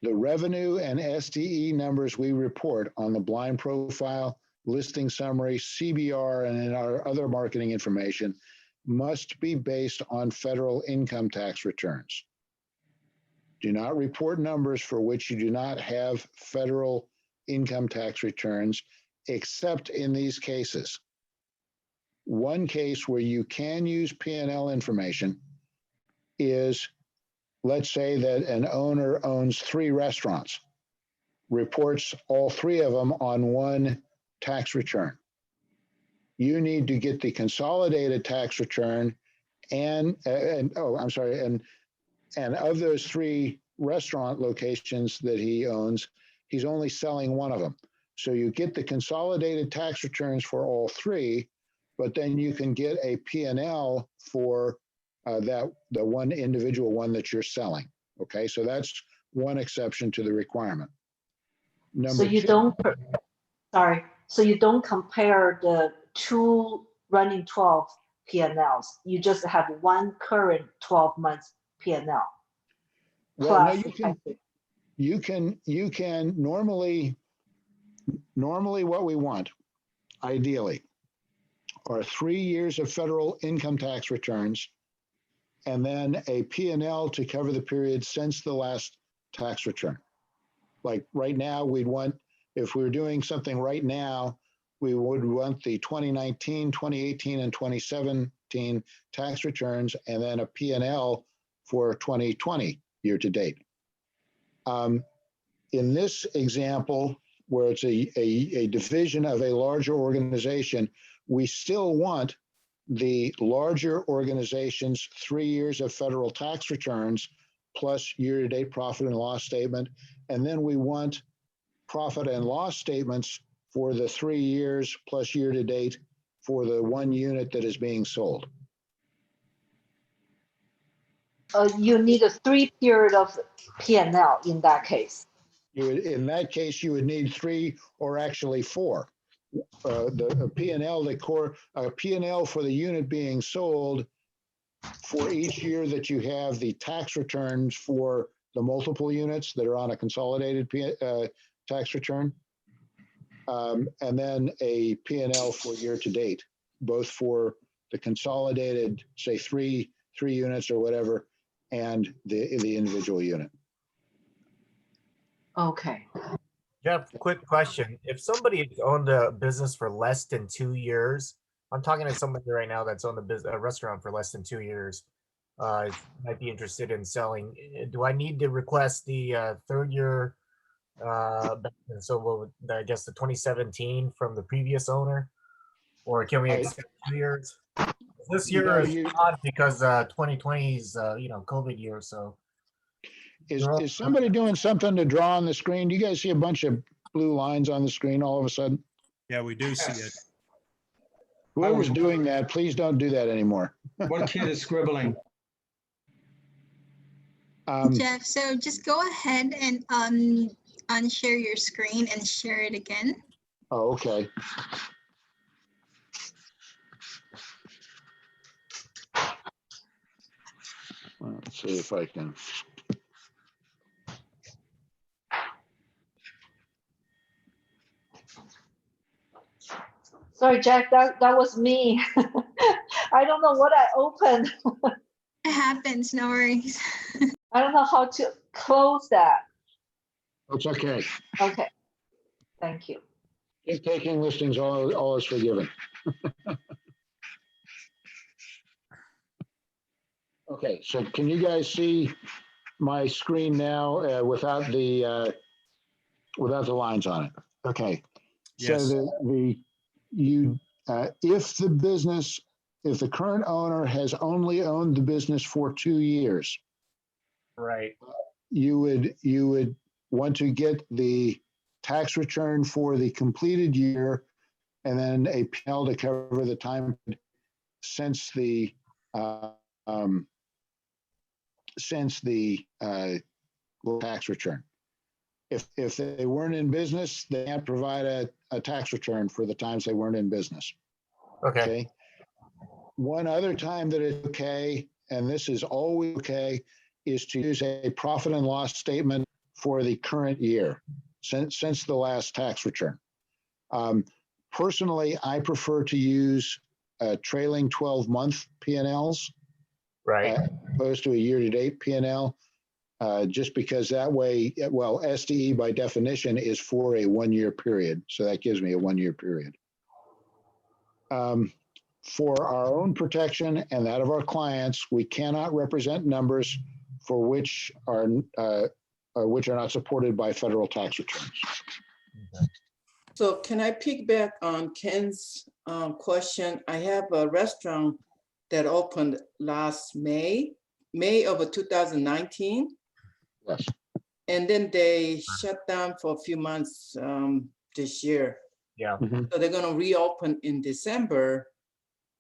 The revenue and SDE numbers we report on the blind profile, listing summary, CBR, and in our other marketing information must be based on federal income tax returns. Do not report numbers for which you do not have federal income tax returns, except in these cases. One case where you can use P&L information is, let's say that an owner owns 3 restaurants, reports all 3 of them on one tax return. You need to get the consolidated tax return and of those 3 restaurant locations that he owns, he's only selling one of them. So you get the consolidated tax returns for all 3, but then you can get a P&L for the one individual one that you're selling. Okay, so that's one exception to the requirement. So you don't compare the 2 running 12 P&Ls. You just have one current 12 months P&L. Well, no, you can normally what we want ideally, are 3 years of federal income tax returns and then a P&L to cover the period since the last tax return. Like right now, we'd want, if we were doing something right now, we would want the 2019, 2018, and 2017 tax returns and then a P&L for 2020 year to date. In this example, where it's a division of a larger organization, we still want the larger organization's 3 years of federal tax returns plus year-to-date profit and loss statement. And then we want profit and loss statements for the 3 years plus year-to-date for the 1 unit that is being sold. You need a 3 period of P&L in that case. In that case, you would need 3 or actually 4. The P&L, P&L for the unit being sold for each year that you have the tax returns for the multiple units that are on a consolidated tax return. And then a P&L for year to date, both for the consolidated, say three units or whatever, and the individual unit. Okay. Jeff, quick question. If somebody has owned a business for less than 2 years, I'm talking to somebody right now that's owned a restaurant for less than 2 years, might be interested in selling. Do I need to request the 3rd year, so I guess the 2017 from the previous owner? Or can we accept 2 years? This year is odd because 2020 is, COVID year, so. Is somebody doing something to draw on the screen? Do you guys see a bunch of blue lines on the screen all of a sudden? Yeah, we do see it. Whoever's doing that, please don't do that anymore. One kid is scribbling. Jeff, so just go ahead and unshare your screen and share it again. Oh, okay. Well, let's see if I can. Sorry, Jack, that was me. I don't know what I opened. It happens, no worries. I don't know how to close that. It's okay. Okay, thank you. Keep taking listings, all is forgiven. Okay, so can you guys see my screen now without the lines on it? Okay. Yes. So if the current owner has only owned the business for 2 years, Right. you would want to get the tax return for the completed year and then a P&L to cover the time since the tax return. If they weren't in business, they can't provide a tax return for the times they weren't in business. Okay. One other time that it's okay, and this is always okay, is to use a profit and loss statement for the current year since the last tax return. Personally, I prefer to use trailing 12-month P&Ls, right, opposed to a year-to-date P&L. Just because that way, well, SDE by definition is for a 1-year period. So that gives me a 1-year period. For our own protection and that of our clients, we cannot represent numbers for which are not supported by federal tax returns. So can I piggyback on Ken's question? I have a restaurant that opened last May of 2019. Yes. And then they shut down for a few months this year. Yeah. So they're going to reopen in December.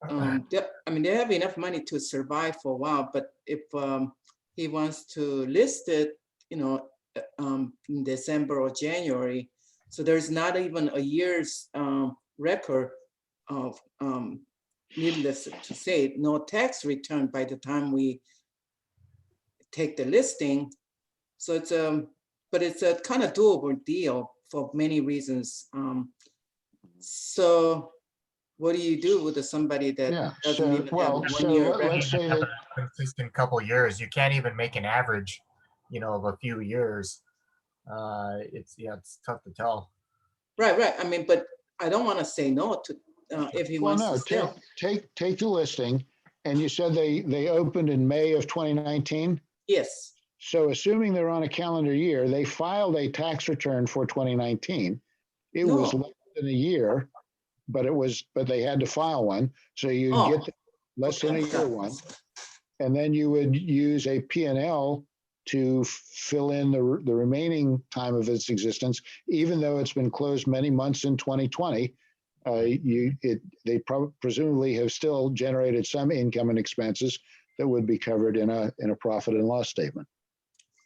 They have enough money to survive for a while, but if he wants to list it, in December or January, so there's not even a year's record of, needless to say, no tax return by the time we take the listing. So but it's a kind of doable deal for many reasons. So what do you do with somebody that Yeah, doesn't so, even have well, 1 so year? let's say that, Consistent couple years, you can't even make an average, of a few years. It's tough to tell. Right. I mean, but I don't want to say no to, if he well, wants no, to sell. take the listing. And you said they opened in May of 2019? Yes, So assuming they're on a calendar year, they filed a tax return for 2019. It was No. less than a year, but they had to file one. So you Oh, get the less than a year one. And then you would use a P&L to fill in the remaining time of its existence, even though it's been closed many months in 2020. They presumably have still generated some income and expenses that would be covered in a profit and loss statement.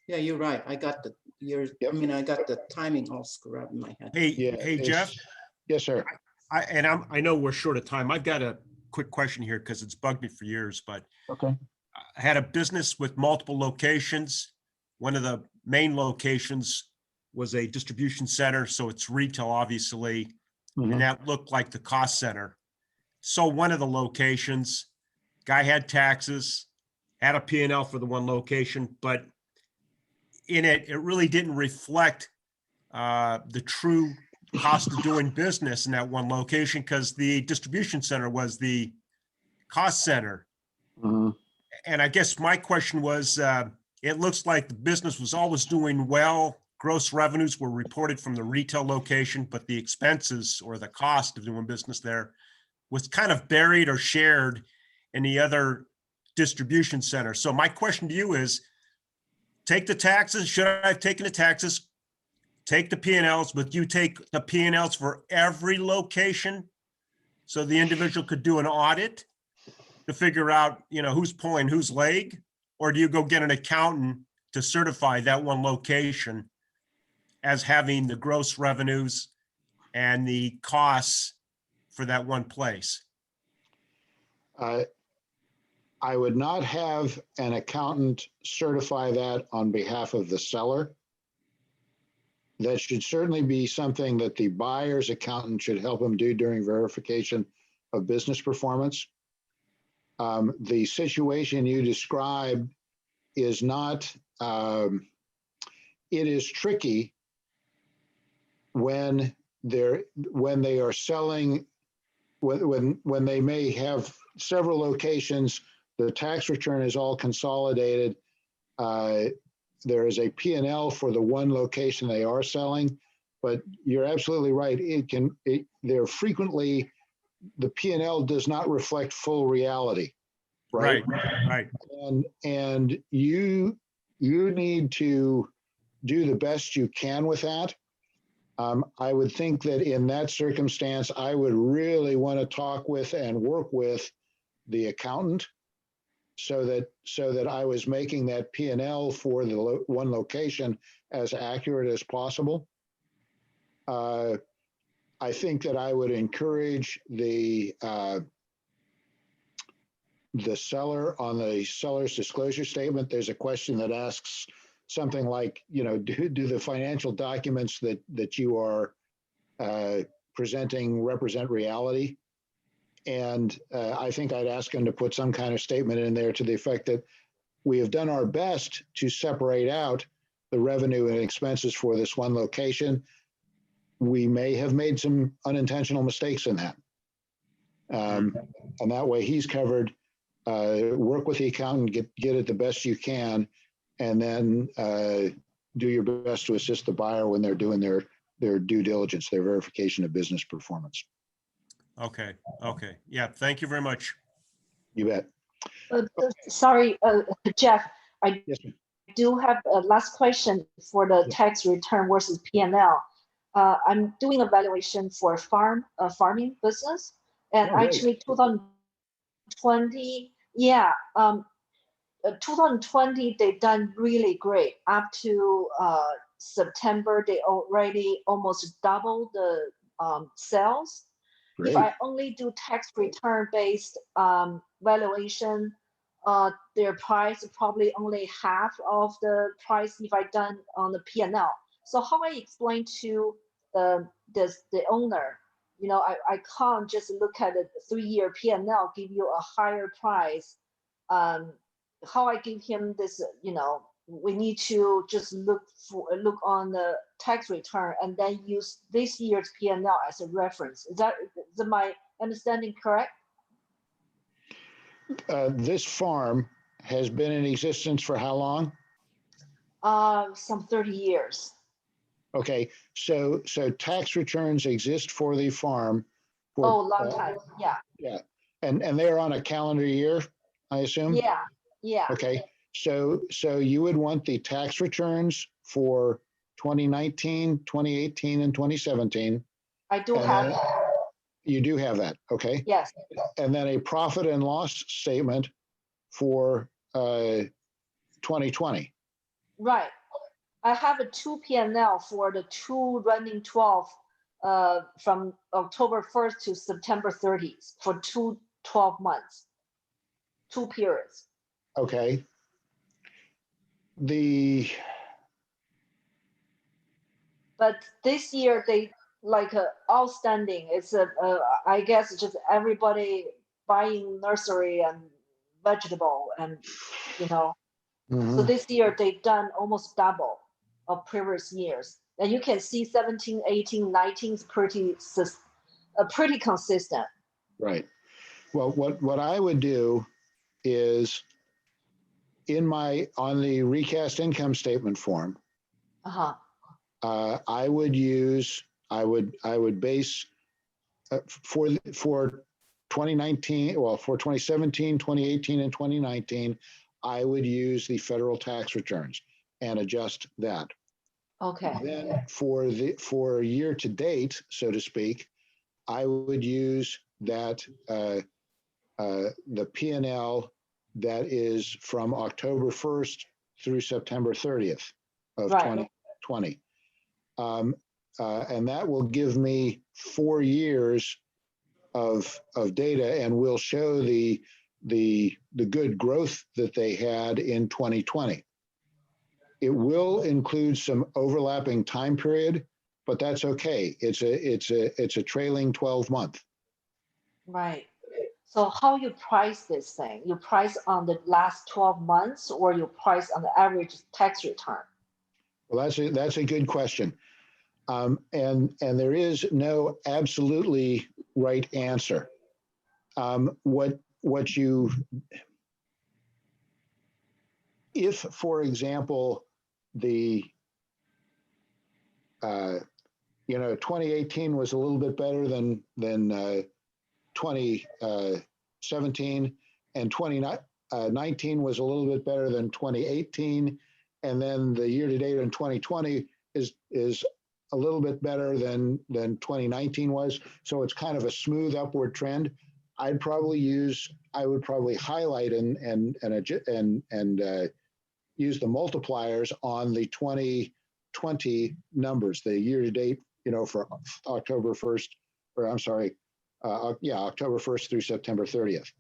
yeah, you're right. I got the years. I mean, I got the timing all screwed up in my head. Hey, Jeff. Yes, sir. I know we're short of time. I've got a quick question here because it's bugged me for years, but okay. I had a business with multiple locations. One of the main locations was a distribution center, so it's retail, obviously, and that looked like the cost center. So one of the locations, guy had taxes, had a P&L for the one location, but in it really didn't reflect the true cost of doing business in that one location because the distribution center was the cost center. And I guess my question was, it looks like the business was always doing well. Gross revenues were reported from the retail location, but the expenses or the cost of doing business there was kind of buried or shared in the other distribution center. So my question to you is, take the taxes. Should I have taken the taxes? Take the P&Ls, but you take the P&Ls for every location so the individual could do an audit to figure out, who's pulling whose leg? Or do you go get an accountant to certify that one location as having the gross revenues and the costs for that one place? I would not have an accountant certify that on behalf of the seller. That should certainly be something that the buyer's accountant should help him do during verification of business performance. The situation you described is not, it is tricky when they are selling, when they may have several locations, the tax return is all consolidated. There is a P&L for the one location they are selling, but you're absolutely right. They're frequently, the P&L does not reflect full reality, right? Right. And you need to do the best you can with that. I would think that in that circumstance, I would really want to talk with and work with the accountant so that I was making that P&L for the one location as accurate as possible. I think that I would encourage the seller on the seller's disclosure statement. There's a question that asks something like, do the financial documents that you are presenting represent reality? And I think I'd ask them to put some kind of statement in there to the effect that we have done our best to separate out the revenue and expenses for this one location. We may have made some unintentional mistakes in that. And that way he's covered. Work with the accountant, get it the best you can, and then do your best to assist the buyer when they're doing their due diligence, their verification of business performance. Okay. Yeah, thank you very much. You bet. Sorry, Jeff, I Yes, do have a last question for the tax return versus P&L. I'm doing a valuation for a farming business, and actually 2020, 2020 they done really great. Up to September, they already almost doubled the sales. Great. If I only do tax return based valuation, their price is probably only half of the price if I done on the P&L. So how I explain to the owner I can't just look at a 3-year P&L, give you a higher price. How I give him this, we need to just look on the tax return and then use this year's P&L as a reference. Is my understanding correct? This farm has been in existence for how long? Some 30 years. Okay, so tax returns exist for the farm. Long time. Yeah. Yeah, and they're on a calendar year, I assume? Yeah. Yeah. Okay, so you would want the tax returns for 2019, 2018, and 2017. I do and have then- that. You do have that, okay? Yes. And then a profit and loss statement for 2020. Right. I have a 2 P&L for the 2 running 12 from October 1st to September 30th for 12 months, 2 periods. Okay. But this year they outstanding. It's I guess it's just everybody buying nursery and vegetable and So this year they've done almost double of previous years. And you can see 17, 18, 19 is pretty consistent. Right. Well, what I would do is on the recast income statement form, I would base for 2019, for 2017, 2018, and 2019, I would use the federal tax returns and adjust that. Okay. Then for year to date, so to speak, I would use that the P&L that is from October 1st through September 30th of 2020. And that will give me 4 years of data and will show the good growth that they had in 2020. It will include some overlapping time period, but that's okay. It's a trailing 12-month. Right. So how you price this thing? You price on the last 12 months or you price on the average tax return? Well, that's a good question. And there is no absolutely right answer. If, for example, 2018 was a little bit better than 2017, and 2019 was a little bit better than 2018, and then the year to date in 2020 is a little bit better than 2019 was. So it's kind of a smooth upward trend. I would probably highlight and use the multipliers on the 2020 numbers, the year to date, for October 1st, or I'm sorry, October 1st through September 30th.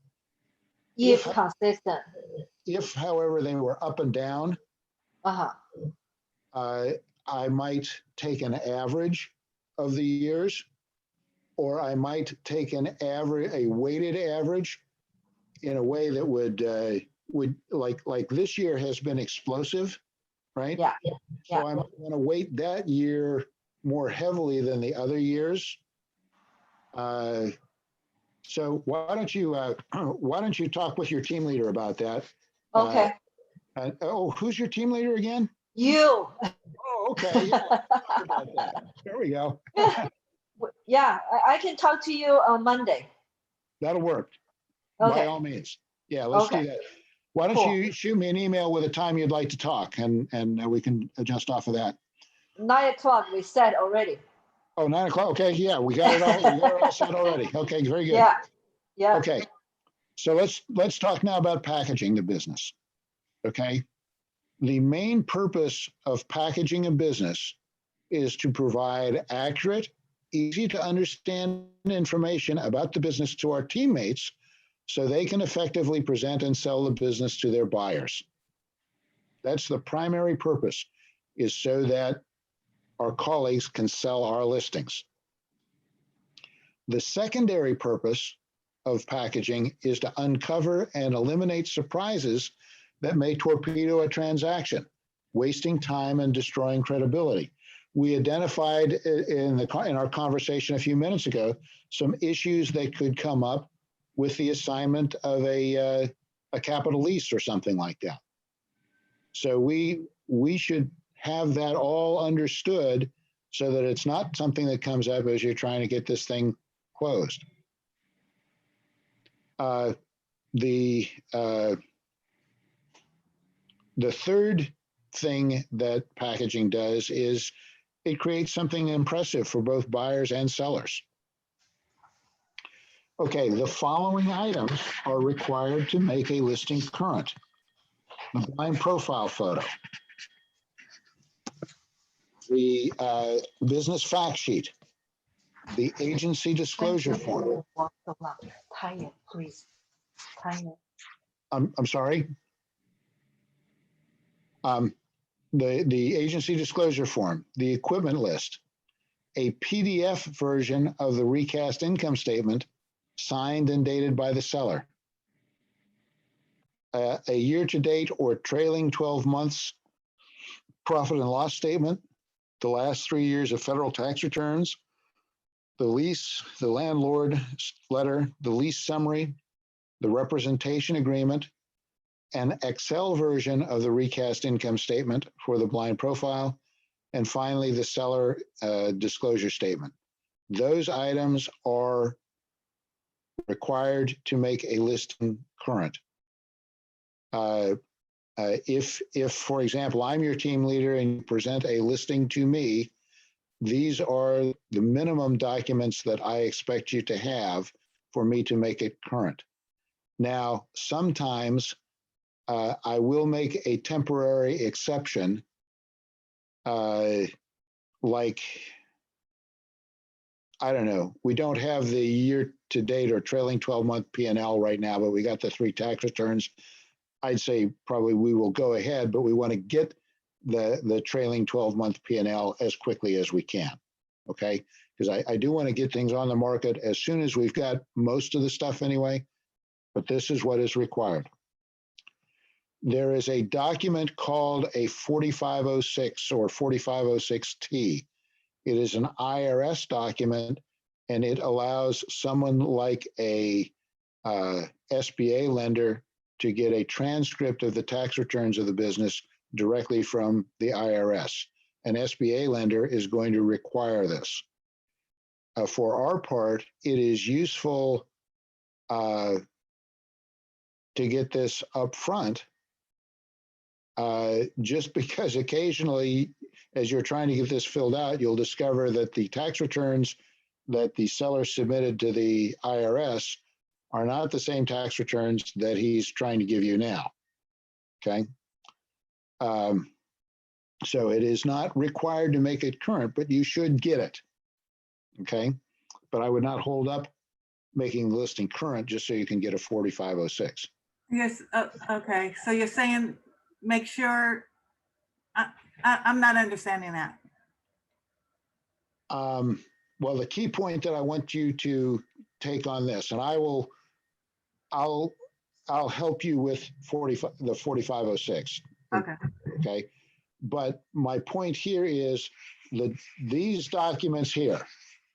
If consistent. If, however, they were up and down, I might take an average of the years, or I might take a weighted average in a way that would like this year has been explosive, right? Yeah. So I'm going to weight that year more heavily than the other years. So why don't you talk with your team leader about that? Okay. Who's your team leader again? You. Oh, okay. Yeah, talk about that. There we go. Yeah, I can talk to you on Monday. That'll work. Okay. By all means. Yeah, let's do that. Why don't you shoot me an email with a time you'd like to talk, and we can adjust off of that. 9 o'clock, we said already. Oh, 9 o'clock. Okay, yeah, we got it all set already. Okay, very good. Yeah. Okay, so let's talk now about packaging the business. Okay, the main purpose of packaging a business is to provide accurate, easy to understand information about the business to our teammates so they can effectively present and sell the business to their buyers. That's the primary purpose, is so that our colleagues can sell our listings. The secondary purpose of packaging is to uncover and eliminate surprises that may torpedo a transaction, wasting time and destroying credibility. We identified in our conversation a few minutes ago some issues that could come up with the assignment of a capital lease or something like that. So we should have that all understood so that it's not something that comes up as you're trying to get this thing closed. The third thing that packaging does is it creates something impressive for both buyers and sellers. Okay, the following items are required to make a listing current. The blind profile photo, the business fact sheet, the agency disclosure form. Tie it, please. Tie it. I'm sorry. The agency disclosure form, the equipment list, a PDF version of the recast income statement signed and dated by the seller, a year-to-date or trailing 12 months profit and loss statement, the last 3 years of federal tax returns, the lease, the landlord letter, the lease summary, the representation agreement, an Excel version of the recast income statement for the blind profile, and finally, the seller disclosure statement. Those items are required to make a listing current. If, for example, I'm your team leader and you present a listing to me, these are the minimum documents that I expect you to have for me to make it current. Now, sometimes I will make a temporary exception, like, I don't know, we don't have the year-to-date or trailing 12-month P&L right now, but we got the 3 tax returns. I'd say probably we will go ahead, but we want to get the trailing 12-month P&L as quickly as we can, okay? Because I do want to get things on the market as soon as we've got most of the stuff anyway, but this is what is required. There is a document called a 4506 or 4506T. It is an IRS document, and it allows someone like a SBA lender to get a transcript of the tax returns of the business directly from the IRS. An SBA lender is going to require this. For our part, it is useful to get this up front, just because occasionally, as you're trying to get this filled out, you'll discover that the tax returns that the seller submitted to the IRS are not the same tax returns that he's trying to give you now, okay? So it is not required to make it current, but you should get it, okay? But I would not hold up making the listing current just so you can get a 4506. Yes, okay, so you're saying make sure, I'm not understanding that. Well, the key point that I want you to take on this, and I'll help you with the 4506. Okay. Okay. But my point here is that these documents here,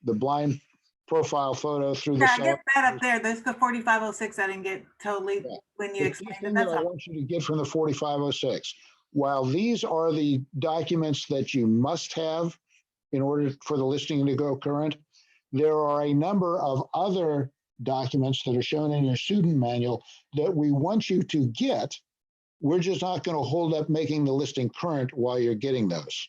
the blind profile photo through the Yeah, I seller. get that up there. That's the 4506. I didn't get totally when you The explained thing it. that That's I all. want you to get from the 4506, while these are the documents that you must have in order for the listing to go current, there are a number of other documents that are shown in your student manual that we want you to get. We're just not going to hold up making the listing current while you're getting those.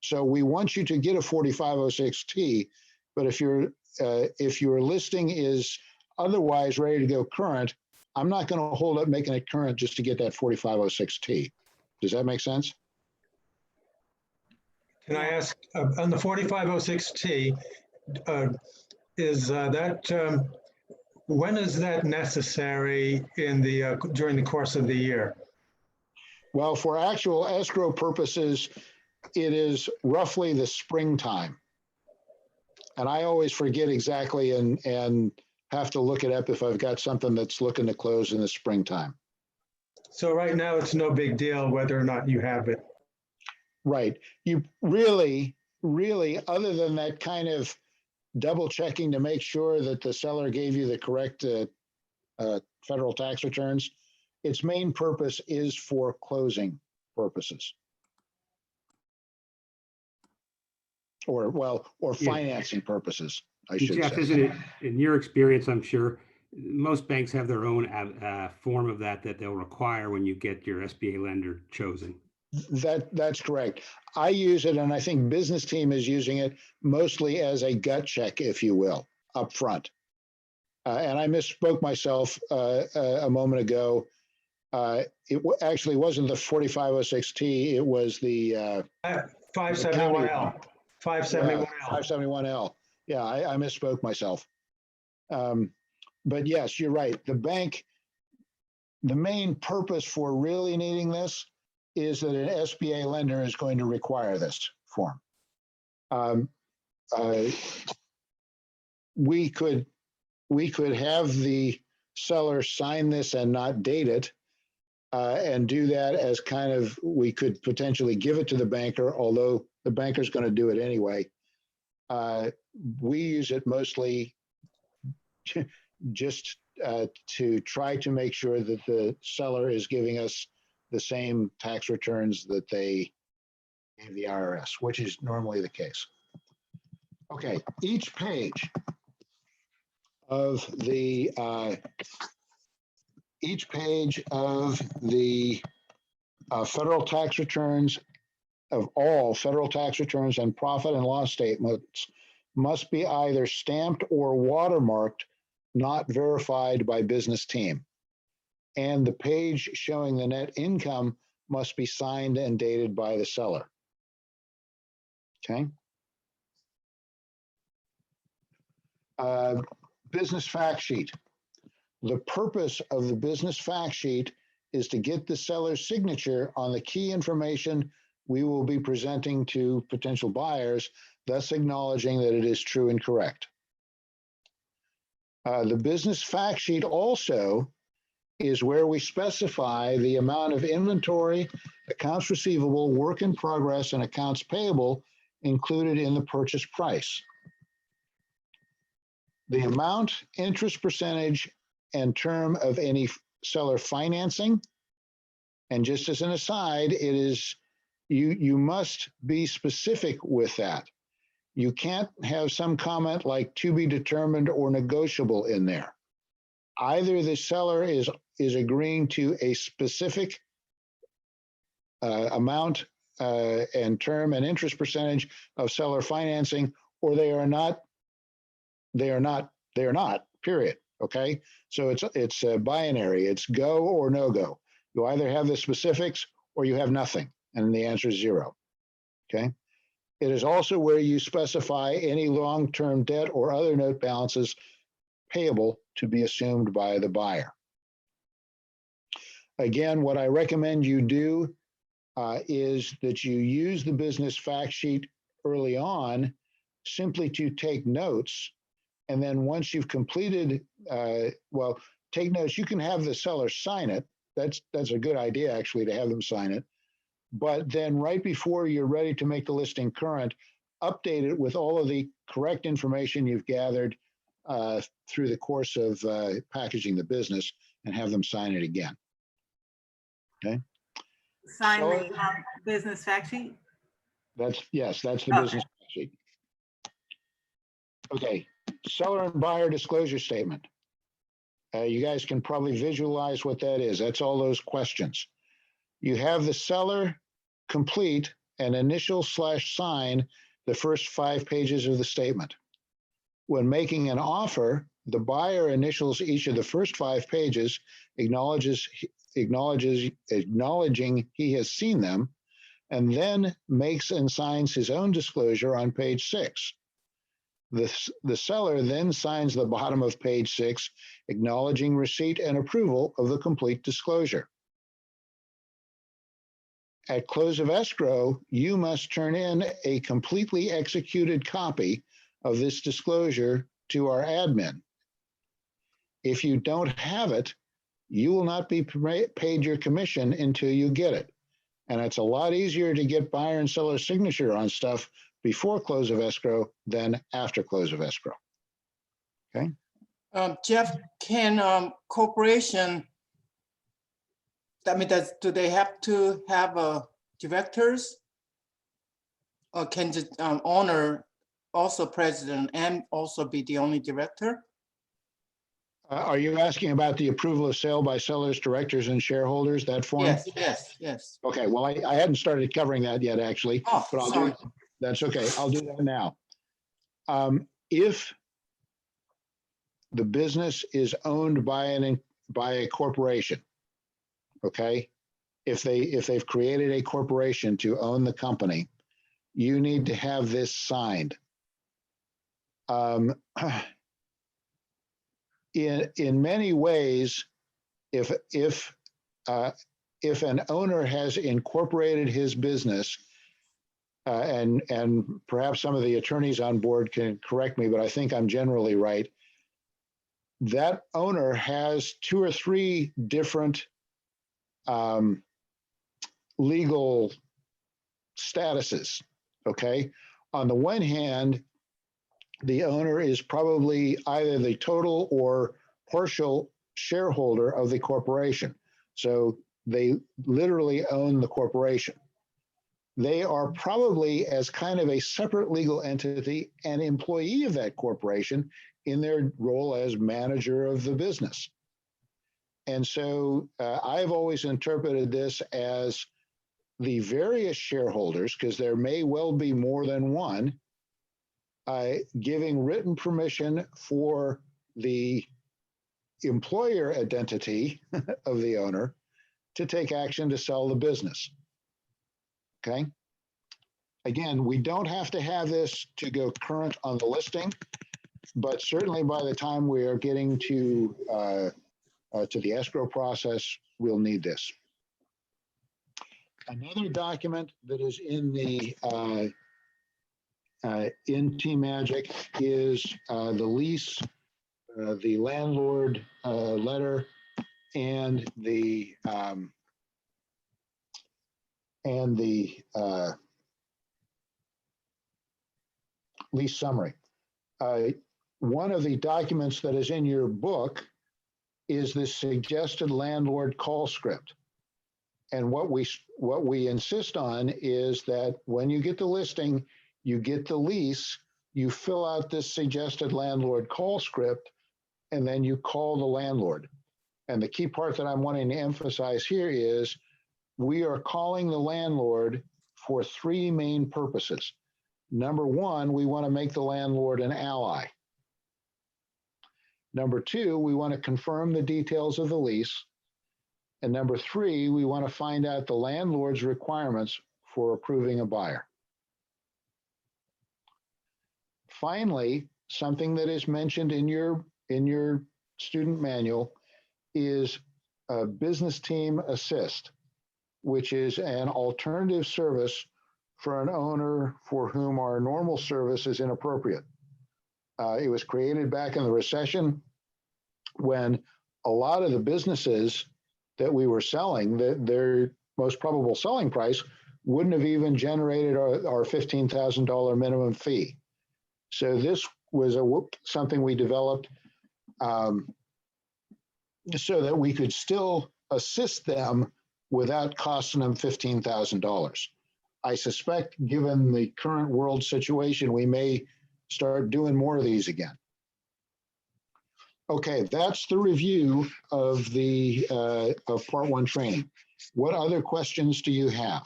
So we want you to get a 4506T, but if your listing is otherwise ready to go current, I'm not going to hold up making it current just to get that 4506T. Does that make sense? Can I ask, on the 4506T, when is that necessary during the course of the year? Well, for actual escrow purposes, it is roughly the springtime. And I always forget exactly and have to look it up if I've got something that's looking to close in the springtime. So right now, it's no big deal whether or not you have it. Right. You really, other than that kind of double checking to make sure that the seller gave you the correct federal tax returns, its main purpose is for closing purposes. Or Yeah. financing purposes, I should Jeff, say. isn't it, in your experience, I'm sure, most banks have their own form of that they'll require when you get your SBA lender chosen. That's correct. I use it, and I think business team is using it mostly as a gut check, if you will, up front. And I misspoke myself a moment ago. It actually wasn't the 4506T. It was the 571L. 571L. 571L. Yeah, I misspoke myself. But yes, you're right. The bank, the main purpose for really needing this is that an SBA lender is going to require this form. We could have the seller sign this and not date it, and do that as kind of, we could potentially give it to the banker, although the banker's going to do it anyway. We use it mostly just to try to make sure that the seller is giving us the same tax returns that they gave the IRS, which is normally the case. Okay, each page of the federal tax returns, of all federal tax returns and profit and loss statements, must be either stamped or watermarked, not verified by business team. And the page showing the net income must be signed and dated by the seller. Okay. Business fact sheet. The purpose of the business fact sheet is to get the seller's signature on the key information we will be presenting to potential buyers, thus acknowledging that it is true and correct. The business fact sheet also is where we specify the amount of inventory, accounts receivable, work in progress, and accounts payable included in the purchase price. The amount, interest percentage, and term of any seller financing. And just as an aside, it is, you must be specific with that. You can't have some comment like to be determined or negotiable in there. Either the seller is agreeing to a specific amount and term and interest percentage of seller financing, or they are not, period. Okay. So it's a binary, it's go or no go. You either have the specifics or you have nothing. And the answer is 0. Okay. It is also where you specify any long-term debt or other note balances payable to be assumed by the buyer. Again, what I recommend you do is that you use the business fact sheet early on simply to take notes. And then once you've completed, take notes. You can have the seller sign it. That's a good idea, actually, to have them sign it. But then right before you're ready to make the listing current, update it with all of the correct information you've gathered through the course of packaging the business, and have them sign it again. Okay. Sign the business fact sheet? That's the business fact sheet. Okay, seller and buyer disclosure statement. You guys can probably visualize what that is. That's all those questions. You have the seller complete and initial/sign the first 5 pages of the statement. When making an offer, the buyer initials each of the first 5 pages, acknowledging he has seen them, and then makes and signs his own disclosure on page 6. The seller then signs the bottom of page 6, acknowledging receipt and approval of the complete disclosure. At close of escrow, you must turn in a completely executed copy of this disclosure to our admin. If you don't have it, you will not be paid your commission until you get it. And it's a lot easier to get buyer and seller signature on stuff before close of escrow than after close of escrow. Okay. Jeff, can corporation, I mean, do they have to have directors? Or can the owner, also president, and also be the only director? Are you asking about the approval of sale by sellers, directors, and shareholders, that form? Yes, yes, yes. Okay, well, I hadn't started covering that yet, actually. Oh, but I'll sorry. do, that's okay, I'll do that now. If the business is owned by a corporation, okay? If they've created a corporation to own the company, you need to have this signed. In many ways, if an owner has incorporated his business, and perhaps some of the attorneys on board can correct me, but I think I'm generally right, that owner has 2 or 3 different legal statuses, okay? On the one hand, the owner is probably either the total or partial shareholder of the corporation. So they literally own the corporation. They are probably, as kind of a separate legal entity, an employee of that corporation in their role as manager of the business. And so I've always interpreted this as the various shareholders, because there may well be more than one, giving written permission for the employer identity of the owner to take action to sell the business. Okay. Again, we don't have to have this to go current on the listing, but certainly by the time we are getting to the escrow process, we'll need this. Another document that is in the in T-Magic is the lease, the landlord letter, and the lease summary. One of the documents that is in your book is the suggested landlord call script. And what we insist on is that when you get the listing, you get the lease, you fill out this suggested landlord call script, and then you call the landlord. And the key part that I'm wanting to emphasize here is we are calling the landlord for 3 main purposes. Number 1, we want to make the landlord an ally. Number 2, we want to confirm the details of the lease. And number 3, we want to find out the landlord's requirements for approving a buyer. Finally, something that is mentioned in your student manual is a business team assist, which is an alternative service for an owner for whom our normal service is inappropriate. It was created back in the recession when a lot of the businesses that we were selling, their most probable selling price wouldn't have even generated our $15,000 minimum fee. So this was something we developed so that we could still assist them without costing them $15,000. I suspect, given the current world situation, we may start doing more of these again. Okay, that's the review of the of Part 1 training. What other questions do you have?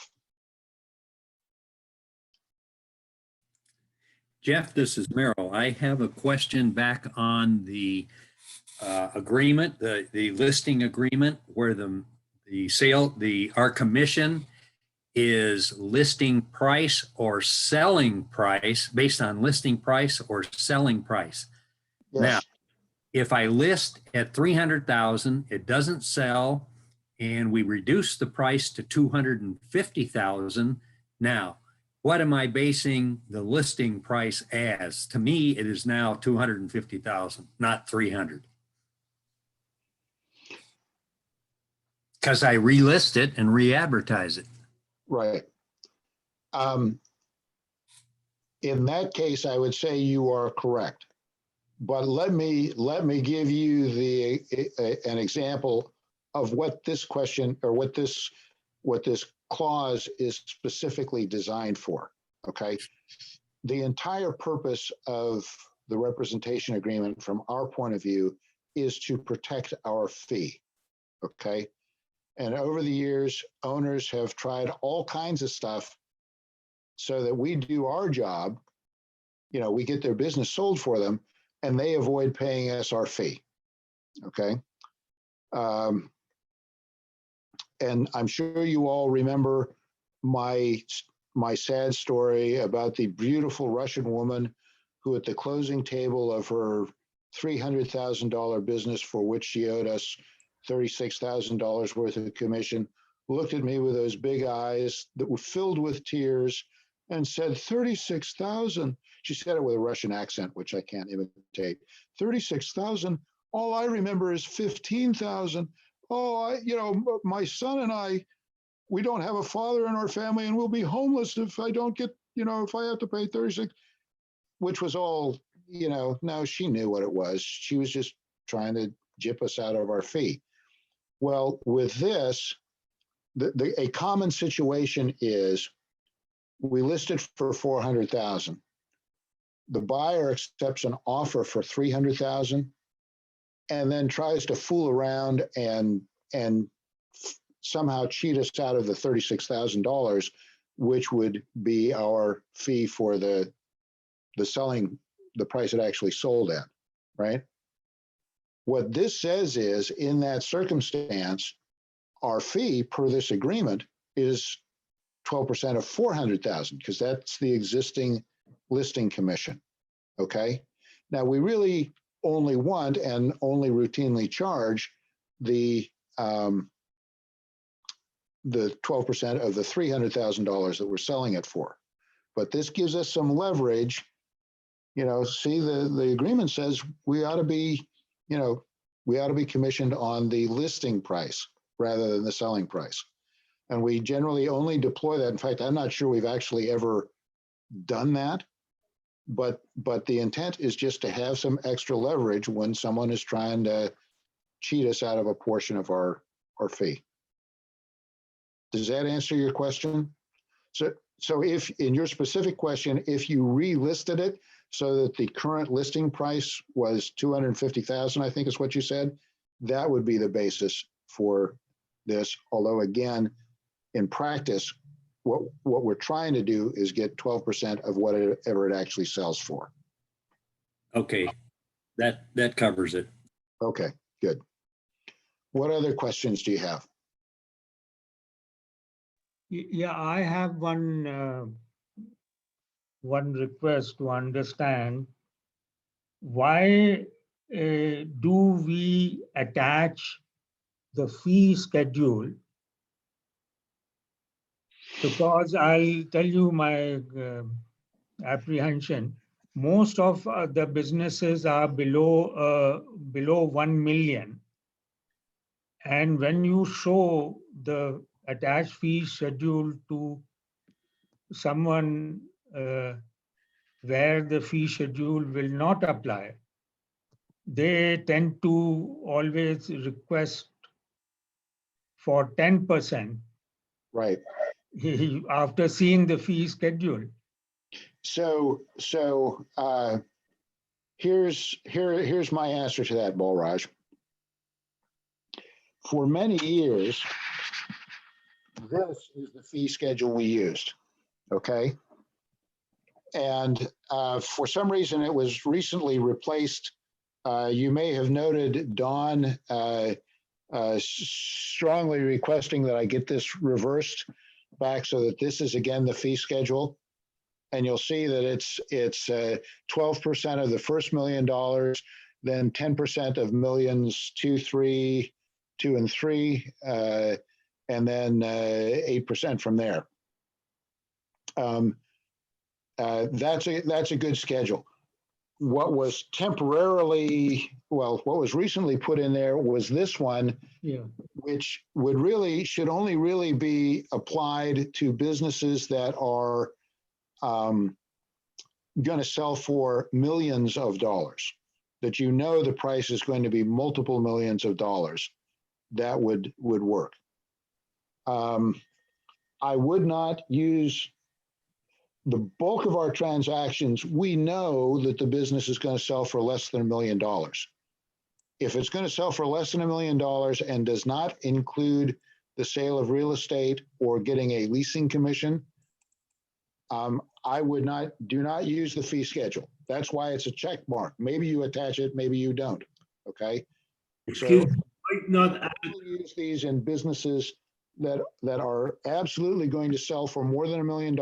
Jeff, this is Merrill. I have a question back on the agreement, the listing agreement, where our commission is listing price or selling price, based on listing price or selling price. Yes. Now, if I list at 300,000, it doesn't sell, and we reduce the price to 250,000. Now, what am I basing the listing price as? To me, it is now 250,000, not 300. Because I relist it and re-advertise it. Right. In that case, I would say you are correct. But let me give you an example of what this question or what this clause is specifically designed for. Okay. The entire purpose of the representation agreement from our point of view is to protect our fee. Okay. And over the years, owners have tried all kinds of stuff so that we do our job, you know, we get their business sold for them and they avoid paying us our fee. Okay. And I'm sure you all remember my sad story about the beautiful Russian woman who at the closing table of her $300,000 business, for which she owed us $36,000 worth of commission, looked at me with those big eyes that were filled with tears and said, 36,000. She said it with a Russian accent, which I can't imitate. 36,000. All I remember is 15,000. Oh, my son and I, we don't have a father in our family and we'll be homeless if I don't get, if I have to pay 36, which was all, no, she knew what it was. She was just trying to gyp us out of our fee. Well, with this, a common situation is we list it for 400,000. The buyer accepts an offer for 300,000 and then tries to fool around and somehow cheat us out of the $36,000, which would be our fee for the selling, the price it actually sold at, right? What this says is, in that circumstance, our fee per this agreement is 12% of 400,000, because that's the existing listing commission. Okay. Now we really only want and only routinely charge the 12% of the $300,000 that we're selling it for. But this gives us some leverage. See, the agreement says we ought to be, we ought to be commissioned on the listing price rather than the selling price. And we generally only deploy that. In fact, I'm not sure we've actually ever done that, but the intent is just to have some extra leverage when someone is trying to cheat us out of a portion of our fee. Does that answer your question? So if, in your specific question, if you relisted it so that the current listing price was 250,000, I think is what you said, that would be the basis for this. Although again, in practice, what we're trying to do is get 12% of whatever it actually sells for. Okay, that covers it. Okay, good. What other questions do you have? Yeah, I have one request to understand why do we attach the fee schedule? Because I'll tell you my apprehension. Most of the businesses are below 1 million. And when you show the attached fee schedule to someone where the fee schedule will not apply, they tend to always request for 10%. Right. After seeing the fee schedule. So here's my answer to that, Balraj. For many years, this is the fee schedule we used. Okay. And for some reason, it was recently replaced. You may have noted Dawn strongly requesting that I get this reversed back so that this is again the fee schedule. And you'll see that it's 12% of the first $1 million, then 10% of millions 2, 3, 2, and 3, and then 8% from there. That's a good schedule. What was temporarily, well, what was recently put in there was this one, which should only really be applied to businesses that are going to sell for millions of dollars, that you know the price is going to be multiple millions of dollars. That would work. I would not use the bulk of our transactions. We know that the business is going to sell for less than $1 million. If it's going to sell for less than $1 million and does not include the sale of real estate or getting a leasing commission, I do not use the fee schedule. That's why it's a check mark. Maybe you attach it, maybe you don't. Okay. Excuse me, not use these in businesses that are absolutely going to sell for more than $1 million,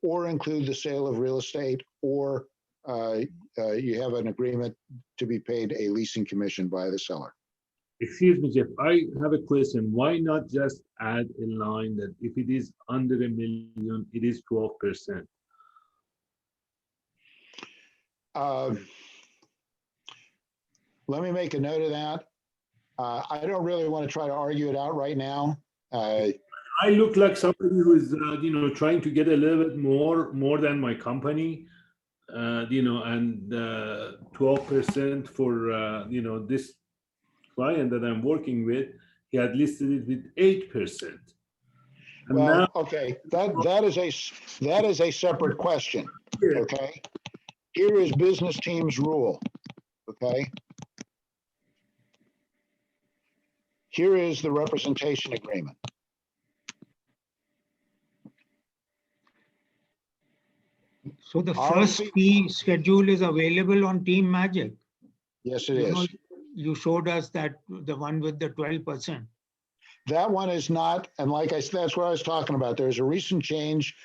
or include the sale of real estate, or you have an agreement to be paid a leasing commission by the seller. Excuse me, Jeff, I have a question. Why not just add a line that if it is under $1 million, it is 12%? Let me make a note of that. I don't really want to try to argue it out right now. I look like somebody who is, trying to get a little bit more than my company, and 12% for, this client that I'm working with, he had listed it with 8%. And well, now, okay, that is a separate question. Okay, here is business team's rule. Okay, here is the representation agreement. So the first fee schedule is available on Team Magic. Yes, it is. You showed us that the one with the 12%. That one is not, and like I said, that's what I was talking about. There's a recent change.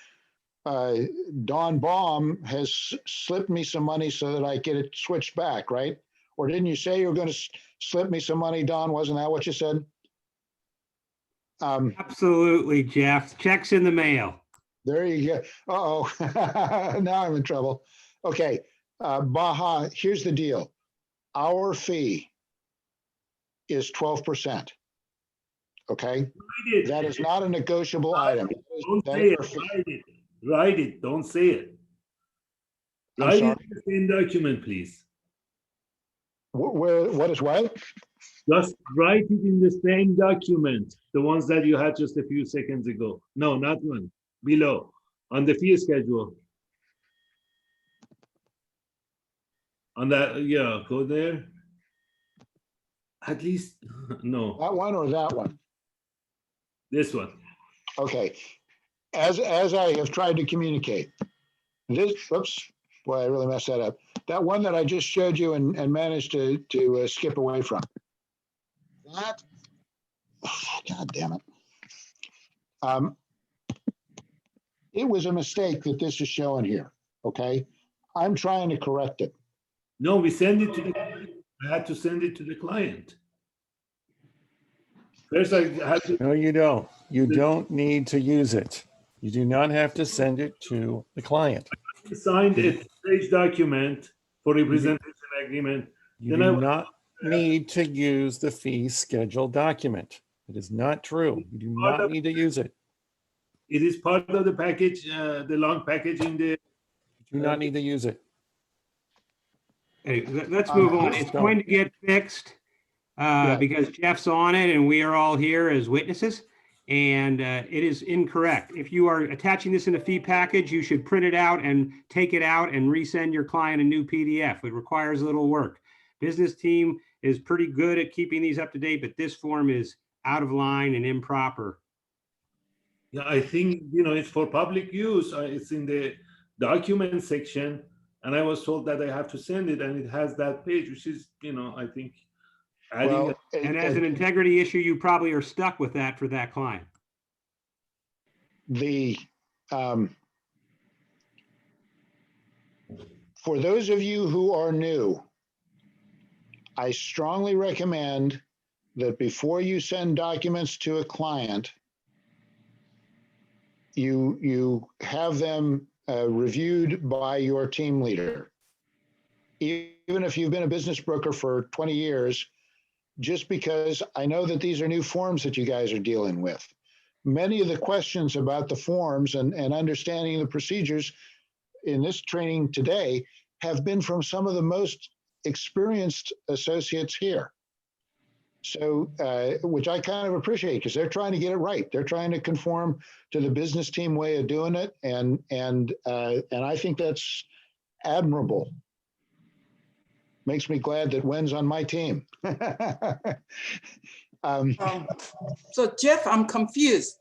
Don Baum has slipped me some money so that I get it switched back, right? Or didn't you say you were going to slip me some money, Don? Wasn't that what you said? Absolutely, Jeff. Checks in the mail. There you go. Uh-oh, now I'm in trouble. Okay, Baha, here's the deal. Our fee is 12%. Okay? That is not a negotiable item. Don't say it. Write it. Don't say it. Write it in the same document, please. What is what? Just write it in the same document, the ones that you had just a few seconds ago. No, not one. Below, on the fee schedule. On that, yeah, go there. At least, no. That one or that one? This one. Okay. As I have tried to communicate, this, oops, boy, I really messed that up. That one that I just showed you and managed to skip away from. That, God damn it. It was a mistake that this is showing here, okay? I'm trying to correct it. No, we send it to the client. I had to send it to the client. First, I had to. No, you don't. You don't need to use it. You do not have to send it to the client. I signed a page document for representation agreement. You do not need to use the fee schedule document. It is not true. You do not need to use it. It is part of the package, the long package in the. You do not need to use it. Hey, let's move on. It's going to get fixed because Jeff's on it and we are all here as witnesses. And it is incorrect. If you are attaching this in a fee package, you should print it out and take it out and resend your client a new PDF. It requires a little work. Business team is pretty good at keeping these up to date, but this form is out of line and improper. Yeah, I think, it's for public use. It's in the document section. And I was told that I have to send it, and it has that page, which is, I think, adding. Well, and as an integrity issue, you probably are stuck with that for that client. For those of you who are new, I strongly recommend that before you send documents to a client, you have them reviewed by your team leader. Even if you've been a business broker for 20 years, just because I know that these are new forms that you guys are dealing with. Many of the questions about the forms and understanding the procedures in this training today have been from some of the most experienced associates here. So, which I kind of appreciate because they're trying to get it right. They're trying to conform to the business team way of doing it. And I think that's admirable. Makes me glad that Wen's on my team. So Jeff, I'm confused.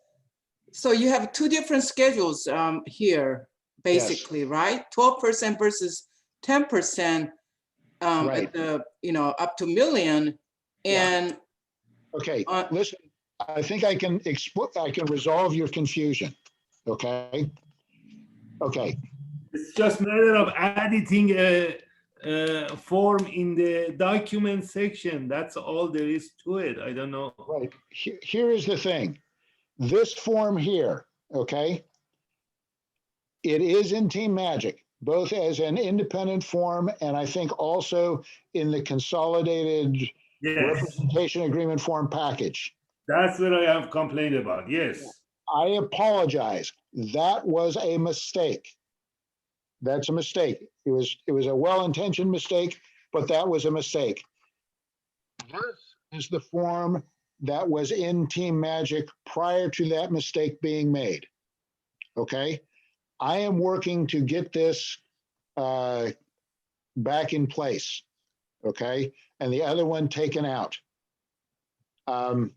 So you have two different schedules here, basically, right? 12% versus 10% Right. at the, up to million. And okay, listen, I think I can resolve your confusion. Okay. Okay. It's just a matter of editing a form in the document section. That's all there is to it. I don't know. Right. Here is the thing. This form here, okay, it is in Team Magic, both as an independent form and I think also in the consolidated representation agreement form package. That's what I have complained about. Yes. I apologize. That was a mistake. That's a mistake. It was a well-intentioned mistake, but that was a mistake. This is the form that was in Team Magic prior to that mistake being made. Okay. I am working to get this back in place. Okay. And the other one taken out. I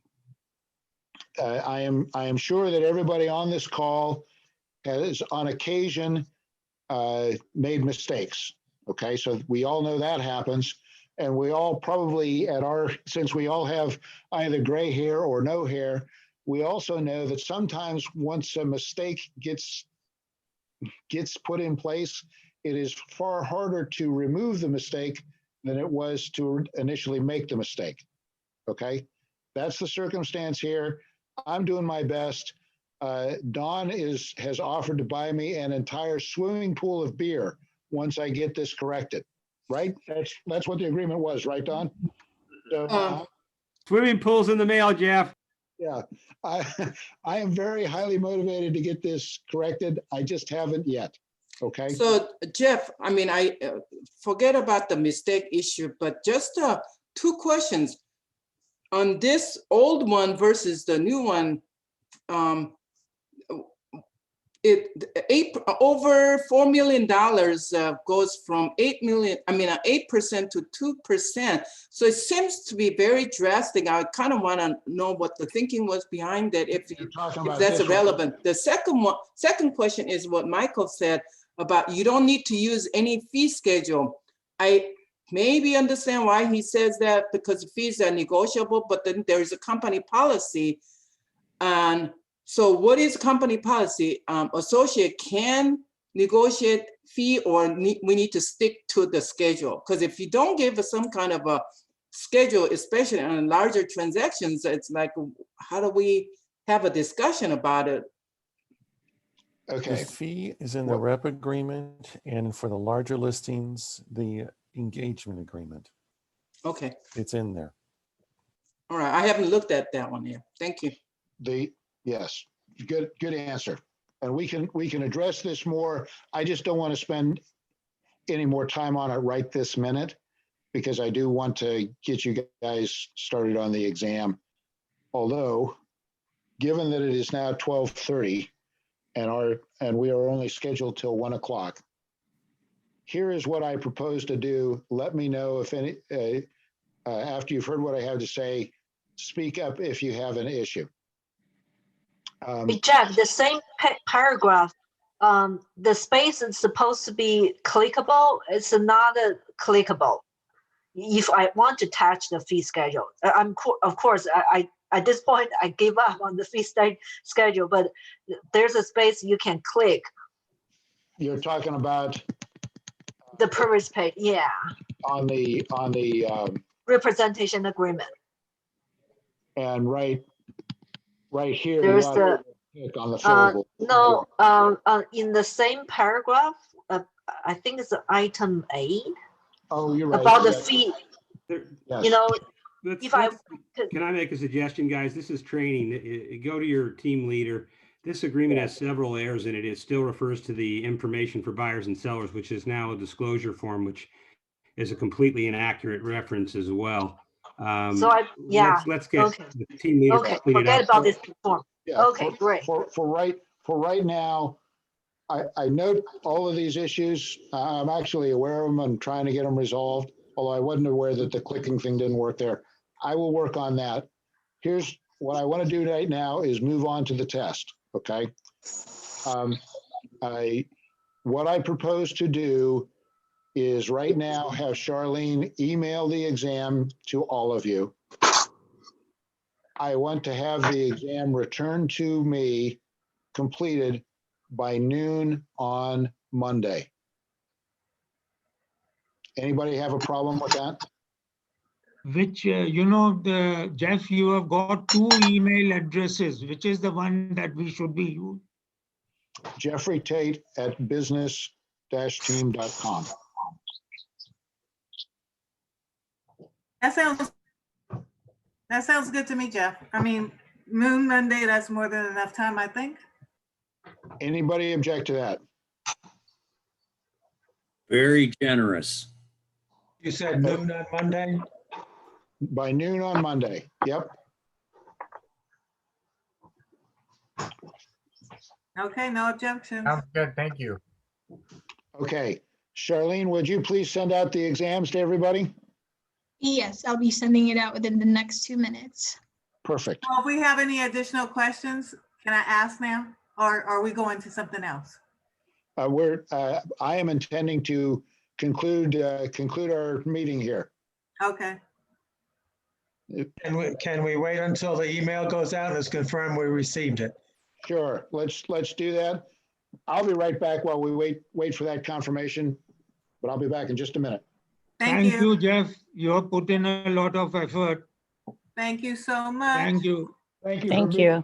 am sure that everybody on this call has on occasion made mistakes. Okay, so we all know that happens. And we all probably since we all have either gray hair or no hair, we also know that sometimes once a mistake gets put in place, it is far harder to remove the mistake than it was to initially make the mistake. Okay, that's the circumstance here. I'm doing my best. Don has offered to buy me an entire swimming pool of beer once I get this corrected. Right? That's what the agreement was, right, Don? So, Swimming pool's in the mail, Jeff. yeah, I am very highly motivated to get this corrected. I just haven't yet. Okay. so Jeff, I forget about the mistake issue, but just two questions on this old one versus the new one. Over $4 million goes from 8% to 2%. So it seems to be very drastic. I kind of want to know what the thinking was behind that, if that's irrelevant. The second question is what Michael said about you don't need to use any fee schedule. I maybe understand why he says that, because the fees are negotiable, but then there is a company policy. And so what is company policy? Associate can negotiate fee, or we need to stick to the schedule? Because if you don't give us some kind of a schedule, especially on larger transactions, it's like, how do we have a discussion about it? Okay. The fee is in the rep agreement, and for the larger listings, the engagement agreement. Okay. It's in there. All right. I haven't looked at that one yet. Thank you. Yes, good answer. And we can address this more. I just don't want to spend any more time on it right this minute, because I do want to get you guys started on the exam. Although, given that it is now 12:30 and we are only scheduled till 1 o'clock, here is what I propose to do. Let me know if any, after you've heard what I have to say, speak up if you have an issue. Hey, Jeff, the same paragraph, the space is supposed to be clickable. It's not clickable. If I want to attach the fee schedule, of course, I at this point, I gave up on the fee schedule, but there's a space you can click. You're talking about the previous page, yeah. On the representation agreement. And right here, there's the Click on the fillable. No, in the same paragraph, I think it's item 8 Oh, you're right. about the Yes. fee. Yes. You know, Let's, if I let's- can I make a suggestion, guys? This is training. Go to your team leader. This agreement has several errors in it. It still refers to the information for buyers and sellers, which is now a disclosure form, which is a completely inaccurate reference as well. Let's get okay. the team leader Okay, to clean it forget up. about this form. Yeah, Okay, great. For right now, I note all of these issues. I'm actually aware of them. I'm trying to get them resolved, although I wasn't aware that the clicking thing didn't work there. I will work on that. Here's what I want to do right now is move on to the test, okay? What I propose to do is right now have Charlene email the exam to all of you. I want to have the exam returned to me completed by noon on Monday. Anybody have a problem with that? Which, Jeff, you have got 2 email addresses. Which is the one that we should be using? Jeffrey Tate at business-team.com. That sounds good to me, Jeff. I mean, Moon Monday, that's more than enough time, I think. Anybody object to that? Very generous. You said noon on Monday? By noon on Monday, yep. Okay, no objections. Sounds good. Thank you. Okay, Charlene, would you please send out the exams to everybody? Yes, I'll be sending it out within the next 2 minutes. Perfect. Well, if we have any additional questions, can I ask now? Or are we going to something else? I am intending to conclude our meeting here. Okay. Can we wait until the email goes out? Let's confirm we received it. Sure, let's do that. I'll be right back while we wait for that confirmation, but I'll be back in just a minute. Thank you, Jeff. You have put in a lot of effort. Thank you so much. Thank you. Thank you. Thank you.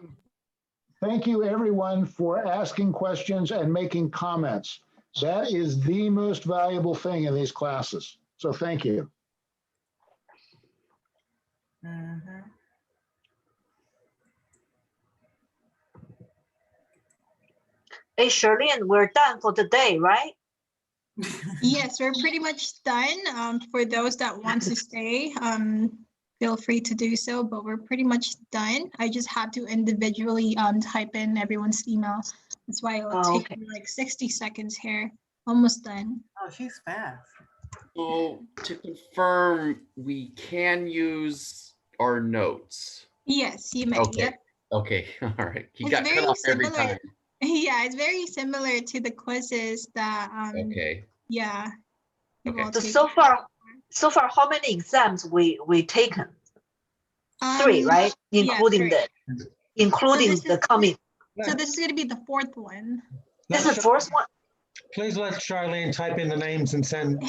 Thank you, everyone, for asking questions and making comments. That is the most valuable thing in these classes. So thank you. Mhm. Hey, Charlene, we're done for the day, right? Yes, we're pretty much done. For those that want to stay, feel free to do so, but we're pretty much done. I just had to individually type in everyone's email. That's why it'll take me like 60 seconds here. Almost done. Oh, she's fast. So to confirm, we can use our notes. Yes, you may. Okay. Yep. Okay. All right. You It's got cut very off every similar. time. Yeah, it's very similar to the quizzes that Okay. yeah. you Okay. will So, take. so far, how many exams we taken? 3, right? yeah, Including three. including this the is- coming. So this is going to be the 4th one. This is the first one. Please let Charlene type in the names and send.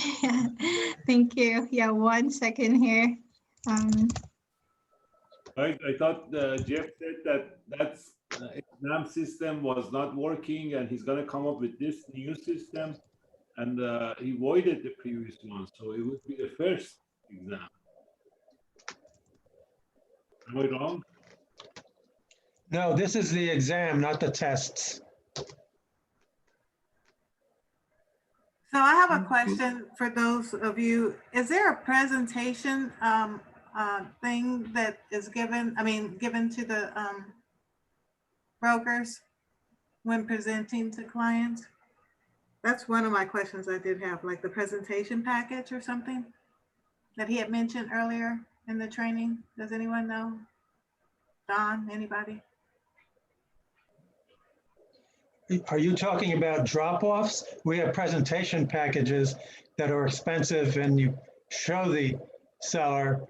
Thank you. Yeah, 1 second here. I thought Jeff said that exam system was not working and he's going to come up with this new system, and he voided the previous one, so it would be the first exam. Am I wrong? No, this is the exam, not the tests. So I have a question for those of you. Is there a presentation thing that is given to the brokers when presenting to clients? That's one of my questions I did have, like the presentation package or something that he had mentioned earlier in the training. Does anyone know? Don, anybody? Are you talking about drop-offs? We have presentation packages that are expensive and you show the seller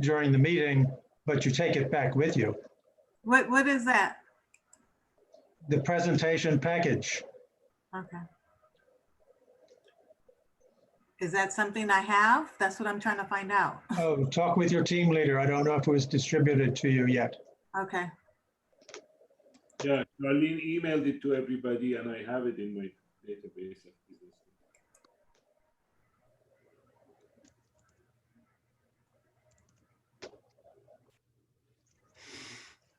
during the meeting, but you take it back with you. What is that? The presentation package. Okay. Is that something I have? That's what I'm trying to find out. Oh, talk with your team leader. I don't know if it was distributed to you yet. Okay. Yeah, Charlene emailed it to everybody and I have it in my database of business.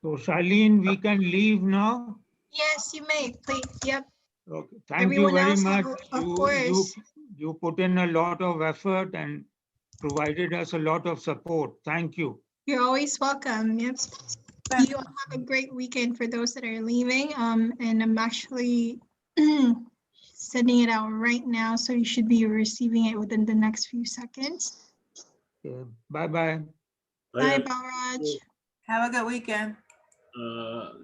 So Charlene, we can leave now. Yes, you may, please. Yep. Okay. Thank you Everyone very else much. have, of course. You put in a lot of effort and provided us a lot of support. Thank you. You're always welcome. Yep. You all have a great weekend for those that are leaving. And I'm actually sending it out right now, so you should be receiving it within the next few seconds. Okay. Bye-bye. Bye, Balraj. Have a good weekend.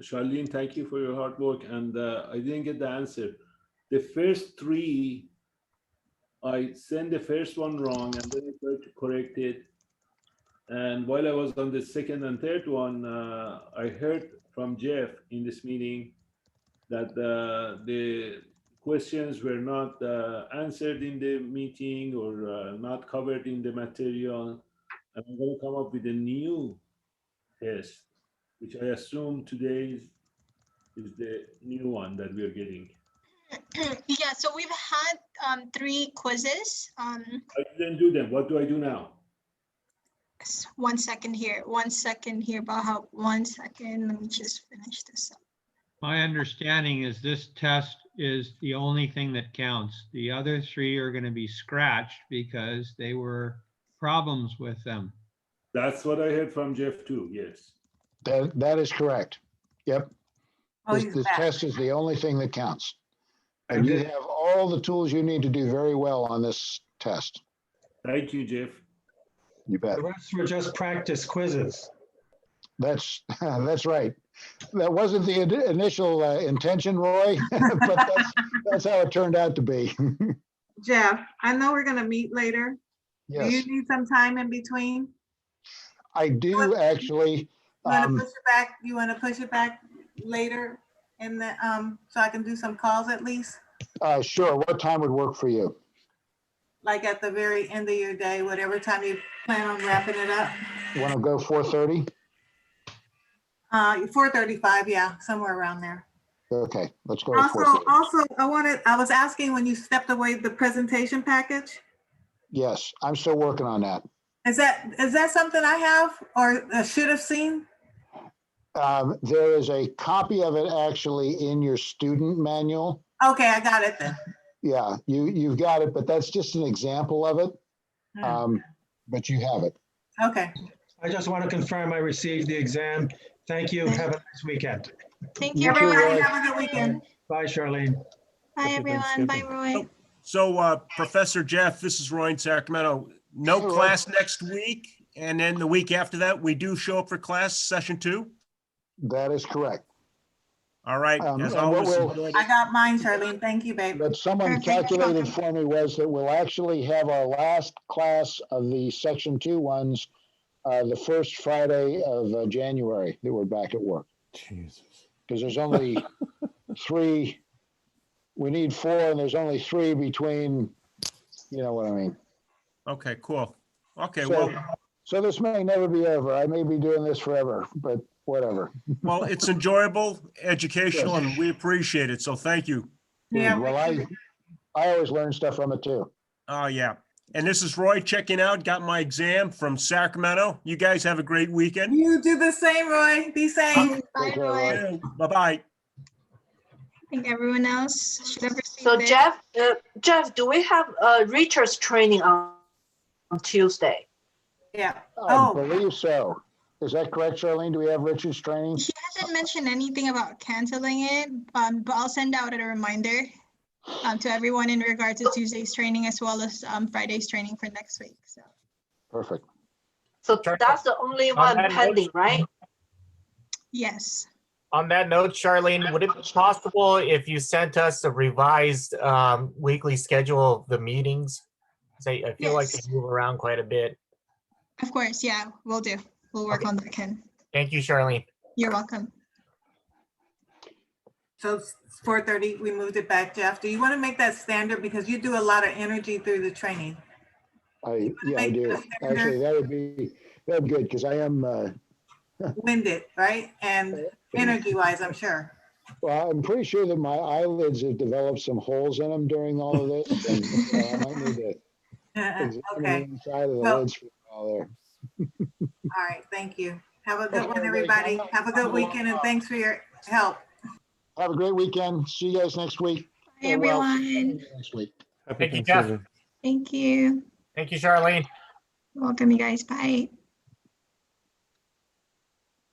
Charlene, thank you for your hard work. And I didn't get the answer. The first three, I sent the first one wrong and then I tried to correct it. And while I was on the second and third one, I heard from Jeff in this meeting that the questions were not answered in the meeting or not covered in the material. And I'm going to come up with a new test, which I assume today is the new one that we are getting. Yeah, so we've had 3 quizzes. I didn't do them. What do I do now? 1 second here, 1 second here, Baha. 1 second. Let me just finish this up. My understanding is this test is the only thing that counts. The other 3 are going to be scratched because they were problems with them. That's what I heard from Jeff too, yes. That is correct. Yep. Oh, This test is the only thing that counts. And you have all the tools you need to do very well on this test. Thank you, Jeff. You bet. The rest were just practice quizzes. That's right. That wasn't the initial intention, Roy, but that's how it turned out to be. Jeff, I know we're gonna meet later. Do you Yes, need some time in between? I do actually. You wanna push it back? You wanna push it back later in the, so I can do some calls at least? Sure. What time would work for you? Like at the very end of your day, whatever time you plan on wrapping it up? Want to go 4:30? 4:35, yeah, somewhere around there. Okay, let's go. With Also, 4:30. I was asking when you stepped away the presentation package. Yes, I'm still working on that. Is that something I have or should have seen? There is a copy of it actually in your student manual. Okay, I got it then. Yeah, you've got it, but that's just an example of it. But you have it. Okay. I just want to confirm I received the exam. Thank you. Have a nice weekend. Thank You you, too, everyone. Roy. Have a good weekend. Bye, Charlene. Bye, everyone. Bye, Roy. So Professor Jeff, this is Roy in Sacramento. No Hey, Roy. class next week. And then the week after that, we do show up for class session 2. That is correct. All right. As and what always, we'll- enjoy I got mine, Charlene. Thank you, babe. But someone Perfect. calculated for me was that we'll actually have our last class of the section 2 ones the first Friday of January that we're back at work. Jesus. Because there's only 3, we need 4 and there's only 3 between, you know what I mean? Okay, cool. Okay, So, well, so this may never be over. I may be doing this forever, but whatever. well, it's enjoyable, educational, and we appreciate it. So thank you. Yeah. Well, I always learn stuff from it too. Oh, yeah. And this is Roy checking out. Got my exam from Sacramento. You guys have a great weekend. You do the same, Roy. Be safe. Bye, Okay, Roy. Bye-bye. I think everyone else should have received So it. Jeff, do we have Richard's training on Tuesday? Yeah. I believe so. Is that correct, Charlene? Do we have Richard's training? He hasn't mentioned anything about canceling it, but I'll send out a reminder to everyone in regard to Tuesday's training as well as Friday's training for next week. So Perfect. So that's the only one that pending, right? yes. On that note, Charlene, would it be possible if you sent us a revised weekly schedule of the meetings? Say, I feel like Yes. they move around quite a bit. Of course, yeah, we'll do. We'll work on that, Ken. Thank you, Charlene. You're welcome. So it's 4:30, we moved it back, Jeff. Do you want to make that standard? Because you do a lot of energy through the training. I do. Actually, that'd be good because I am Winded, right? And energy-wise, I'm sure. Well, I'm pretty sure that my eyelids have developed some holes in them during all of this. And I might need to examine the Okay, inside of the Well- lids for all there. all right, thank you. Have a good one, everybody. Have a good weekend and thanks for your help. Have a great weekend. See you guys next week. Bye, Well, everyone. Next week. Happy Thank you, Jeff. Thanksgiving. Thank you. Thank you, Charlene. Welcome, you guys. Bye.